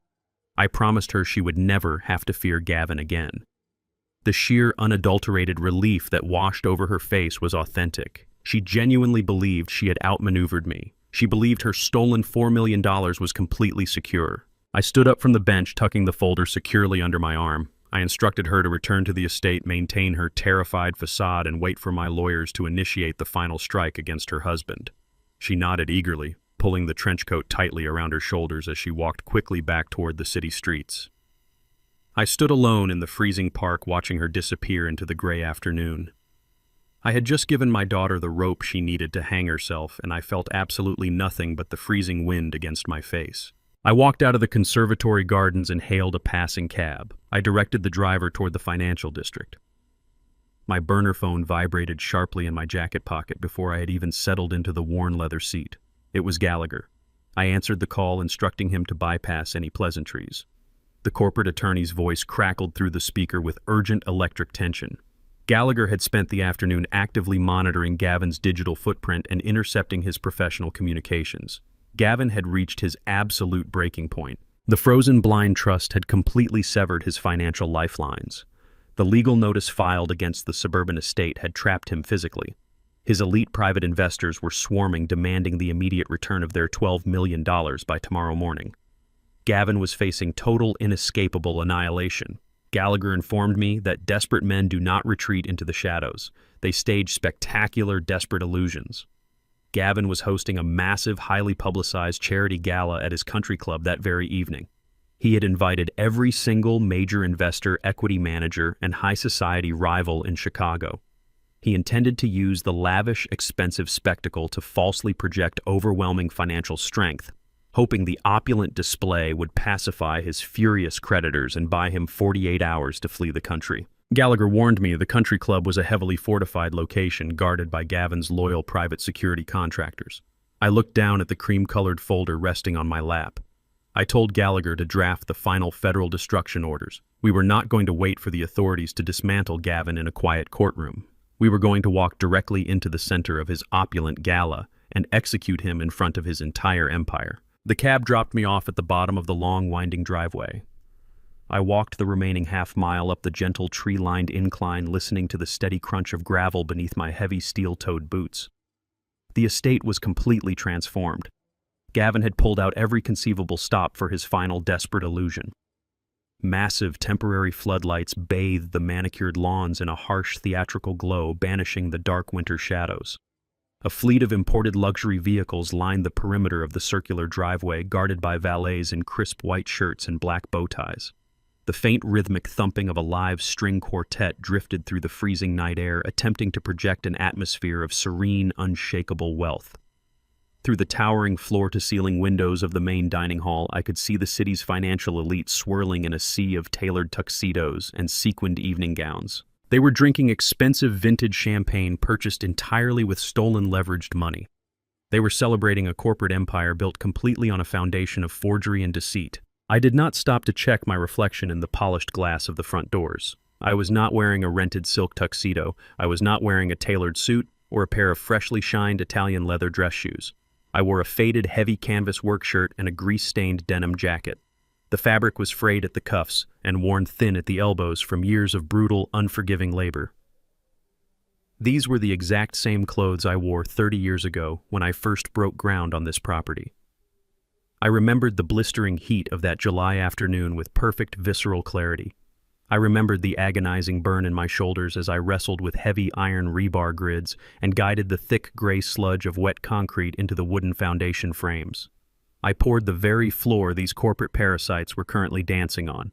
I promised her she would never have to fear Gavin again. The sheer, unadulterated relief that washed over her face was authentic. She genuinely believed she had outmaneuvered me. She believed her stolen $4 million was completely secure. I stood up from the bench, tucking the folder securely under my arm. I instructed her to return to the estate, maintain her terrified facade, and wait for my lawyers to initiate the final strike against her husband. She nodded eagerly, pulling the trench coat tightly around her shoulders as she walked quickly back toward the city streets. I stood alone in the freezing park, watching her disappear into the gray afternoon. I had just given my daughter the rope she needed to hang herself, and I felt absolutely nothing but the freezing wind against my face. I walked out of the conservatory gardens and hailed a passing cab. I directed the driver toward the financial district. My burner phone vibrated sharply in my jacket pocket before I had even settled into the worn leather seat. It was Gallagher. I answered the call, instructing him to bypass any pleasantries. The corporate attorney's voice crackled through the speaker with urgent electric tension. Gallagher had spent the afternoon actively monitoring Gavin's digital footprint and intercepting his professional communications. Gavin had reached his absolute breaking point. The frozen blind trust had completely severed his financial lifelines. The legal notice filed against the suburban estate had trapped him physically. His elite private investors were swarming, demanding the immediate return of their $12 million by tomorrow morning. Gavin was facing total, inescapable annihilation. Gallagher informed me that desperate men do not retreat into the shadows. They stage spectacular, desperate illusions. Gavin was hosting a massive, highly publicized charity gala at his country club that very evening. He had invited every single major investor, equity manager, and high society rival in Chicago. He intended to use the lavish, expensive spectacle to falsely project overwhelming financial strength, hoping the opulent display would pacify his furious creditors and buy him 48 hours to flee the country. Gallagher warned me the country club was a heavily fortified location guarded by Gavin's loyal private security contractors. I looked down at the cream-colored folder resting on my lap. I told Gallagher to draft the final federal destruction orders. We were not going to wait for the authorities to dismantle Gavin in a quiet courtroom. We were going to walk directly into the center of his opulent gala and execute him in front of his entire empire. The cab dropped me off at the bottom of the long, winding driveway. I walked the remaining half-mile up the gentle, tree-lined incline, listening to the steady crunch of gravel beneath my heavy steel-toed boots. The estate was completely transformed. Gavin had pulled out every conceivable stop for his final desperate illusion. Massive temporary floodlights bathed the manicured lawns in a harsh theatrical glow, banishing the dark winter shadows. A fleet of imported luxury vehicles lined the perimeter of the circular driveway, guarded by valets in crisp white shirts and black bow ties. The faint rhythmic thumping of a live string quartet drifted through the freezing night air, attempting to project an atmosphere of serene, unshakable wealth. Through the towering floor-to-ceiling windows of the main dining hall, I could see the city's financial elite swirling in a sea of tailored tuxedos and sequined evening gowns. They were drinking expensive vintage champagne purchased entirely with stolen leveraged money. They were celebrating a corporate empire built completely on a foundation of forgery and deceit. I did not stop to check my reflection in the polished glass of the front doors. I was not wearing a rented silk tuxedo. I was not wearing a tailored suit or a pair of freshly shined Italian leather dress shoes. I wore a faded, heavy canvas work shirt and a grease-stained denim jacket. The fabric was frayed at the cuffs and worn thin at the elbows from years of brutal, unforgiving labor. These were the exact same clothes I wore 30 years ago when I first broke ground on this property. I remembered the blistering heat of that July afternoon with perfect visceral clarity. I remembered the agonizing burn in my shoulders as I wrestled with heavy iron rebar grids and guided the thick gray sludge of wet concrete into the wooden foundation frames. I poured the very floor these corporate parasites were currently dancing on.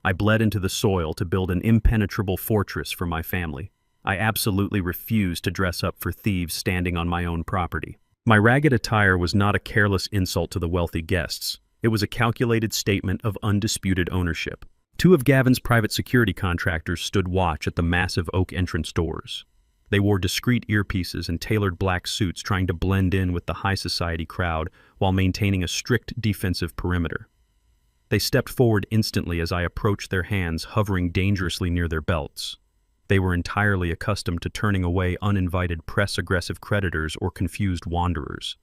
I bled into the soil to build an impenetrable fortress for my family. I absolutely refused to dress up for thieves standing on my own property. My ragged attire was not a careless insult to the wealthy guests. It was a calculated statement of undisputed ownership. Two of Gavin's private security contractors stood watch at the massive oak entrance doors. They wore discreet earpieces and tailored black suits, trying to blend in with the high society crowd while maintaining a strict defensive perimeter. They stepped forward instantly as I approached, their hands hovering dangerously near their belts. They were entirely accustomed to turning away uninvited press-aggressive creditors or confused wanderers.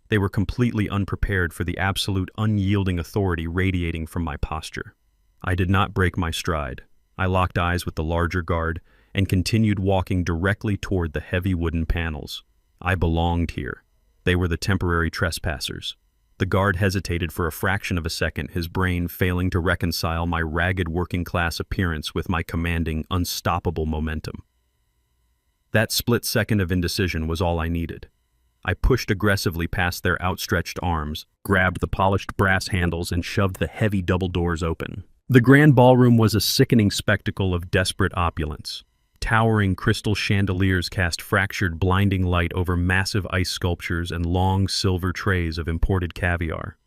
They were completely unprepared for the absolute unyielding authority radiating from my posture. I did not break my stride. I locked eyes with the larger guard and continued walking directly toward the heavy wooden panels. I belonged here. They were the temporary trespassers. The guard hesitated for a fraction of a second, his brain failing to reconcile my ragged working-class appearance with my commanding, unstoppable momentum. That split second of indecision was all I needed. I pushed aggressively past their outstretched arms, grabbed the polished brass handles, and shoved the heavy double doors open. The grand ballroom was a sickening spectacle of desperate opulence. Towering crystal chandeliers cast fractured, blinding light over massive ice sculptures and long silver trays of imported caviar.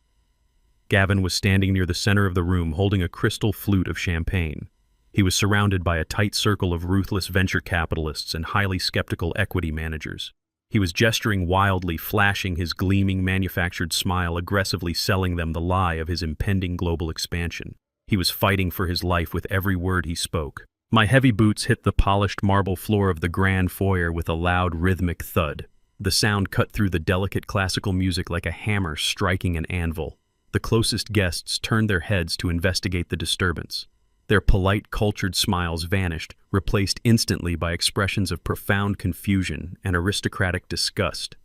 Gavin was standing near the center of the room, holding a crystal flute of champagne. He was surrounded by a tight circle of ruthless venture capitalists and highly skeptical equity managers. He was gesturing wildly, flashing his gleaming manufactured smile, aggressively selling them the lie of his impending global expansion. He was fighting for his life with every word he spoke. My heavy boots hit the polished marble floor of the grand foyer with a loud rhythmic thud. The sound cut through the delicate classical music like a hammer striking an anvil. The closest guests turned their heads to investigate the disturbance. Their polite, cultured smiles vanished, replaced instantly by expressions of profound confusion and aristocratic disgust.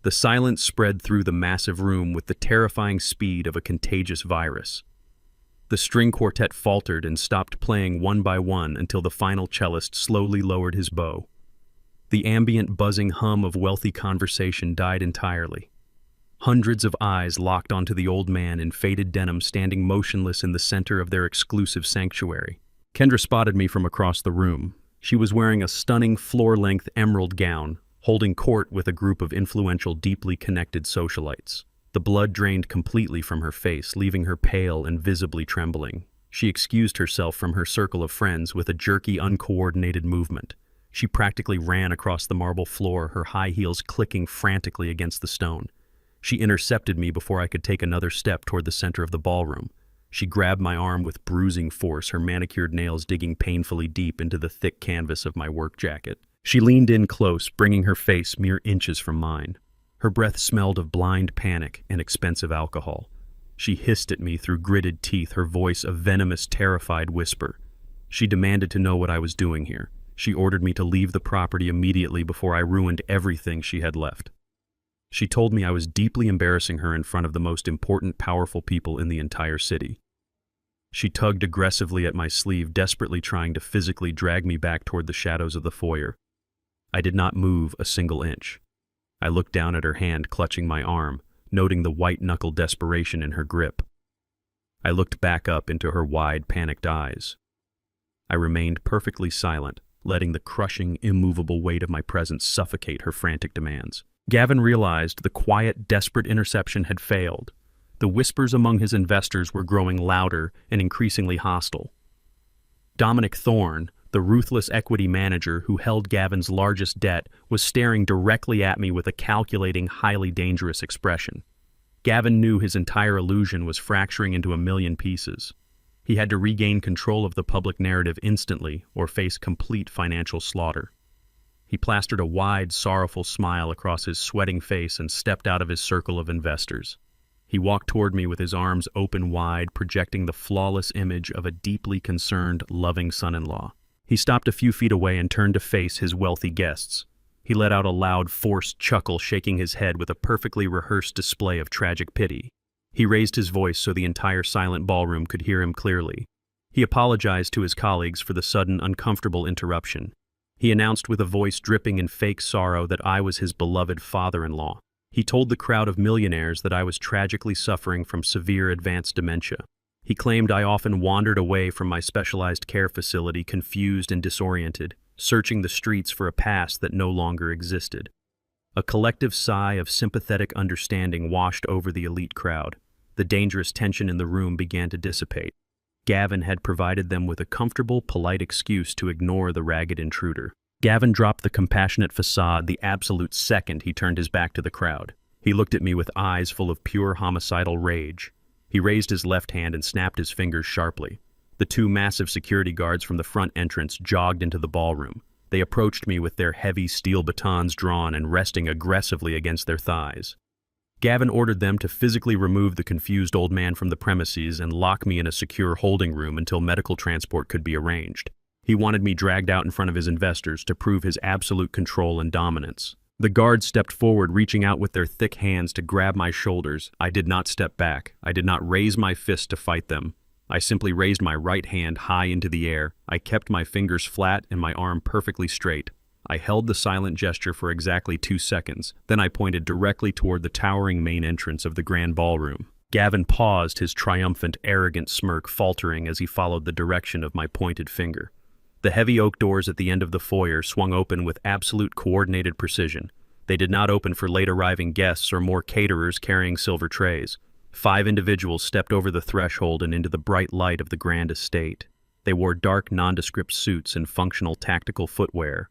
The silence spread through the massive room with the terrifying speed of a contagious virus. The string quartet faltered and stopped playing one by one until the final cellist slowly lowered his bow. The ambient buzzing hum of wealthy conversation died entirely. Hundreds of eyes locked onto the old man in faded denim standing motionless in the center of their exclusive sanctuary. Kendra spotted me from across the room. She was wearing a stunning floor-length emerald gown, holding court with a group of influential, deeply connected socialites. The blood drained completely from her face, leaving her pale and visibly trembling. She excused herself from her circle of friends with a jerky, uncoordinated movement. She practically ran across the marble floor, her high heels clicking frantically against the stone. She intercepted me before I could take another step toward the center of the ballroom. She grabbed my arm with bruising force, her manicured nails digging painfully deep into the thick canvas of my work jacket. She leaned in close, bringing her face mere inches from mine. Her breath smelled of blind panic and expensive alcohol. She hissed at me through gritted teeth, her voice a venomous, terrified whisper. She demanded to know what I was doing here. She ordered me to leave the property immediately before I ruined everything she had left. She told me I was deeply embarrassing her in front of the most important, powerful people in the entire city. She tugged aggressively at my sleeve, desperately trying to physically drag me back toward the shadows of the foyer. I did not move a single inch. I looked down at her hand clutching my arm, noting the white-knuckle desperation in her grip. I looked back up into her wide, panicked eyes. I remained perfectly silent, letting the crushing, immovable weight of my presence suffocate her frantic demands. Gavin realized the quiet, desperate interception had failed. The whispers among his investors were growing louder and increasingly hostile. Dominic Thorne, the ruthless equity manager who held Gavin's largest debt, was staring directly at me with a calculating, highly dangerous expression. Gavin knew his entire illusion was fracturing into a million pieces. He had to regain control of the public narrative instantly or face complete financial slaughter. He plastered a wide, sorrowful smile across his sweating face and stepped out of his circle of investors. He walked toward me with his arms open wide, projecting the flawless image of a deeply concerned, loving son-in-law. He stopped a few feet away and turned to face his wealthy guests. He let out a loud, forced chuckle, shaking his head with a perfectly rehearsed display of tragic pity. He raised his voice so the entire silent ballroom could hear him clearly. He apologized to his colleagues for the sudden, uncomfortable interruption. He announced with a voice dripping in fake sorrow that I was his beloved father-in-law. He told the crowd of millionaires that I was tragically suffering from severe advanced dementia. He claimed I often wandered away from my specialized care facility confused and disoriented, searching the streets for a past that no longer existed. A collective sigh of sympathetic understanding washed over the elite crowd. The dangerous tension in the room began to dissipate. Gavin had provided them with a comfortable, polite excuse to ignore the ragged intruder. Gavin dropped the compassionate facade the absolute second he turned his back to the crowd. He looked at me with eyes full of pure homicidal rage. He raised his left hand and snapped his fingers sharply. The two massive security guards from the front entrance jogged into the ballroom. They approached me with their heavy steel batons drawn and resting aggressively against their thighs. Gavin ordered them to physically remove the confused old man from the premises and lock me in a secure holding room until medical transport could be arranged. He wanted me dragged out in front of his investors to prove his absolute control and dominance. The guards stepped forward, reaching out with their thick hands to grab my shoulders. I did not step back. I did not raise my fist to fight them. I simply raised my right hand high into the air. I kept my fingers flat and my arm perfectly straight. I held the silent gesture for exactly 2 seconds. Then I pointed directly toward the towering main entrance of the grand ballroom. Gavin paused, his triumphant, arrogant smirk faltering as he followed the direction of my pointed finger. The heavy oak doors at the end of the foyer swung open with absolute coordinated precision. They did not open for late-arriving guests or more caterers carrying silver trays. 5 individuals stepped over the threshold and into the bright light of the grand estate. They wore dark, nondescript suits and functional tactical footwear.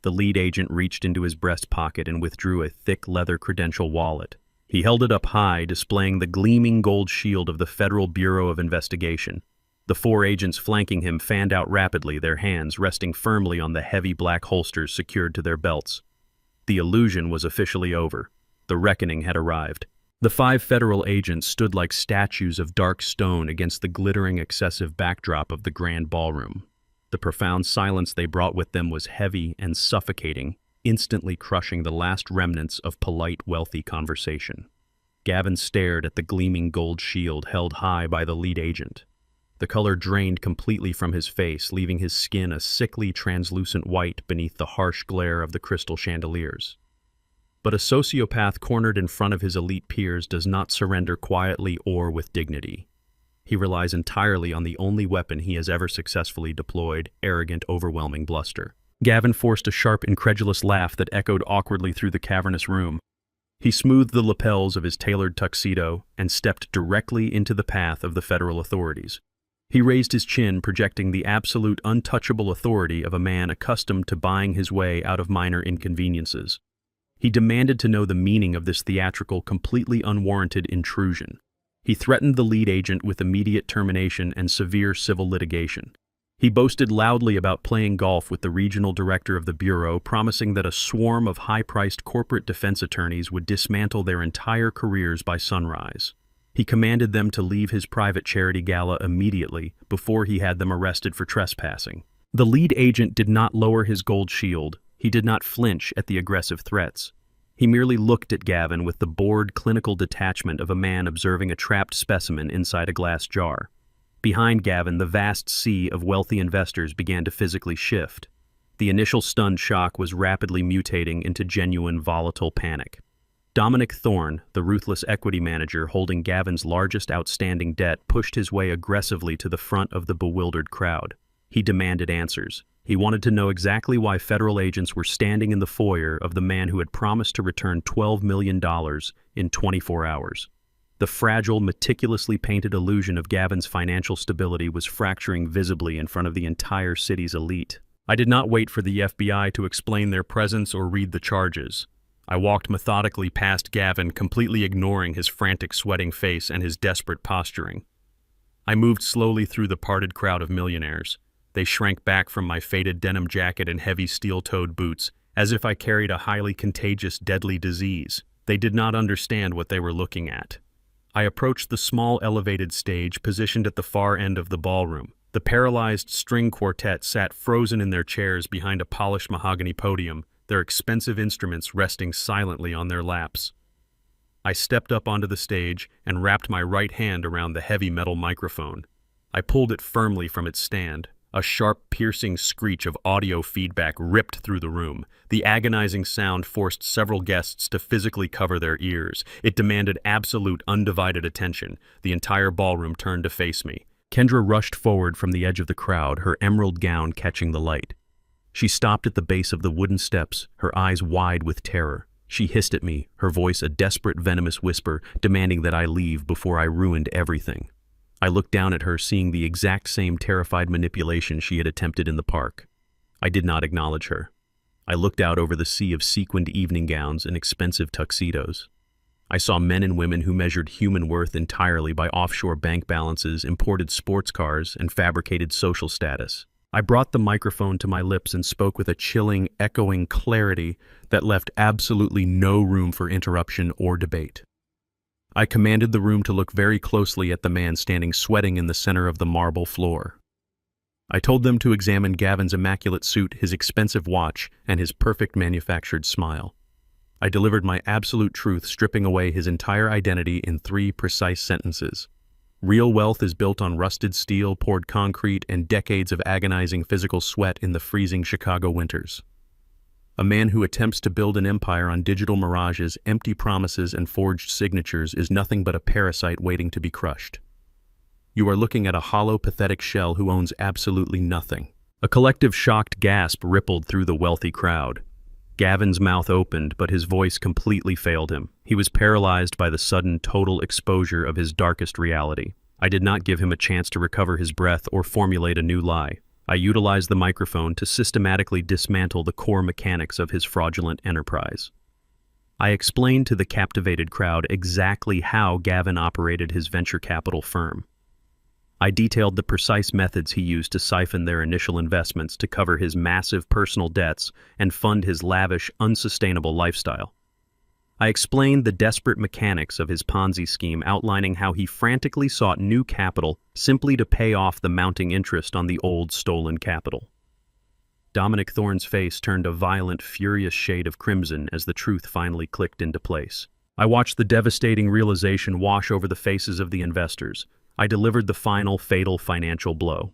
The lead agent reached into his breast pocket and withdrew a thick leather credential wallet. He held it up high, displaying the gleaming gold shield of the Federal Bureau of Investigation. The 4 agents flanking him fanned out rapidly, their hands resting firmly on the heavy black holsters secured to their belts. The illusion was officially over. The reckoning had arrived. The 5 federal agents stood like statues of dark stone against the glittering, excessive backdrop of the grand ballroom. The profound silence they brought with them was heavy and suffocating, instantly crushing the last remnants of polite, wealthy conversation. Gavin stared at the gleaming gold shield held high by the lead agent. The color drained completely from his face, leaving his skin a sickly, translucent white beneath the harsh glare of the crystal chandeliers. But a sociopath cornered in front of his elite peers does not surrender quietly or with dignity. He relies entirely on the only weapon he has ever successfully deployed, arrogant, overwhelming bluster. Gavin forced a sharp, incredulous laugh that echoed awkwardly through the cavernous room. He smoothed the lapels of his tailored tuxedo and stepped directly into the path of the federal authorities. He raised his chin, projecting the absolute, untouchable authority of a man accustomed to buying his way out of minor inconveniences. He demanded to know the meaning of this theatrical, completely unwarranted intrusion. He threatened the lead agent with immediate termination and severe civil litigation. He boasted loudly about playing golf with the regional director of the Bureau, promising that a swarm of high-priced corporate defense attorneys would dismantle their entire careers by sunrise. He commanded them to leave his private charity gala immediately before he had them arrested for trespassing. The lead agent did not lower his gold shield. He did not flinch at the aggressive threats. He merely looked at Gavin with the bored, clinical detachment of a man observing a trapped specimen inside a glass jar. Behind Gavin, the vast sea of wealthy investors began to physically shift. The initial stunned shock was rapidly mutating into genuine volatile panic. Dominic Thorne, the ruthless equity manager holding Gavin's largest outstanding debt, pushed his way aggressively to the front of the bewildered crowd. He demanded answers. He wanted to know exactly why federal agents were standing in the foyer of the man who had promised to return $12 million in 24 hours. The fragile, meticulously painted illusion of Gavin's financial stability was fracturing visibly in front of the entire city's elite. I did not wait for the FBI to explain their presence or read the charges. I walked methodically past Gavin, completely ignoring his frantic, sweating face and his desperate posturing. I moved slowly through the parted crowd of millionaires. They shrank back from my faded denim jacket and heavy steel-toed boots, as if I carried a highly contagious, deadly disease. They did not understand what they were looking at. I approached the small elevated stage positioned at the far end of the ballroom. The paralyzed string quartet sat frozen in their chairs behind a polished mahogany podium, their expensive instruments resting silently on their laps. I stepped up onto the stage and wrapped my right hand around the heavy metal microphone. I pulled it firmly from its stand. A sharp, piercing screech of audio feedback ripped through the room. The agonizing sound forced several guests to physically cover their ears. It demanded absolute, undivided attention. The entire ballroom turned to face me. Kendra rushed forward from the edge of the crowd, her emerald gown catching the light. She stopped at the base of the wooden steps, her eyes wide with terror. She hissed at me, her voice a desperate, venomous whisper, demanding that I leave before I ruined everything. I looked down at her, seeing the exact same terrified manipulation she had attempted in the park. I did not acknowledge her. I looked out over the sea of sequined evening gowns and expensive tuxedos. I saw men and women who measured human worth entirely by offshore bank balances, imported sports cars, and fabricated social status. I brought the microphone to my lips and spoke with a chilling, echoing clarity that left absolutely no room for interruption or debate. I commanded the room to look very closely at the man standing sweating in the center of the marble floor. I told them to examine Gavin's immaculate suit, his expensive watch, and his perfect manufactured smile. I delivered my absolute truth, stripping away his entire identity in 3 precise sentences. Real wealth is built on rusted steel, poured concrete, and decades of agonizing physical sweat in the freezing Chicago winters. A man who attempts to build an empire on digital mirages, empty promises, and forged signatures is nothing but a parasite waiting to be crushed. You are looking at a hollow, pathetic shell who owns absolutely nothing. A collective shocked gasp rippled through the wealthy crowd. Gavin's mouth opened, but his voice completely failed him. He was paralyzed by the sudden, total exposure of his darkest reality. I did not give him a chance to recover his breath or formulate a new lie. I utilized the microphone to systematically dismantle the core mechanics of his fraudulent enterprise. I explained to the captivated crowd exactly how Gavin operated his venture capital firm. I detailed the precise methods he used to siphon their initial investments to cover his massive personal debts and fund his lavish, unsustainable lifestyle. I explained the desperate mechanics of his Ponzi scheme, outlining how he frantically sought new capital simply to pay off the mounting interest on the old stolen capital. Dominic Thorne's face turned a violent, furious shade of crimson as the truth finally clicked into place. I watched the devastating realization wash over the faces of the investors. I delivered the final, fatal financial blow.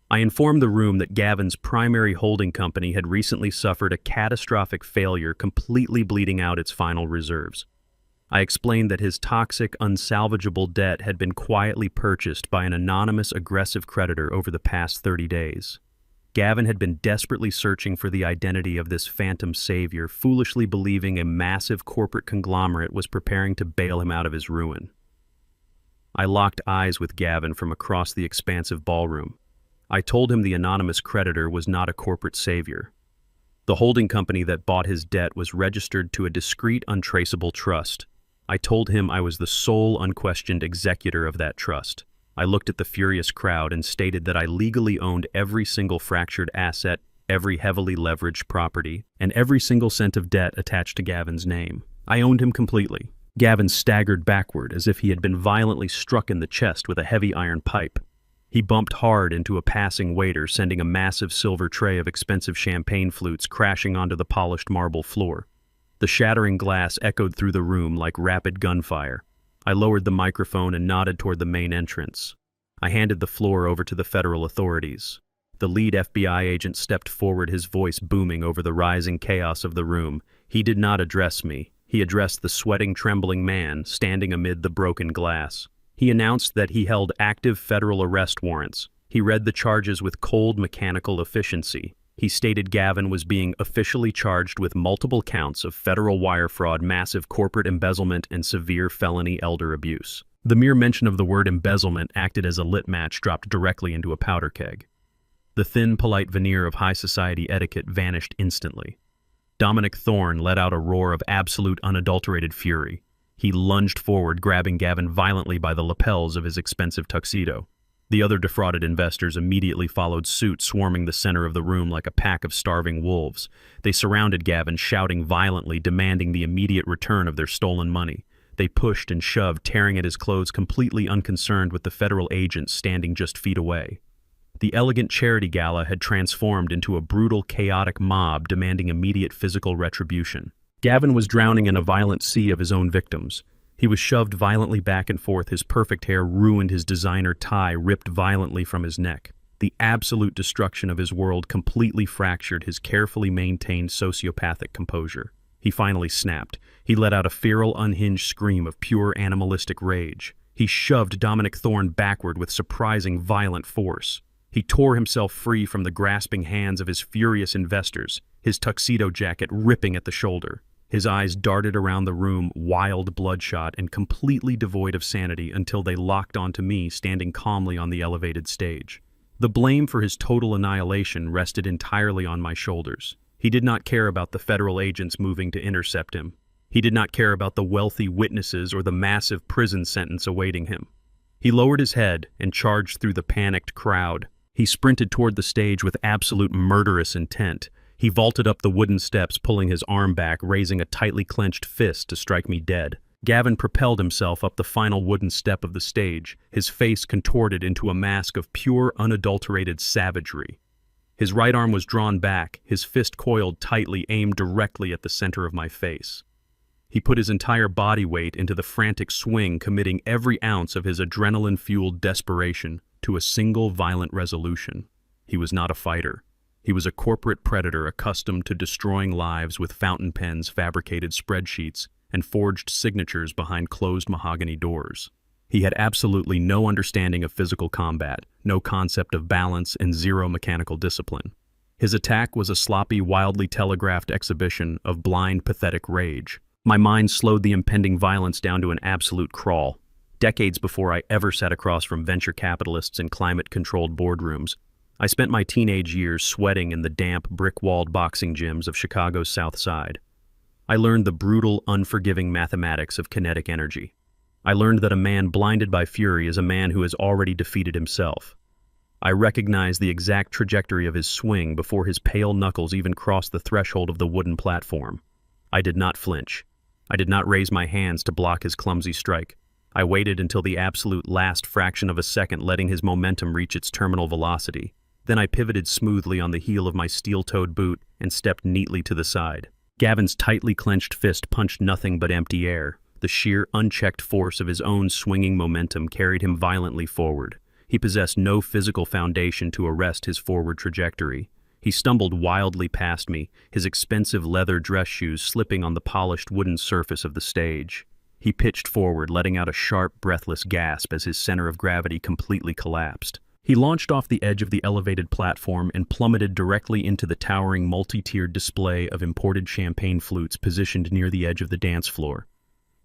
I informed the room that Gavin's primary holding company had recently suffered a catastrophic failure, completely bleeding out its final reserves. I explained that his toxic, unsalvageable debt had been quietly purchased by an anonymous, aggressive creditor over the past 30 days. Gavin had been desperately searching for the identity of this phantom savior, foolishly believing a massive corporate conglomerate was preparing to bail him out of his ruin. I locked eyes with Gavin from across the expansive ballroom. I told him the anonymous creditor was not a corporate savior. The holding company that bought his debt was registered to a discreet, untraceable trust. I told him I was the sole, unquestioned executor of that trust. I looked at the furious crowd and stated that I legally owned every single fractured asset, every heavily leveraged property, and every single cent of debt attached to Gavin's name. I owned him completely. Gavin staggered backward as if he had been violently struck in the chest with a heavy iron pipe. He bumped hard into a passing waiter, sending a massive silver tray of expensive champagne flutes crashing onto the polished marble floor. The shattering glass echoed through the room like rapid gunfire. I lowered the microphone and nodded toward the main entrance. I handed the floor over to the federal authorities. The lead FBI agent stepped forward, his voice booming over the rising chaos of the room. He did not address me. He addressed the sweating, trembling man standing amid the broken glass. He announced that he held active federal arrest warrants. He read the charges with cold, mechanical efficiency. He stated Gavin was being officially charged with multiple counts of federal wire fraud, massive corporate embezzlement, and severe felony elder abuse. The mere mention of the word embezzlement acted as a lit match dropped directly into a powder keg. The thin, polite veneer of high society etiquette vanished instantly. Dominic Thorne let out a roar of absolute, unadulterated fury. He lunged forward, grabbing Gavin violently by the lapels of his expensive tuxedo. The other defrauded investors immediately followed suit, swarming the center of the room like a pack of starving wolves. They surrounded Gavin, shouting violently, demanding the immediate return of their stolen money. They pushed and shoved, tearing at his clothes, completely unconcerned with the federal agents standing just feet away. The elegant charity gala had transformed into a brutal, chaotic mob demanding immediate physical retribution. Gavin was drowning in a violent sea of his own victims. He was shoved violently back and forth, his perfect hair ruined, his designer tie ripped violently from his neck. The absolute destruction of his world completely fractured his carefully maintained sociopathic composure. He finally snapped. He let out a feral, unhinged scream of pure animalistic rage. He shoved Dominic Thorne backward with surprising, violent force. He tore himself free from the grasping hands of his furious investors, his tuxedo jacket ripping at the shoulder. His eyes darted around the room, wild, bloodshot, and completely devoid of sanity until they locked onto me standing calmly on the elevated stage. The blame for his total annihilation rested entirely on my shoulders. He did not care about the federal agents moving to intercept him. He did not care about the wealthy witnesses or the massive prison sentence awaiting him. He lowered his head and charged through the panicked crowd. He sprinted toward the stage with absolute murderous intent. He vaulted up the wooden steps, pulling his arm back, raising a tightly clenched fist to strike me dead. Gavin propelled himself up the final wooden step of the stage, his face contorted into a mask of pure, unadulterated savagery. His right arm was drawn back, his fist coiled tightly, aimed directly at the center of my face. He put his entire body weight into the frantic swing, committing every ounce of his adrenaline-fueled desperation to a single violent resolution. He was not a fighter. He was a corporate predator accustomed to destroying lives with fountain pens, fabricated spreadsheets, and forged signatures behind closed mahogany doors. He had absolutely no understanding of physical combat, no concept of balance, and zero mechanical discipline. His attack was a sloppy, wildly telegraphed exhibition of blind, pathetic rage. My mind slowed the impending violence down to an absolute crawl. Decades before I ever sat across from venture capitalists in climate-controlled boardrooms, I spent my teenage years sweating in the damp, brick-walled boxing gyms of Chicago's South Side. I learned the brutal, unforgiving mathematics of kinetic energy. I learned that a man blinded by fury is a man who has already defeated himself. I recognized the exact trajectory of his swing before his pale knuckles even crossed the threshold of the wooden platform. I did not flinch. I did not raise my hands to block his clumsy strike. I waited until the absolute last fraction of a second, letting his momentum reach its terminal velocity. Then I pivoted smoothly on the heel of my steel-toed boot and stepped neatly to the side. Gavin's tightly clenched fist punched nothing but empty air. The sheer, unchecked force of his own swinging momentum carried him violently forward. He possessed no physical foundation to arrest his forward trajectory. He stumbled wildly past me, his expensive leather dress shoes slipping on the polished wooden surface of the stage. He pitched forward, letting out a sharp, breathless gasp as his center of gravity completely collapsed. He launched off the edge of the elevated platform and plummeted directly into the towering multi-tiered display of imported champagne flutes positioned near the edge of the dance floor.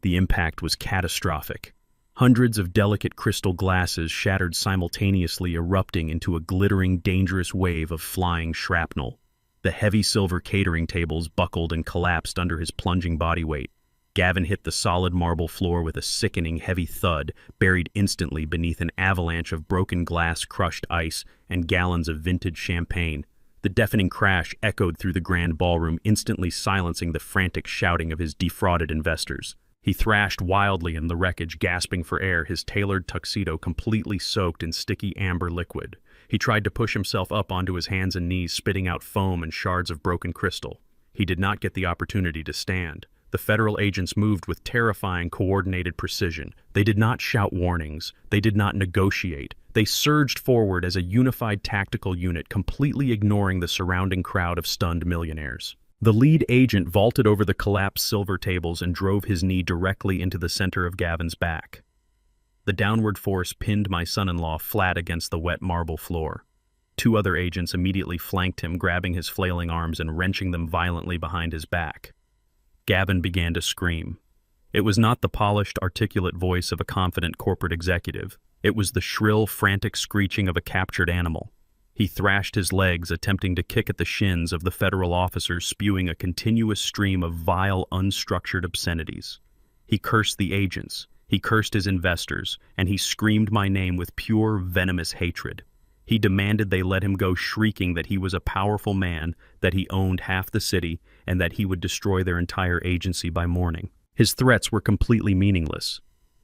The impact was catastrophic. Hundreds of delicate crystal glasses shattered simultaneously, erupting into a glittering, dangerous wave of flying shrapnel. The heavy silver catering tables buckled and collapsed under his plunging body weight. Gavin hit the solid marble floor with a sickening, heavy thud, buried instantly beneath an avalanche of broken glass, crushed ice, and gallons of vintage champagne. The deafening crash echoed through the grand ballroom, instantly silencing the frantic shouting of his defrauded investors. He thrashed wildly in the wreckage, gasping for air, his tailored tuxedo completely soaked in sticky amber liquid. He tried to push himself up onto his hands and knees, spitting out foam and shards of broken crystal. He did not get the opportunity to stand. The federal agents moved with terrifying coordinated precision. They did not shout warnings. They did not negotiate. They surged forward as a unified tactical unit, completely ignoring the surrounding crowd of stunned millionaires. The lead agent vaulted over the collapsed silver tables and drove his knee directly into the center of Gavin's back. The downward force pinned my son-in-law flat against the wet marble floor. Two other agents immediately flanked him, grabbing his flailing arms and wrenching them violently behind his back. Gavin began to scream. It was not the polished, articulate voice of a confident corporate executive. It was the shrill, frantic screeching of a captured animal. He thrashed his legs, attempting to kick at the shins of the federal officers, spewing a continuous stream of vile, unstructured obscenities. He cursed the agents, he cursed his investors, and he screamed my name with pure, venomous hatred. He demanded they let him go, shrieking that he was a powerful man, that he owned half the city, and that he would destroy their entire agency by morning. His threats were completely meaningless.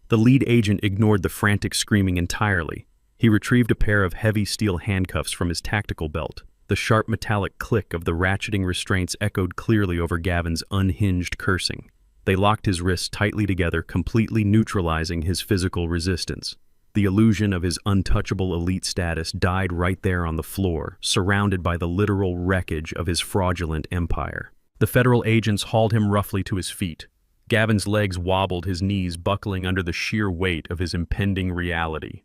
The lead agent ignored the frantic screaming entirely. He retrieved a pair of heavy steel handcuffs from his tactical belt. The sharp metallic click of the ratcheting restraints echoed clearly over Gavin's unhinged cursing. They locked his wrists tightly together, completely neutralizing his physical resistance. The illusion of his untouchable elite status died right there on the floor, surrounded by the literal wreckage of his fraudulent empire. The federal agents hauled him roughly to his feet. Gavin's legs wobbled, his knees buckling under the sheer weight of his impending reality.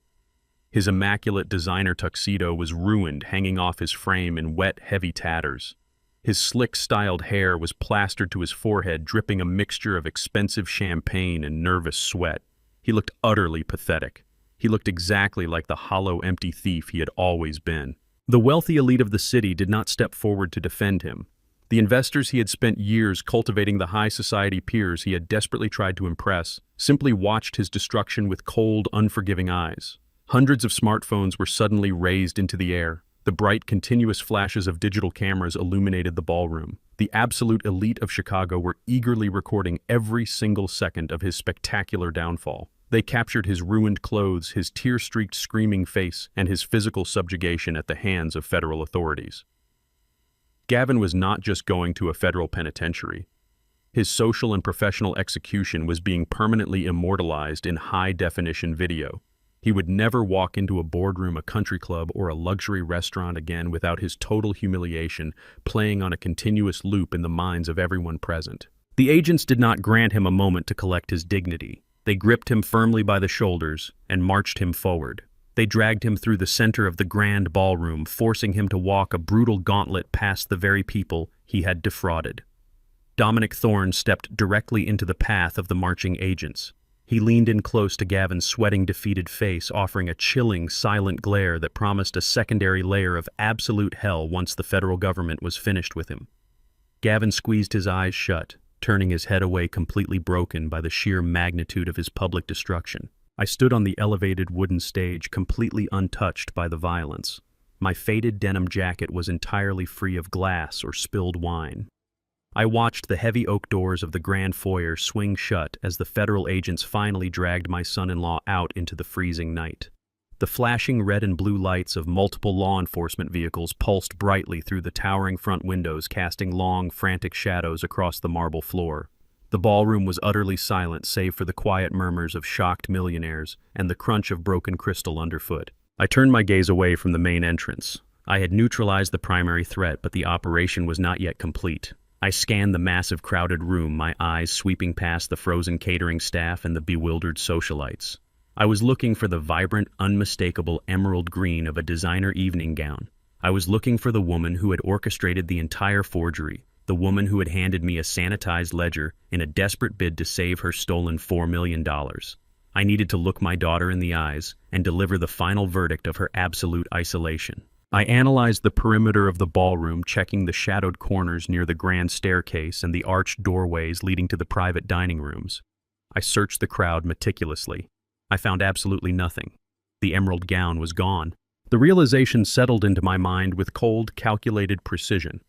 His immaculate designer tuxedo was ruined, hanging off his frame in wet, heavy tatters. His slick-styled hair was plastered to his forehead, dripping a mixture of expensive champagne and nervous sweat. He looked utterly pathetic. He looked exactly like the hollow, empty thief he had always been. The wealthy elite of the city did not step forward to defend him. The investors he had spent years cultivating, the high society peers he had desperately tried to impress, simply watched his destruction with cold, unforgiving eyes. Hundreds of smartphones were suddenly raised into the air. The bright, continuous flashes of digital cameras illuminated the ballroom. The absolute elite of Chicago were eagerly recording every single second of his spectacular downfall. They captured his ruined clothes, his tear-streaked screaming face, and his physical subjugation at the hands of federal authorities. Gavin was not just going to a federal penitentiary. His social and professional execution was being permanently immortalized in high-definition video. He would never walk into a boardroom, a country club, or a luxury restaurant again without his total humiliation playing on a continuous loop in the minds of everyone present. The agents did not grant him a moment to collect his dignity. They gripped him firmly by the shoulders and marched him forward. They dragged him through the center of the grand ballroom, forcing him to walk a brutal gauntlet past the very people he had defrauded. Dominic Thorne stepped directly into the path of the marching agents. He leaned in close to Gavin's sweating, defeated face, offering a chilling, silent glare that promised a secondary layer of absolute hell once the federal government was finished with him. Gavin squeezed his eyes shut, turning his head away, completely broken by the sheer magnitude of his public destruction. I stood on the elevated wooden stage, completely untouched by the violence. My faded denim jacket was entirely free of glass or spilled wine. I watched the heavy oak doors of the grand foyer swing shut as the federal agents finally dragged my son-in-law out into the freezing night. The flashing red and blue lights of multiple law enforcement vehicles pulsed brightly through the towering front windows, casting long, frantic shadows across the marble floor. The ballroom was utterly silent, save for the quiet murmurs of shocked millionaires and the crunch of broken crystal underfoot. I turned my gaze away from the main entrance. I had neutralized the primary threat, but the operation was not yet complete. I scanned the massive crowded room, my eyes sweeping past the frozen catering staff and the bewildered socialites. I was looking for the vibrant, unmistakable emerald green of a designer evening gown. I was looking for the woman who had orchestrated the entire forgery, the woman who had handed me a sanitized ledger in a desperate bid to save her stolen $4 million. I needed to look my daughter in the eyes and deliver the final verdict of her absolute isolation. I analyzed the perimeter of the ballroom, checking the shadowed corners near the grand staircase and the arched doorways leading to the private dining rooms. I searched the crowd meticulously. I found absolutely nothing. The emerald gown was gone. The realization settled into my mind with cold, calculated precision.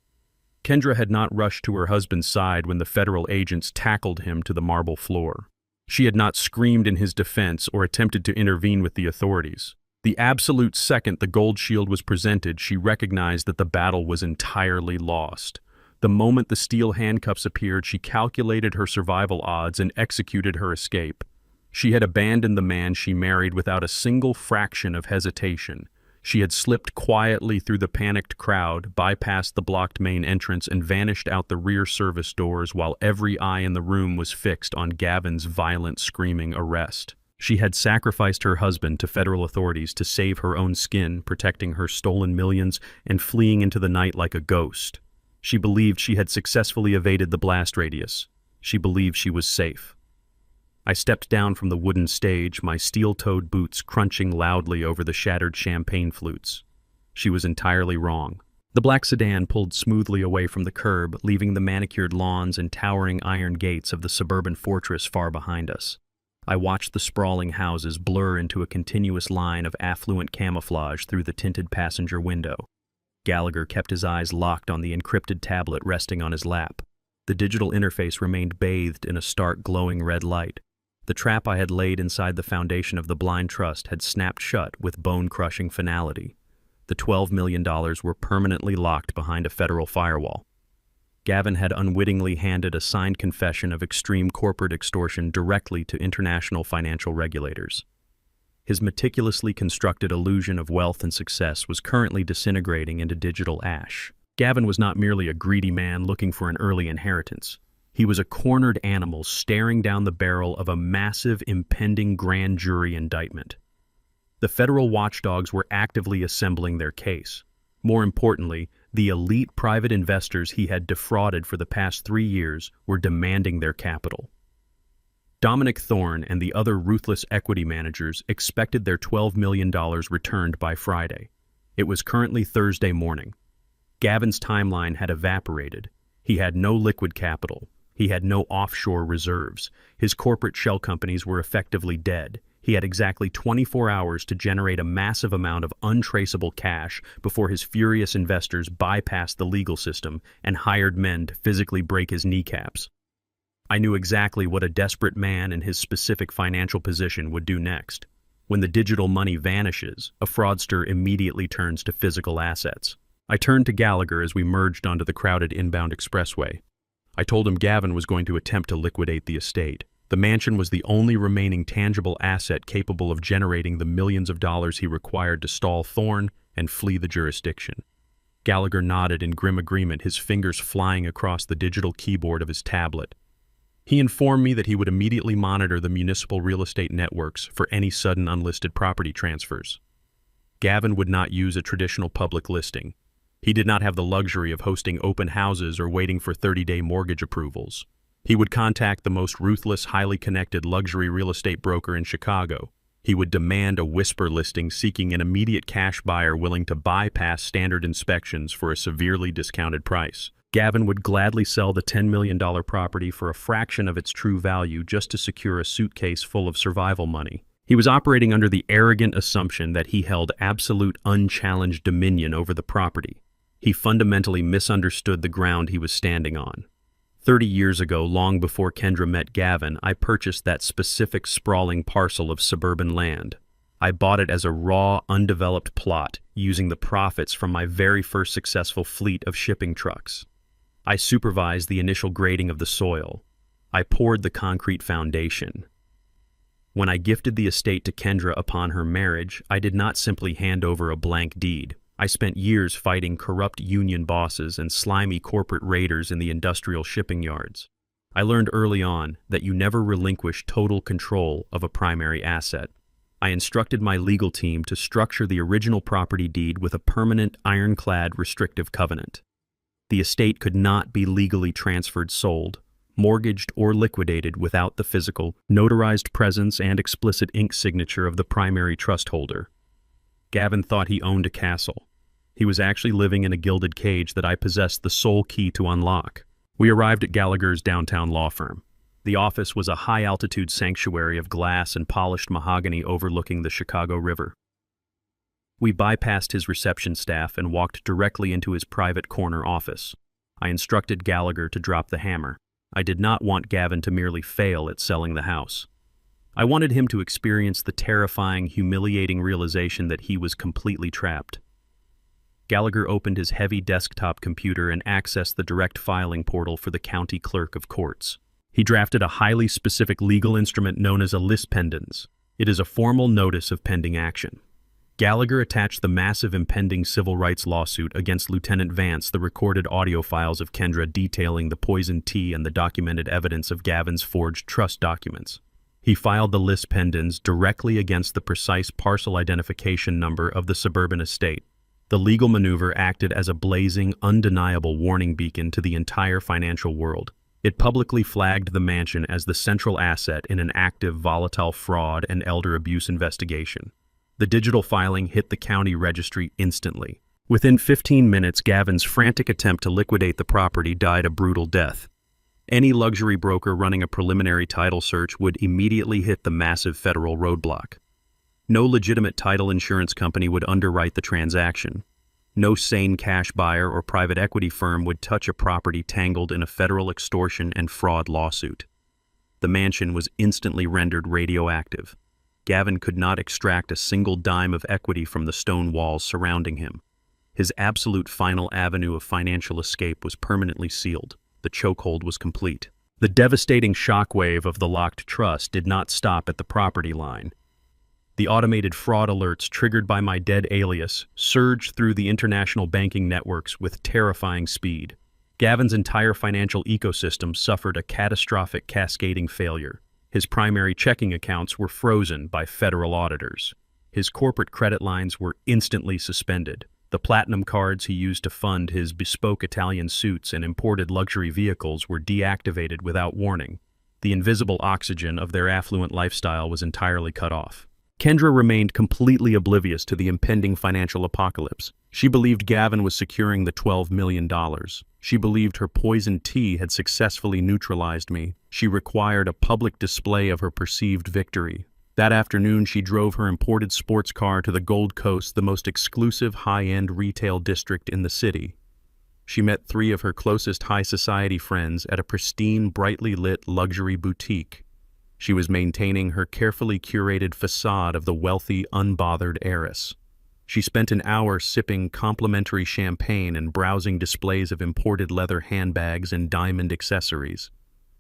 Kendra had not rushed to her husband's side when the federal agents tackled him to the marble floor. She had not screamed in his defense or attempted to intervene with the authorities. The absolute second the gold shield was presented, she recognized that the battle was entirely lost. The moment the steel handcuffs appeared, she calculated her survival odds and executed her escape. She had abandoned the man she married without a single fraction of hesitation. She had slipped quietly through the panicked crowd, bypassed the blocked main entrance, and vanished out the rear service doors while every eye in the room was fixed on Gavin's violent, screaming arrest. She had sacrificed her husband to federal authorities to save her own skin, protecting her stolen millions and fleeing into the night like a ghost. She believed she had successfully evaded the blast radius. She believed she was safe. I stepped down from the wooden stage, my steel-toed boots crunching loudly over the shattered champagne flutes. She was entirely wrong. The black sedan pulled smoothly away from the curb, leaving the manicured lawns and towering iron gates of the suburban fortress far behind us. I watched the sprawling houses blur into a continuous line of affluent camouflage through the tinted passenger window. Gallagher kept his eyes locked on the encrypted tablet resting on his lap. The digital interface remained bathed in a stark, glowing red light. The trap I had laid inside the foundation of the blind trust had snapped shut with bone-crushing finality. The $12 million were permanently locked behind a federal firewall. Gavin had unwittingly handed a signed confession of extreme corporate extortion directly to international financial regulators. His meticulously constructed illusion of wealth and success was currently disintegrating into digital ash. Gavin was not merely a greedy man looking for an early inheritance. He was a cornered animal staring down the barrel of a massive, impending grand jury indictment. The federal watchdogs were actively assembling their case. More importantly, the elite private investors he had defrauded for the past 3 years were demanding their capital. Dominic Thorne and the other ruthless equity managers expected their $12 million returned by Friday. It was currently Thursday morning. Gavin's timeline had evaporated. He had no liquid capital. He had no offshore reserves. His corporate shell companies were effectively dead. He had exactly 24 hours to generate a massive amount of untraceable cash before his furious investors bypassed the legal system and hired men to physically break his kneecaps. I knew exactly what a desperate man in his specific financial position would do next. When the digital money vanishes, a fraudster immediately turns to physical assets. I turned to Gallagher as we merged onto the crowded inbound expressway. I told him Gavin was going to attempt to liquidate the estate. The mansion was the only remaining tangible asset capable of generating the millions of dollars he required to stall Thorne and flee the jurisdiction. Gallagher nodded in grim agreement, his fingers flying across the digital keyboard of his tablet. He informed me that he would immediately monitor the municipal real estate networks for any sudden unlisted property transfers. Gavin would not use a traditional public listing. He did not have the luxury of hosting open houses or waiting for 30-day mortgage approvals. He would contact the most ruthless, highly connected luxury real estate broker in Chicago. He would demand a whisper listing seeking an immediate cash buyer willing to bypass standard inspections for a severely discounted price. Gavin would gladly sell the $10 million property for a fraction of its true value just to secure a suitcase full of survival money. He was operating under the arrogant assumption that he held absolute unchallenged dominion over the property. He fundamentally misunderstood the ground he was standing on. 30 years ago, long before Kendra met Gavin, I purchased that specific sprawling parcel of suburban land. I bought it as a raw, undeveloped plot, using the profits from my very first successful fleet of shipping trucks. I supervised the initial grading of the soil. I poured the concrete foundation. When I gifted the estate to Kendra upon her marriage, I did not simply hand over a blank deed. I spent years fighting corrupt union bosses and slimy corporate raiders in the industrial shipping yards. I learned early on that you never relinquish total control of a primary asset. I instructed my legal team to structure the original property deed with a permanent ironclad restrictive covenant. The estate could not be legally transferred, sold, mortgaged, or liquidated without the physical, notarized presence and explicit ink signature of the primary trust holder. Gavin thought he owned a castle. He was actually living in a gilded cage that I possessed the sole key to unlock. We arrived at Gallagher's downtown law firm. The office was a high-altitude sanctuary of glass and polished mahogany overlooking the Chicago River. We bypassed his reception staff and walked directly into his private corner office. I instructed Gallagher to drop the hammer. I did not want Gavin to merely fail at selling the house. I wanted him to experience the terrifying, humiliating realization that he was completely trapped. Gallagher opened his heavy desktop computer and accessed the direct filing portal for the county clerk of courts. He drafted a highly specific legal instrument known as a lis pendens. It is a formal notice of pending action. Gallagher attached the massive impending civil rights lawsuit against Lieutenant Vance, the recorded audio files of Kendra detailing the poisoned tea and the documented evidence of Gavin's forged trust documents. He filed the lis pendens directly against the precise parcel identification number of the suburban estate. The legal maneuver acted as a blazing, undeniable warning beacon to the entire financial world. It publicly flagged the mansion as the central asset in an active volatile fraud and elder abuse investigation. The digital filing hit the county registry instantly. Within 15 minutes, Gavin's frantic attempt to liquidate the property died a brutal death. Any luxury broker running a preliminary title search would immediately hit the massive federal roadblock. No legitimate title insurance company would underwrite the transaction. No sane cash buyer or private equity firm would touch a property tangled in a federal extortion and fraud lawsuit. The mansion was instantly rendered radioactive. Gavin could not extract a single dime of equity from the stone walls surrounding him. His absolute final avenue of financial escape was permanently sealed. The chokehold was complete. The devastating shockwave of the locked trust did not stop at the property line. The automated fraud alerts triggered by my dead alias surged through the international banking networks with terrifying speed. Gavin's entire financial ecosystem suffered a catastrophic cascading failure. His primary checking accounts were frozen by federal auditors. His corporate credit lines were instantly suspended. The platinum cards he used to fund his bespoke Italian suits and imported luxury vehicles were deactivated without warning. The invisible oxygen of their affluent lifestyle was entirely cut off. Kendra remained completely oblivious to the impending financial apocalypse. She believed Gavin was securing the $12 million. She believed her poisoned tea had successfully neutralized me. She required a public display of her perceived victory. That afternoon, she drove her imported sports car to the Gold Coast, the most exclusive high-end retail district in the city. She met 3 of her closest high society friends at a pristine, brightly lit luxury boutique. She was maintaining her carefully curated facade of the wealthy, unbothered heiress. She spent an hour sipping complimentary champagne and browsing displays of imported leather handbags and diamond accessories.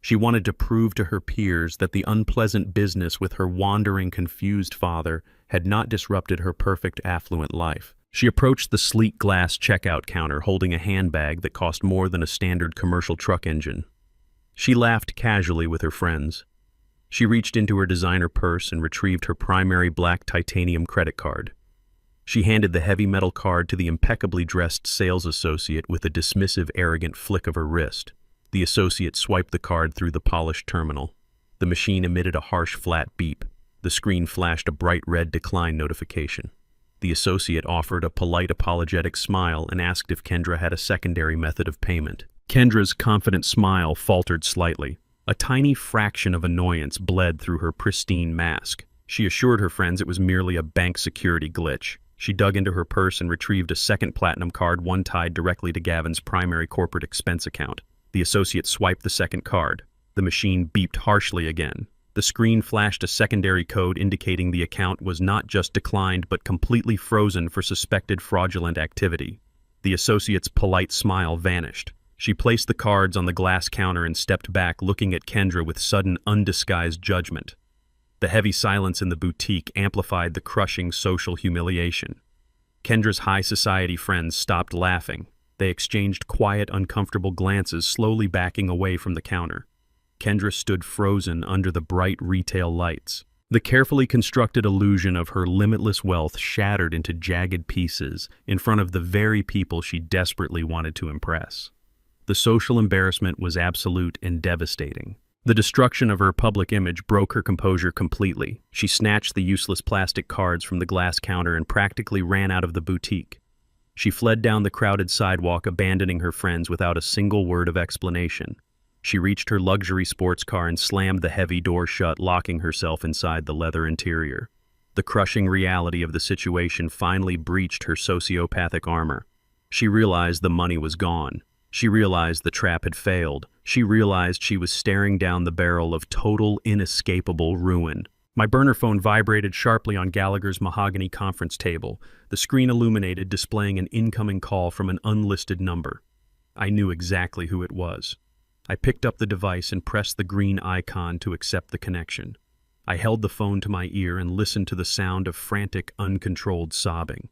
She wanted to prove to her peers that the unpleasant business with her wandering, confused father had not disrupted her perfect, affluent life. She approached the sleek glass checkout counter holding a handbag that cost more than a standard commercial truck engine. She laughed casually with her friends. She reached into her designer purse and retrieved her primary black titanium credit card. She handed the heavy metal card to the impeccably dressed sales associate with a dismissive, arrogant flick of her wrist. The associate swiped the card through the polished terminal. The machine emitted a harsh, flat beep. The screen flashed a bright red decline notification. The associate offered a polite, apologetic smile and asked if Kendra had a secondary method of payment. Kendra's confident smile faltered slightly. A tiny fraction of annoyance bled through her pristine mask. She assured her friends it was merely a bank security glitch. She dug into her purse and retrieved a second platinum card, one tied directly to Gavin's primary corporate expense account. The associate swiped the second card. The machine beeped harshly again. The screen flashed a secondary code indicating the account was not just declined but completely frozen for suspected fraudulent activity. The associate's polite smile vanished. She placed the cards on the glass counter and stepped back, looking at Kendra with sudden, undisguised judgment. The heavy silence in the boutique amplified the crushing social humiliation. Kendra's high society friends stopped laughing. They exchanged quiet, uncomfortable glances, slowly backing away from the counter. Kendra stood frozen under the bright retail lights. The carefully constructed illusion of her limitless wealth shattered into jagged pieces in front of the very people she desperately wanted to impress. The social embarrassment was absolute and devastating. The destruction of her public image broke her composure completely. She snatched the useless plastic cards from the glass counter and practically ran out of the boutique. She fled down the crowded sidewalk, abandoning her friends without a single word of explanation. She reached her luxury sports car and slammed the heavy door shut, locking herself inside the leather interior. The crushing reality of the situation finally breached her sociopathic armor. She realized the money was gone. She realized the trap had failed. She realized she was staring down the barrel of total, inescapable ruin. My burner phone vibrated sharply on Gallagher's mahogany conference table, the screen illuminated, displaying an incoming call from an unlisted number. I knew exactly who it was. I picked up the device and pressed the green icon to accept the connection. I held the phone to my ear and listened to the sound of frantic, uncontrolled sobbing.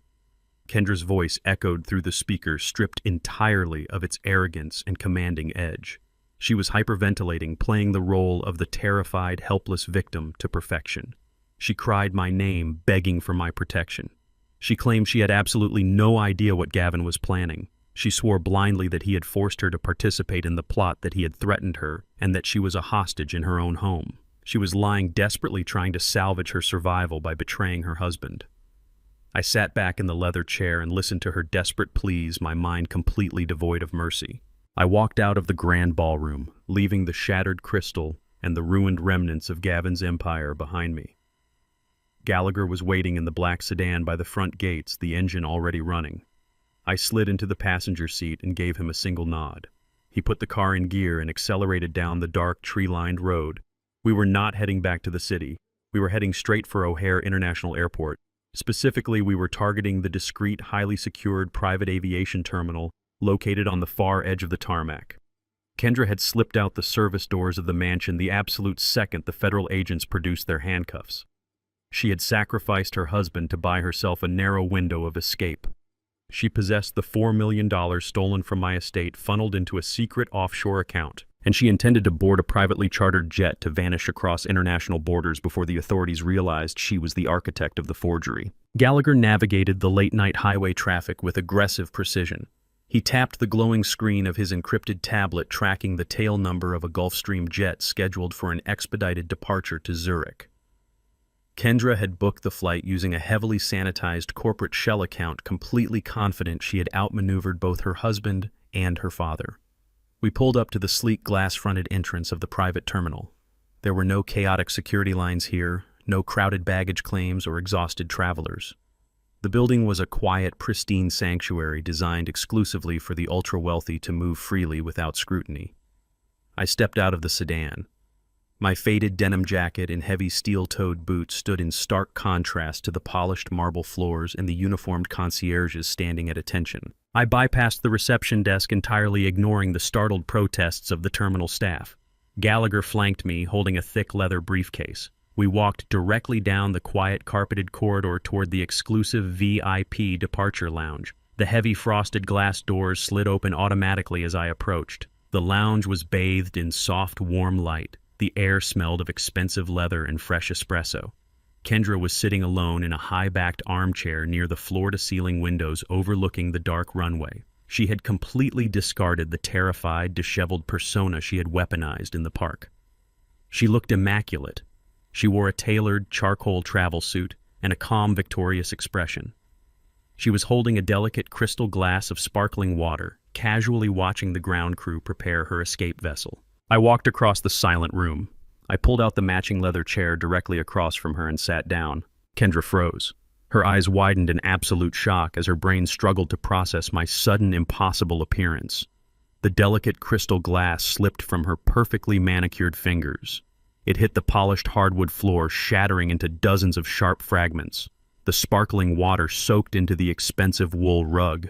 Kendra's voice echoed through the speaker, stripped entirely of its arrogance and commanding edge. She was hyperventilating, playing the role of the terrified, helpless victim to perfection. She cried my name, begging for my protection. She claimed she had absolutely no idea what Gavin was planning. She swore blindly that he had forced her to participate in the plot, that he had threatened her, and that she was a hostage in her own home. She was lying, desperately trying to salvage her survival by betraying her husband. I sat back in the leather chair and listened to her desperate pleas, my mind completely devoid of mercy. I walked out of the grand ballroom, leaving the shattered crystal and the ruined remnants of Gavin's empire behind me. Gallagher was waiting in the black sedan by the front gates, the engine already running. I slid into the passenger seat and gave him a single nod. He put the car in gear and accelerated down the dark, tree-lined road. We were not heading back to the city. We were heading straight for O'Hare International Airport. Specifically, we were targeting the discreet, highly secured private aviation terminal located on the far edge of the tarmac. Kendra had slipped out the service doors of the mansion the absolute second the federal agents produced their handcuffs. She had sacrificed her husband to buy herself a narrow window of escape. She possessed the $4 million stolen from my estate funneled into a secret offshore account, and she intended to board a privately chartered jet to vanish across international borders before the authorities realized she was the architect of the forgery. Gallagher navigated the late-night highway traffic with aggressive precision. He tapped the glowing screen of his encrypted tablet, tracking the tail number of a Gulfstream jet scheduled for an expedited departure to Zurich. Kendra had booked the flight using a heavily sanitized corporate shell account, completely confident she had outmaneuvered both her husband and her father. We pulled up to the sleek glass-fronted entrance of the private terminal. There were no chaotic security lines here, no crowded baggage claims or exhausted travelers. The building was a quiet, pristine sanctuary designed exclusively for the ultra-wealthy to move freely without scrutiny. I stepped out of the sedan. My faded denim jacket and heavy steel-toed boots stood in stark contrast to the polished marble floors and the uniformed concierges standing at attention. I bypassed the reception desk, entirely ignoring the startled protests of the terminal staff. Gallagher flanked me, holding a thick leather briefcase. We walked directly down the quiet carpeted corridor toward the exclusive VIP departure lounge. The heavy frosted glass doors slid open automatically as I approached. The lounge was bathed in soft, warm light. The air smelled of expensive leather and fresh espresso. Kendra was sitting alone in a high-backed armchair near the floor-to-ceiling windows overlooking the dark runway. She had completely discarded the terrified, disheveled persona she had weaponized in the park. She looked immaculate. She wore a tailored, charcoal travel suit and a calm, victorious expression. She was holding a delicate crystal glass of sparkling water, casually watching the ground crew prepare her escape vessel. I walked across the silent room. I pulled out the matching leather chair directly across from her and sat down. Kendra froze. Her eyes widened in absolute shock as her brain struggled to process my sudden, impossible appearance. The delicate crystal glass slipped from her perfectly manicured fingers. It hit the polished hardwood floor, shattering into dozens of sharp fragments. The sparkling water soaked into the expensive wool rug.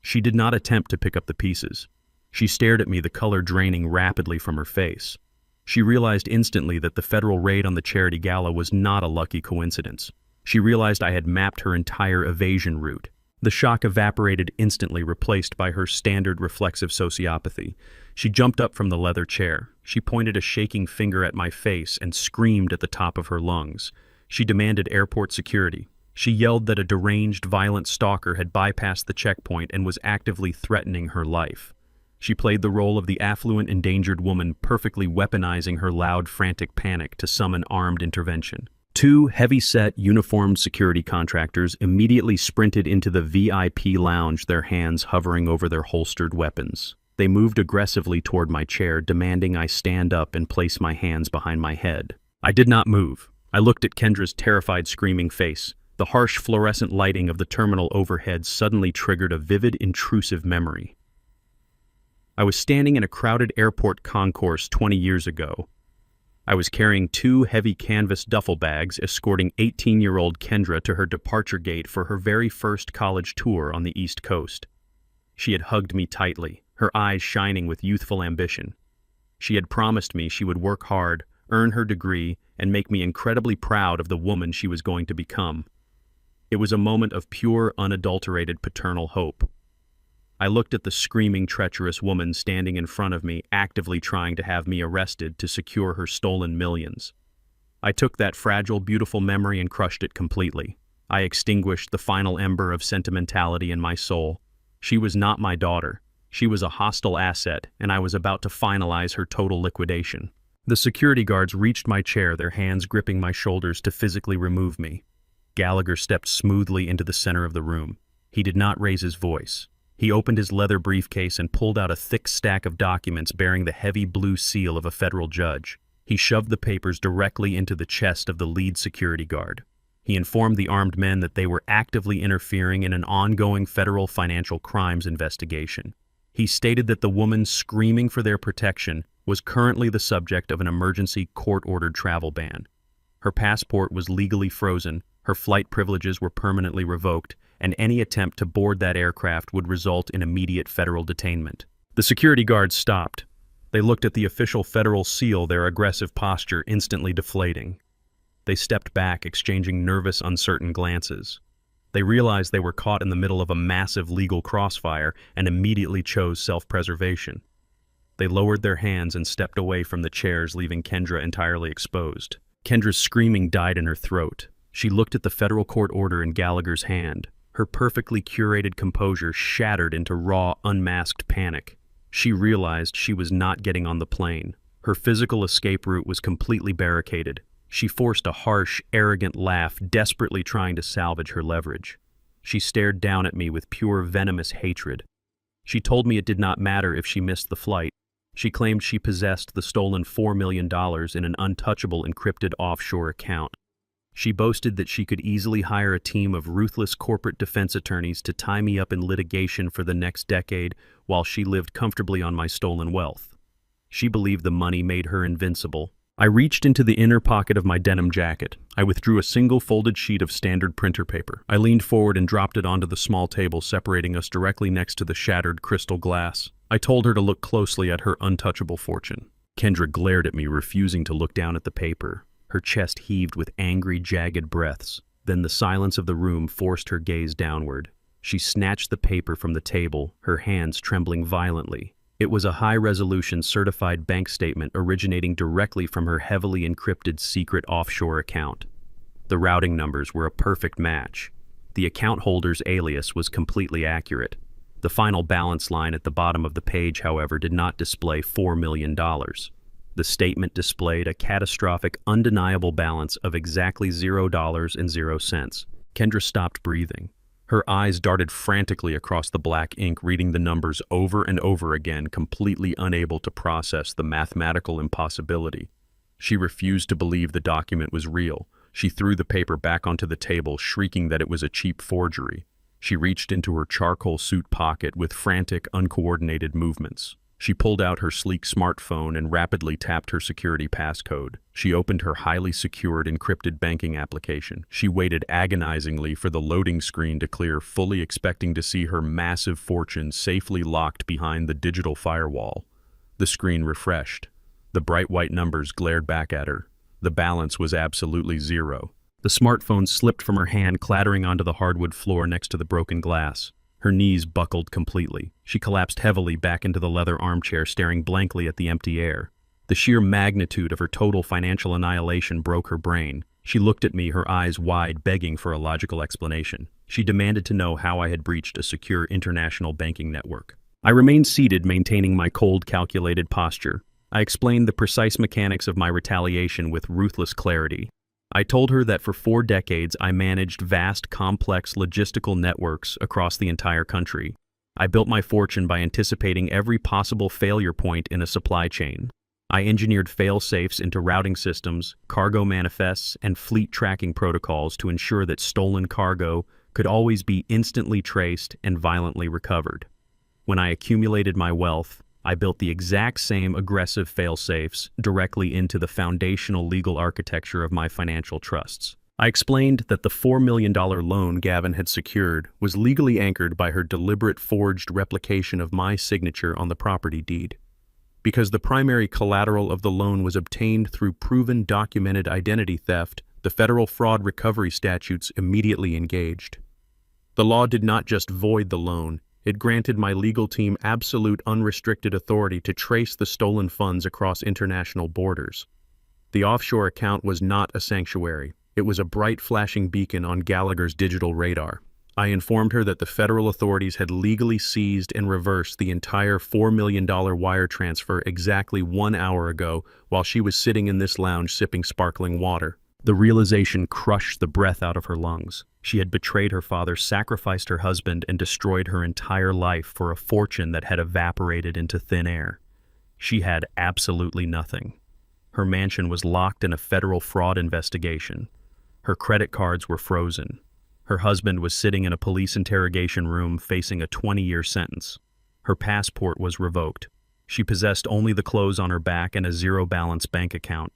She did not attempt to pick up the pieces. She stared at me, the color draining rapidly from her face. She realized instantly that the federal raid on the charity gala was not a lucky coincidence. She realized I had mapped her entire evasion route. The shock evaporated instantly, replaced by her standard reflexive sociopathy. She jumped up from the leather chair. She pointed a shaking finger at my face and screamed at the top of her lungs. She demanded airport security. She yelled that a deranged, violent stalker had bypassed the checkpoint and was actively threatening her life. She played the role of the affluent, endangered woman, perfectly weaponizing her loud, frantic panic to summon armed intervention. Two heavy-set, uniformed security contractors immediately sprinted into the VIP lounge, their hands hovering over their holstered weapons. They moved aggressively toward my chair, demanding I stand up and place my hands behind my head. I did not move. I looked at Kendra's terrified, screaming face. The harsh fluorescent lighting of the terminal overhead suddenly triggered a vivid, intrusive memory. I was standing in a crowded airport concourse 20 years ago. I was carrying 2 heavy canvas duffel bags escorting 18-year-old Kendra to her departure gate for her very first college tour on the East Coast. She had hugged me tightly, her eyes shining with youthful ambition. She had promised me she would work hard, earn her degree, and make me incredibly proud of the woman she was going to become. It was a moment of pure, unadulterated paternal hope. I looked at the screaming, treacherous woman standing in front of me, actively trying to have me arrested to secure her stolen millions. I took that fragile, beautiful memory and crushed it completely. I extinguished the final ember of sentimentality in my soul. She was not my daughter. She was a hostile asset, and I was about to finalize her total liquidation. The security guards reached my chair, their hands gripping my shoulders to physically remove me. Gallagher stepped smoothly into the center of the room. He did not raise his voice. He opened his leather briefcase and pulled out a thick stack of documents bearing the heavy blue seal of a federal judge. He shoved the papers directly into the chest of the lead security guard. He informed the armed men that they were actively interfering in an ongoing federal financial crimes investigation. He stated that the woman screaming for their protection was currently the subject of an emergency court-ordered travel ban. Her passport was legally frozen, her flight privileges were permanently revoked, and any attempt to board that aircraft would result in immediate federal detainment. The security guards stopped. They looked at the official federal seal, their aggressive posture instantly deflating. They stepped back, exchanging nervous, uncertain glances. They realized they were caught in the middle of a massive legal crossfire and immediately chose self-preservation. They lowered their hands and stepped away from the chairs, leaving Kendra entirely exposed. Kendra's screaming died in her throat. She looked at the federal court order in Gallagher's hand. Her perfectly curated composure shattered into raw, unmasked panic. She realized she was not getting on the plane. Her physical escape route was completely barricaded. She forced a harsh, arrogant laugh, desperately trying to salvage her leverage. She stared down at me with pure, venomous hatred. She told me it did not matter if she missed the flight. She claimed she possessed the stolen $4 million in an untouchable encrypted offshore account. She boasted that she could easily hire a team of ruthless corporate defense attorneys to tie me up in litigation for the next decade while she lived comfortably on my stolen wealth. She believed the money made her invincible. I reached into the inner pocket of my denim jacket. I withdrew a single folded sheet of standard printer paper. I leaned forward and dropped it onto the small table separating us directly next to the shattered crystal glass. I told her to look closely at her untouchable fortune. Kendra glared at me, refusing to look down at the paper. Her chest heaved with angry, jagged breaths. Then the silence of the room forced her gaze downward. She snatched the paper from the table, her hands trembling violently. It was a high-resolution certified bank statement originating directly from her heavily encrypted secret offshore account. The routing numbers were a perfect match. The account holder's alias was completely accurate. The final balance line at the bottom of the page, however, did not display $4 million. The statement displayed a catastrophic, undeniable balance of exactly $0.00. Kendra stopped breathing. Her eyes darted frantically across the black ink, reading the numbers over and over again, completely unable to process the mathematical impossibility. She refused to believe the document was real. She threw the paper back onto the table, shrieking that it was a cheap forgery. She reached into her charcoal suit pocket with frantic, uncoordinated movements. She pulled out her sleek smartphone and rapidly tapped her security passcode. She opened her highly secured encrypted banking application. She waited agonizingly for the loading screen to clear, fully expecting to see her massive fortune safely locked behind the digital firewall. The screen refreshed. The bright white numbers glared back at her. The balance was absolutely zero. The smartphone slipped from her hand, clattering onto the hardwood floor next to the broken glass. Her knees buckled completely. She collapsed heavily back into the leather armchair, staring blankly at the empty air. The sheer magnitude of her total financial annihilation broke her brain. She looked at me, her eyes wide, begging for a logical explanation. She demanded to know how I had breached a secure international banking network. I remained seated, maintaining my cold, calculated posture. I explained the precise mechanics of my retaliation with ruthless clarity. I told her that for 4 decades I managed vast, complex logistical networks across the entire country. I built my fortune by anticipating every possible failure point in a supply chain. I engineered fail-safes into routing systems, cargo manifests, and fleet tracking protocols to ensure that stolen cargo could always be instantly traced and violently recovered. When I accumulated my wealth, I built the exact same aggressive fail-safes directly into the foundational legal architecture of my financial trusts. I explained that the $4 million loan Gavin had secured was legally anchored by her deliberate forged replication of my signature on the property deed. Because the primary collateral of the loan was obtained through proven documented identity theft, the federal fraud recovery statutes immediately engaged. The law did not just void the loan, it granted my legal team absolute unrestricted authority to trace the stolen funds across international borders. The offshore account was not a sanctuary. It was a bright flashing beacon on Gallagher's digital radar. I informed her that the federal authorities had legally seized and reversed the entire $4 million wire transfer exactly 1 hour ago while she was sitting in this lounge sipping sparkling water. The realization crushed the breath out of her lungs. She had betrayed her father, sacrificed her husband, and destroyed her entire life for a fortune that had evaporated into thin air. She had absolutely nothing. Her mansion was locked in a federal fraud investigation. Her credit cards were frozen. Her husband was sitting in a police interrogation room facing a 20-year sentence. Her passport was revoked. She possessed only the clothes on her back and a zero-balance bank account.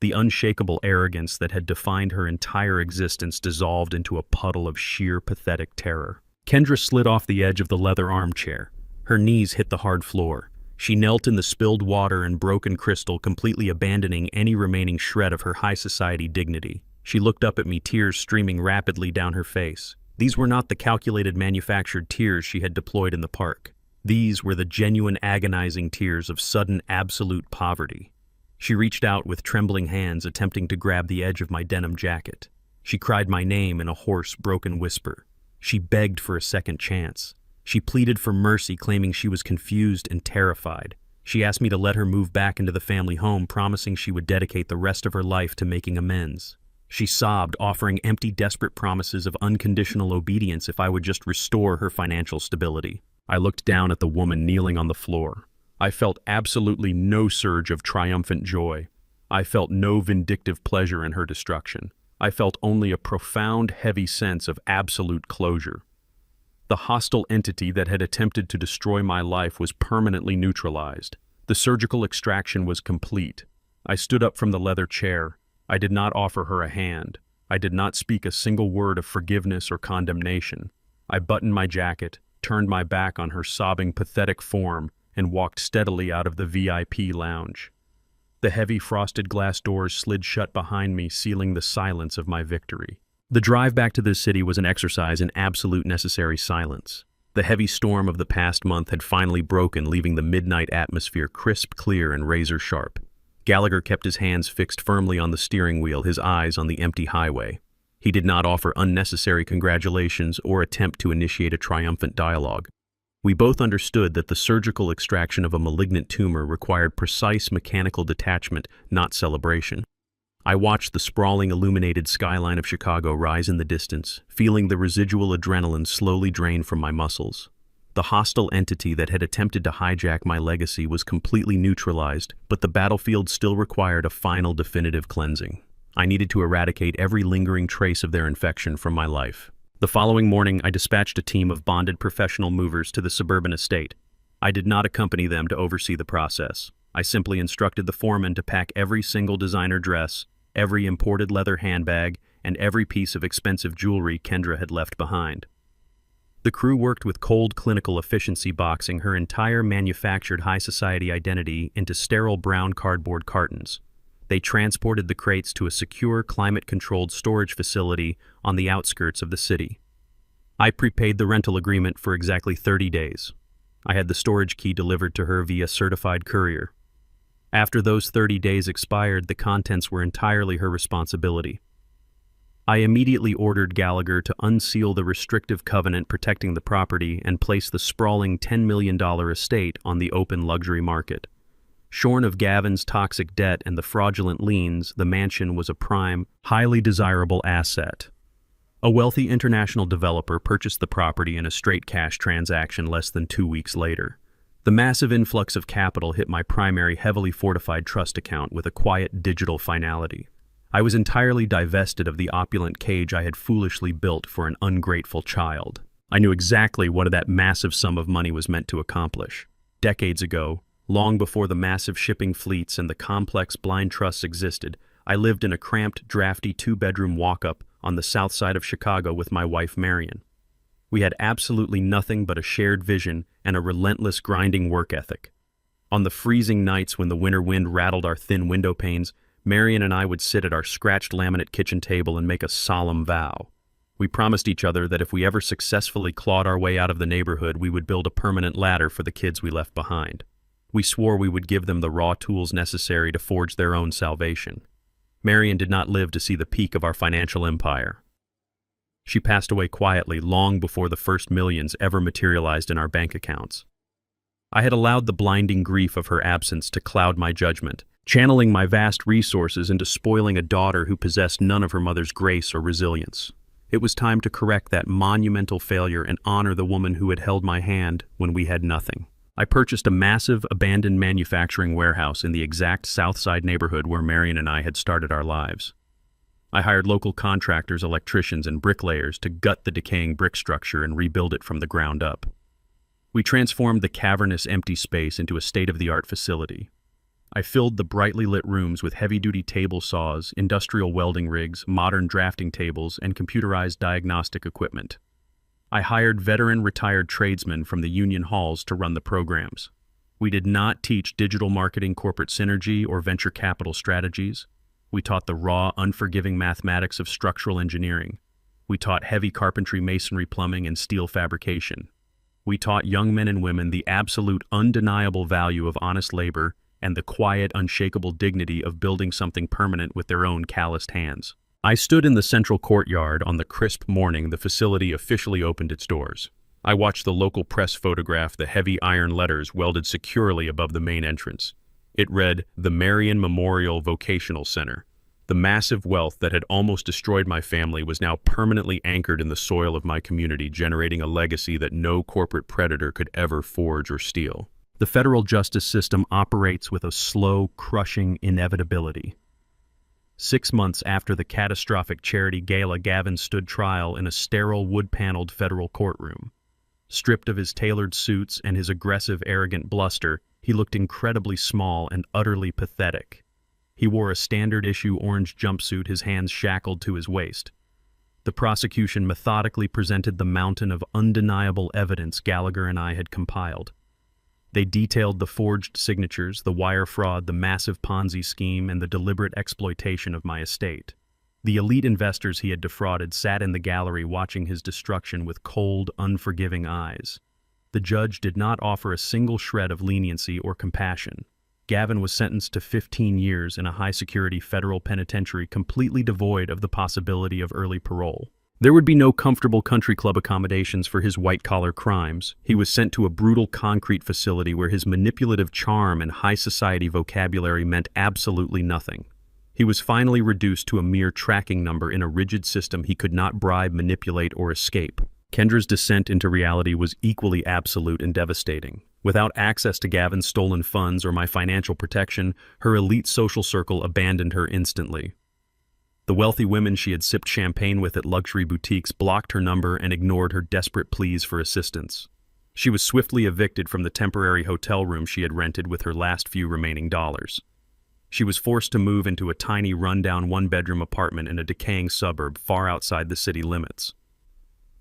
The unshakable arrogance that had defined her entire existence dissolved into a puddle of sheer pathetic terror. Kendra slid off the edge of the leather armchair. Her knees hit the hard floor. She knelt in the spilled water and broken crystal, completely abandoning any remaining shred of her high society dignity. She looked up at me, tears streaming rapidly down her face. These were not the calculated manufactured tears she had deployed in the park. These were the genuine agonizing tears of sudden absolute poverty. She reached out with trembling hands, attempting to grab the edge of my denim jacket. She cried my name in a hoarse, broken whisper. She begged for a second chance. She pleaded for mercy, claiming she was confused and terrified. She asked me to let her move back into the family home, promising she would dedicate the rest of her life to making amends. She sobbed, offering empty, desperate promises of unconditional obedience if I would just restore her financial stability. I looked down at the woman kneeling on the floor. I felt absolutely no surge of triumphant joy. I felt no vindictive pleasure in her destruction. I felt only a profound, heavy sense of absolute closure. The hostile entity that had attempted to destroy my life was permanently neutralized. The surgical extraction was complete. I stood up from the leather chair. I did not offer her a hand. I did not speak a single word of forgiveness or condemnation. I buttoned my jacket, turned my back on her sobbing, pathetic form, and walked steadily out of the VIP lounge. The heavy frosted glass doors slid shut behind me, sealing the silence of my victory. The drive back to the city was an exercise in absolute necessary silence. The heavy storm of the past month had finally broken, leaving the midnight atmosphere crisp, clear, and razor-sharp. Gallagher kept his hands fixed firmly on the steering wheel, his eyes on the empty highway. He did not offer unnecessary congratulations or attempt to initiate a triumphant dialogue. We both understood that the surgical extraction of a malignant tumor required precise mechanical detachment, not celebration. I watched the sprawling, illuminated skyline of Chicago rise in the distance, feeling the residual adrenaline slowly drain from my muscles. The hostile entity that had attempted to hijack my legacy was completely neutralized, but the battlefield still required a final definitive cleansing. I needed to eradicate every lingering trace of their infection from my life. The following morning, I dispatched a team of bonded professional movers to the suburban estate. I did not accompany them to oversee the process. I simply instructed the foreman to pack every single designer dress, every imported leather handbag, and every piece of expensive jewelry Kendra had left behind. The crew worked with cold clinical efficiency, boxing her entire manufactured high society identity into sterile brown cardboard cartons. They transported the crates to a secure, climate-controlled storage facility on the outskirts of the city. I prepaid the rental agreement for exactly 30 days. I had the storage key delivered to her via certified courier. After those 30 days expired, the contents were entirely her responsibility. I immediately ordered Gallagher to unseal the restrictive covenant protecting the property and place the sprawling $10 million estate on the open luxury market. Shorn of Gavin's toxic debt and the fraudulent liens, the mansion was a prime, highly desirable asset. A wealthy international developer purchased the property in a straight cash transaction less than 2 weeks later. The massive influx of capital hit my primary heavily fortified trust account with a quiet digital finality. I was entirely divested of the opulent cage I had foolishly built for an ungrateful child. I knew exactly what that massive sum of money was meant to accomplish. Decades ago, Long before the massive shipping fleets and the complex blind trusts existed, I lived in a cramped, drafty two-bedroom walk-up on the south side of Chicago with my wife Marion. We had absolutely nothing but a shared vision and a relentless grinding work ethic. On the freezing nights when the winter wind rattled our thin window panes, Marion and I would sit at our scratched laminate kitchen table and make a solemn vow. We promised each other that if we ever successfully clawed our way out of the neighborhood, we would build a permanent ladder for the kids we left behind. We swore we would give them the raw tools necessary to forge their own salvation. Marion did not live to see the peak of our financial empire. She passed away quietly long before the first millions ever materialized in our bank accounts. I had allowed the blinding grief of her absence to cloud my judgment, channeling my vast resources into spoiling a daughter who possessed none of her mother's grace or resilience. It was time to correct that monumental failure and honor the woman who had held my hand when we had nothing. I purchased a massive, abandoned manufacturing warehouse in the exact South Side neighborhood where Marion and I had started our lives. I hired local contractors, electricians, and bricklayers to gut the decaying brick structure and rebuild it from the ground up. We transformed the cavernous, empty space into a state-of-the-art facility. I filled the brightly lit rooms with heavy-duty table saws, industrial welding rigs, modern drafting tables, and computerized diagnostic equipment. I hired veteran retired tradesmen from the union halls to run the programs. We did not teach digital marketing, corporate synergy, or venture capital strategies. We taught the raw, unforgiving mathematics of structural engineering. We taught heavy carpentry, masonry, plumbing, and steel fabrication. We taught young men and women the absolute, undeniable value of honest labor and the quiet, unshakable dignity of building something permanent with their own calloused hands. I stood in the central courtyard on the crisp morning the facility officially opened its doors. I watched the local press photograph the heavy iron letters welded securely above the main entrance. It read, "The Marion Memorial Vocational Center." The massive wealth that had almost destroyed my family was now permanently anchored in the soil of my community, generating a legacy that no corporate predator could ever forge or steal. The federal justice system operates with a slow, crushing inevitability. 6 months after the catastrophic charity gala, Gavin stood trial in a sterile, wood-paneled federal courtroom. Stripped of his tailored suits and his aggressive, arrogant bluster, he looked incredibly small and utterly pathetic. He wore a standard-issue orange jumpsuit, his hands shackled to his waist. The prosecution methodically presented the mountain of undeniable evidence Gallagher and I had compiled. They detailed the forged signatures, the wire fraud, the massive Ponzi scheme, and the deliberate exploitation of my estate. The elite investors he had defrauded sat in the gallery watching his destruction with cold, unforgiving eyes. The judge did not offer a single shred of leniency or compassion. Gavin was sentenced to 15 years in a high-security federal penitentiary completely devoid of the possibility of early parole. There would be no comfortable country club accommodations for his white-collar crimes. He was sent to a brutal concrete facility where his manipulative charm and high society vocabulary meant absolutely nothing. He was finally reduced to a mere tracking number in a rigid system he could not bribe, manipulate, or escape. Kendra's descent into reality was equally absolute and devastating. Without access to Gavin's stolen funds or my financial protection, her elite social circle abandoned her instantly. The wealthy women she had sipped champagne with at luxury boutiques blocked her number and ignored her desperate pleas for assistance. She was swiftly evicted from the temporary hotel room she had rented with her last few remaining dollars. She was forced to move into a tiny, rundown one-bedroom apartment in a decaying suburb far outside the city limits.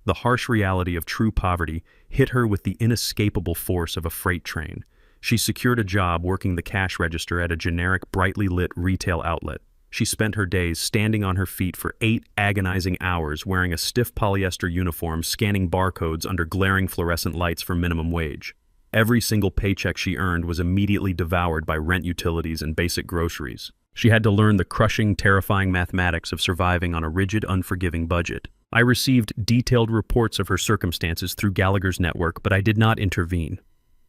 The harsh reality of true poverty hit her with the inescapable force of a freight train. She secured a job working the cash register at a generic, brightly lit retail outlet. She spent her days standing on her feet for 8 agonizing hours, wearing a stiff polyester uniform, scanning barcodes under glaring fluorescent lights for minimum wage. Every single paycheck she earned was immediately devoured by rent, utilities, and basic groceries. She had to learn the crushing, terrifying mathematics of surviving on a rigid, unforgiving budget. I received detailed reports of her circumstances through Gallagher's network, but I did not intervene.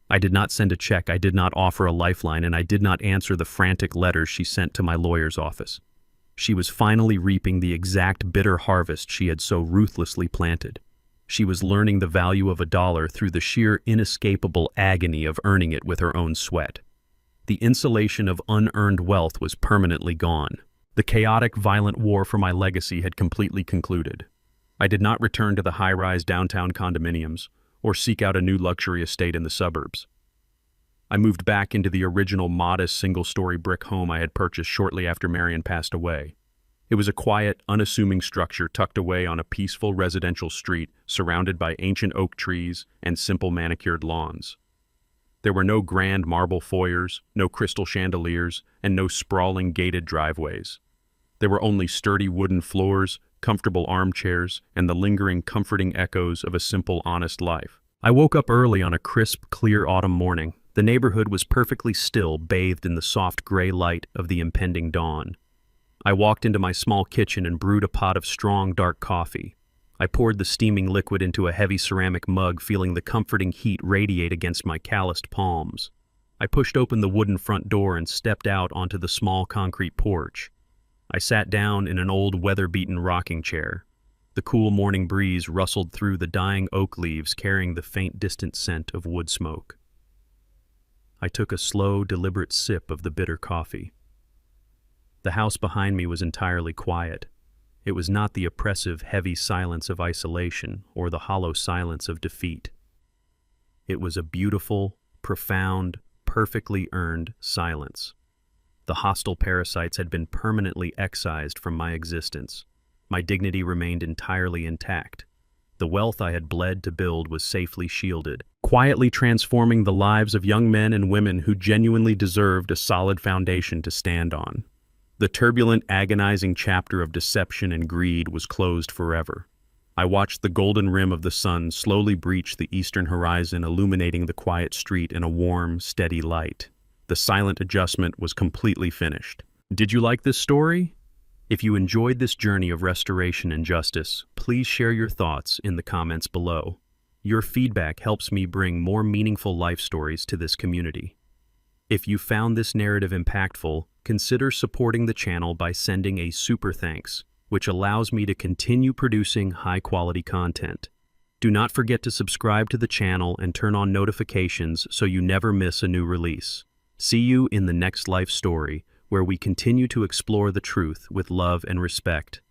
I did not send a check, I did not offer a lifeline, and I did not answer the frantic letters she sent to my lawyer's office. She was finally reaping the exact bitter harvest she had so ruthlessly planted. She was learning the value of a dollar through the sheer inescapable agony of earning it with her own sweat. The insulation of unearned wealth was permanently gone. The chaotic, violent war for my legacy had completely concluded. I did not return to the high-rise downtown condominiums or seek out a new luxury estate in the suburbs. I moved back into the original modest single-story brick home I had purchased shortly after Marion passed away. It was a quiet, unassuming structure tucked away on a peaceful residential street surrounded by ancient oak trees and simple manicured lawns. There were no grand marble foyers, no crystal chandeliers, and no sprawling gated driveways. There were only sturdy wooden floors, comfortable armchairs, and the lingering, comforting echoes of a simple, honest life. I woke up early on a crisp, clear autumn morning. The neighborhood was perfectly still, bathed in the soft gray light of the impending dawn. I walked into my small kitchen and brewed a pot of strong, dark coffee. I poured the steaming liquid into a heavy ceramic mug, feeling the comforting heat radiate against my calloused palms. I pushed open the wooden front door and stepped out onto the small concrete porch. I sat down in an old weather-beaten rocking chair. The cool morning breeze rustled through the dying oak leaves, carrying the faint, distant scent of wood smoke. I took a slow, deliberate sip of the bitter coffee. The house behind me was entirely quiet. It was not the oppressive, heavy silence of isolation or the hollow silence of defeat. It was a beautiful, profound, perfectly earned silence. The hostile parasites had been permanently excised from my existence. My dignity remained entirely intact. The wealth I had bled to build was safely shielded, quietly transforming the lives of young men and women who genuinely deserved a solid foundation to stand on. The turbulent, agonizing chapter of deception and greed was closed forever. I watched the golden rim of the sun slowly breach the eastern horizon, illuminating the quiet street in a warm, steady light. The silent adjustment was completely finished. Did you like this story? If you enjoyed this journey of restoration and justice, please share your thoughts in the comments below. Your feedback helps me bring more meaningful life stories to this community. If you found this narrative impactful, consider supporting the channel by sending a super thanks, which allows me to continue producing high-quality content. Do not forget to subscribe to the channel and turn on notifications so you never miss a new release. See you in the next life story, where we continue to explore the truth with love and respect.